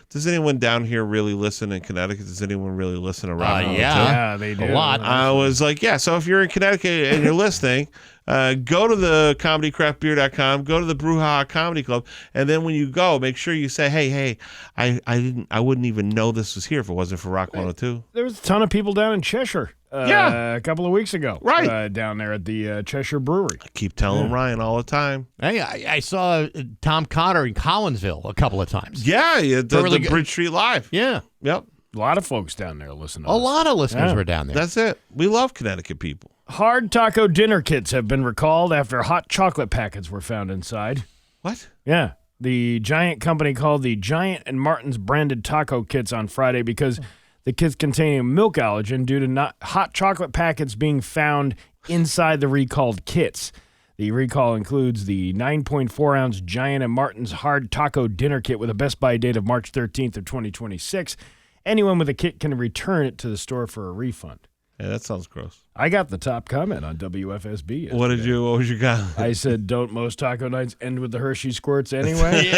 does anyone down here really listen in Connecticut? Does anyone really listen around? Yeah, they do. A lot. I was like, so if you're in Connecticut and you're listening, go to the comedycraftbeer.com, go to the Brouhaha Comedy Club, and then when you go, make sure you say, hey, I wouldn't even know this was here if it wasn't for Rock 102. There was a ton of people down in Cheshire a couple of weeks ago. Right. Down there at the Cheshire Brewery. I keep telling Ryan all the time. Hey, I saw Tom Cotter in Collinsville a couple of times. Yeah, the Bridge Street Live. Yeah. Yep. A lot of folks down there listening to A us. lot of listeners were down there. That's it. We love Connecticut people. Hard taco dinner kits have been recalled after hot chocolate packets were found inside. What? Yeah. The Giant company called the Giant and Martin's branded taco kits on Friday because the kits contain a milk allergen due to hot chocolate packets being found inside the recalled kits. The recall includes the 9.4-ounce Giant and Martin's hard taco dinner kit with a Best Buy date of March 13th of 2026. Anyone with a kit can return it to the store for a refund. Yeah, that sounds gross. I got the top comment on WFSB yesterday. What was your comment? I said, don't most taco nights end with the Hershey squirts anyway?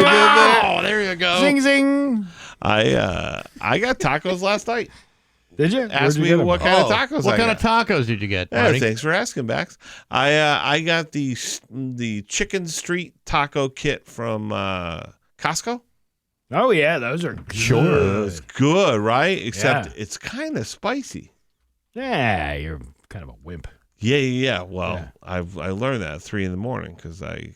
Wow, there you go. Zing, zing. I got tacos last night. Did you? Ask me what kind of tacos What I kind got. of tacos did you get, Yeah, Marty? thanks for asking, Bax. I got the Chicken Street taco kit from Costco. Oh, yeah, those are Sure. It's good, right? Except Yeah. it's kind of spicy. Yeah, you're kind of a wimp. Yeah. Well, I learned that at 3 a.m. because I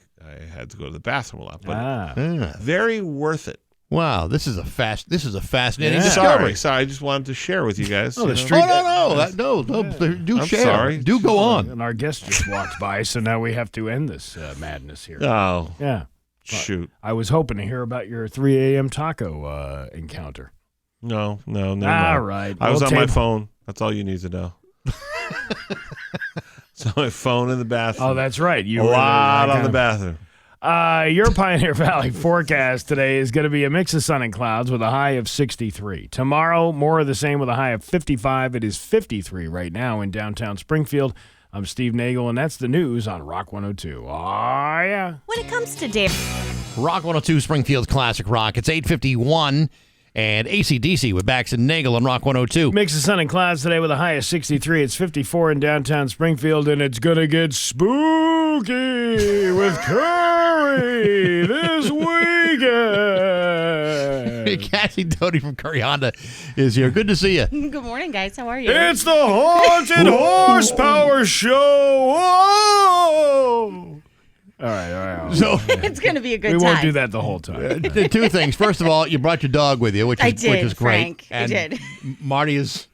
had to go to the bathroom a lot. But very worth it. Wow, this is a fascinating Yeah. discovery. Sorry, I just wanted to share with you guys. Oh, you the know? street- No, do I'm share. sorry. Do go on. And our guest just walked by, so now we have to end this madness here. Oh, Yeah. shoot. I was hoping to hear about your 3 a.m. taco encounter. No. All right. I was Well, on my table- phone. That's all you need to know. So my phone in the bathroom. Oh, that's right. You a were lot on the bathroom. Your Pioneer Valley forecast today is going to be a mix of sun and clouds with a high of 63. Tomorrow, more of the same with a high of 55. It is 53 right now in downtown Springfield. I'm Steve Nagle, and that's the news on Rock 102. Oh, yeah. When it comes to dairy. Rock 102 Springfield's Classic Rock. It's 8:51 and AC/DC with Bax and Nagle on Rock 102. Mix of sun and clouds today with a high of 63. It's 54 in downtown Springfield, and it's going to get spooky with Curry this weekend. Cassie Doty from Curry Honda is here. Good to see you. Good morning, guys. How are you? It's the Haunted Horsepower Show. Whoa! All right. So It's going to be a good We time. won't do that the whole time. the two things. First of all, you brought your dog with you, which I is did, great. Frank. I And did. Marty is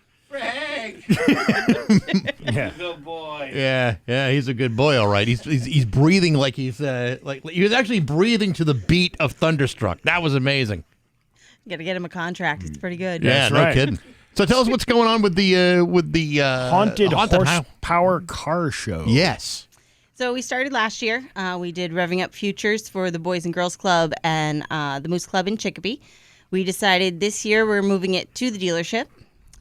Yeah. yeah, he's a good boy, all right. He's breathing like he's he was actually breathing to the beat of Thunderstruck. That was amazing. Got to get him a contract. It's pretty good. Yeah, That's no right. kidding. So tell us what's going on with the Haunted House. Horsepower Car Show. Yes. So we started last year. We did Revving Up Futures for the Boys and Girls Club and the Moose Club in Chicopee. We decided this year we're moving it to the dealership.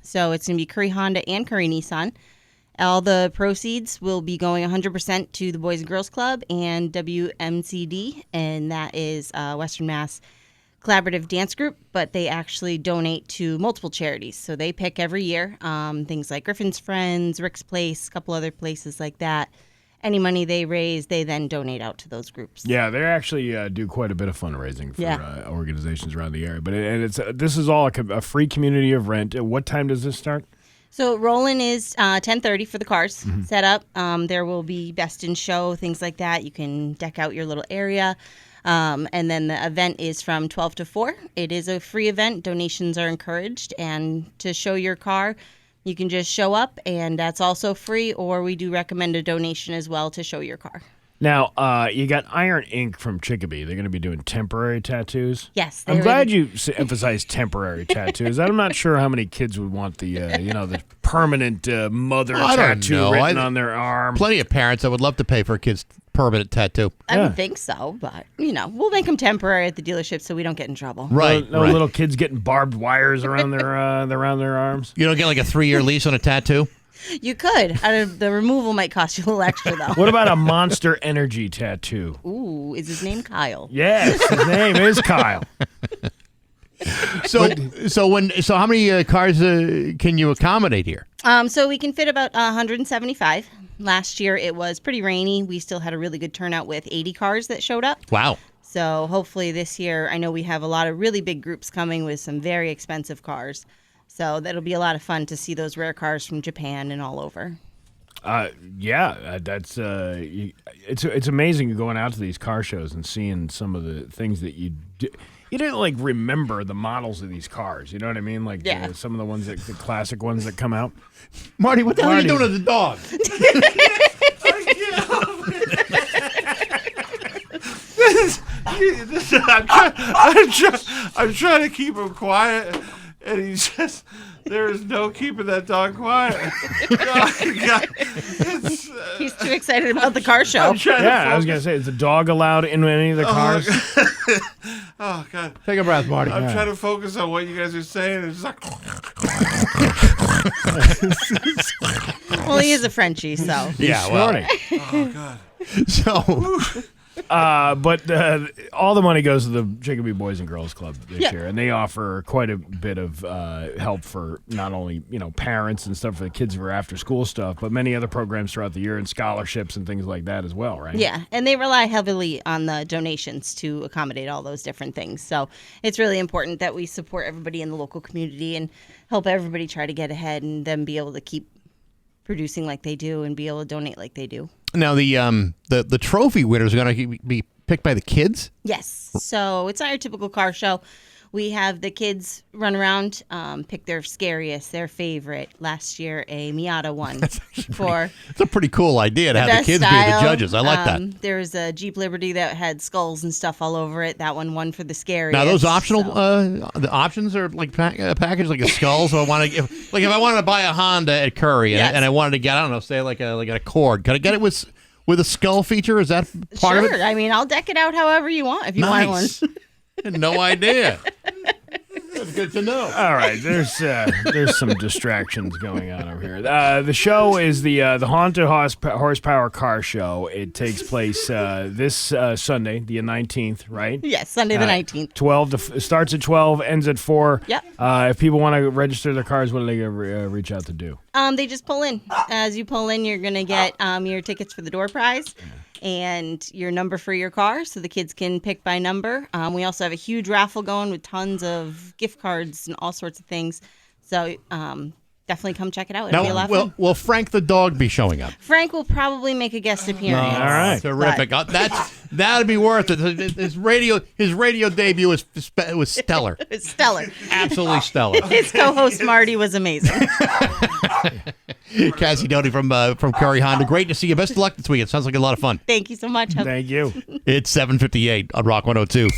So it's going to be Curry Honda and Curry Nissan. All the proceeds will be going 100% to the Boys and Girls Club and WMCD, and that is Western Mass Collaborative Dance Group, but they actually donate to multiple charities. So they pick every year things like Griffin's Friends, Rick's Place, a couple other places like that. Any money they raise, they then donate out to those groups. Yeah, they actually do quite a bit of fundraising for organizations around the area. But this is all a free community of rent. What time does this start? So rolling is 10:30 for the cars set up. There will be best in show, things like that. You can deck out your little area. And then the event is from 12 to 4. It is a free event. Donations are encouraged. And to show your car, you can just show up, and that's also free, or we do recommend a donation as well to show your car. Now, you got Iron Ink from Chicopee. They're going to be doing temporary tattoos. Yes. I'm glad you emphasized temporary tattoos. I'm not sure how many kids would want the, the permanent mother tattoo written on their arm. Plenty of parents that would love to pay for a kid's permanent tattoo. I don't think so, but, we'll make them temporary at the dealership so we don't get in trouble. Right. No little kids getting barbed wires around their arms. You don't get like a 3-year lease on a tattoo? You could. The removal might cost you a little extra, though. What about a Monster Energy tattoo? Ooh, is his name Kyle? Yes, his name is Kyle. So how many cars can you accommodate here? So we can fit about 175. Last year it was pretty rainy. We still had a really good turnout with 80 cars that showed up. Wow. So hopefully this year, I know we have a lot of really big groups coming with some very expensive cars. So that'll be a lot of fun to see those rare cars from Japan and all over. That's it's amazing going out to these car shows and seeing some of the things that you didn't remember the models of these cars. You know what I mean? Some of the ones the classic ones that come out. Marty, what the hell are you doing to the dog? I'm trying to keep him quiet, and there is no keeping that dog quiet. He's too excited about the car show. I was going to say, is the dog allowed in any of the cars? Oh, God. Take a breath, Marty. I'm trying to focus on what you guys are saying. It's like... Well, he is a Frenchie, so. Yeah, well. Oh, God. So... But all the money goes to the Chicopee Boys and Girls Club this year, and they offer quite a bit of help for not only parents and stuff for the kids for after school stuff, but many other programs throughout the year and scholarships and things like that as well, right? Yeah, and they rely heavily on the donations to accommodate all those different things. So it's really important that we support everybody in the local community and help everybody try to get ahead and then be able to keep producing like they do and be able to donate like they do. Now, the trophy winners are going to be picked by the kids? Yes. So it's not your typical car show. We have the kids run around, pick their scariest, their favorite. Last year, a Miata won. It's a pretty cool idea to have the kids be the judges. I like that. There was a Jeep Liberty that had skulls and stuff all over it. That one won for the scariest. Now, those optional the options are like a package, like a skull. So I want to if I wanted to buy a Honda at Curry and I wanted to get, I don't know, say like an Accord. Can I get it with a skull feature? Is that part of it? Sure. I mean, I'll deck it out however you want if you want one. No idea. That's good to know. All right, there's some distractions going on over here. The show is the Haunted Horsepower Car Show. It takes place this Sunday, the 19th, right? Yes, Sunday the 19th. Starts at 12, ends at 4. Yep. If people want to register their cars, what do they reach out to do? They just pull in. As you pull in, you're going to get your tickets for the door prize and your number for your car so the kids can pick by number. We also have a huge raffle going with tons of gift cards and all sorts of things. So definitely come check it out. It'll be a lot of fun. Will Frank the dog be showing up? Frank will probably make a guest appearance. All right. Terrific. That'd be worth it. His radio debut was stellar. It's stellar. Absolutely stellar. His co-host Marty was amazing. Cassie Doty from Curry Honda. Great to see you. Best of luck this weekend. Sounds like a lot of fun. Thank you so much. Thank you. It's 7:58 on Rock 102.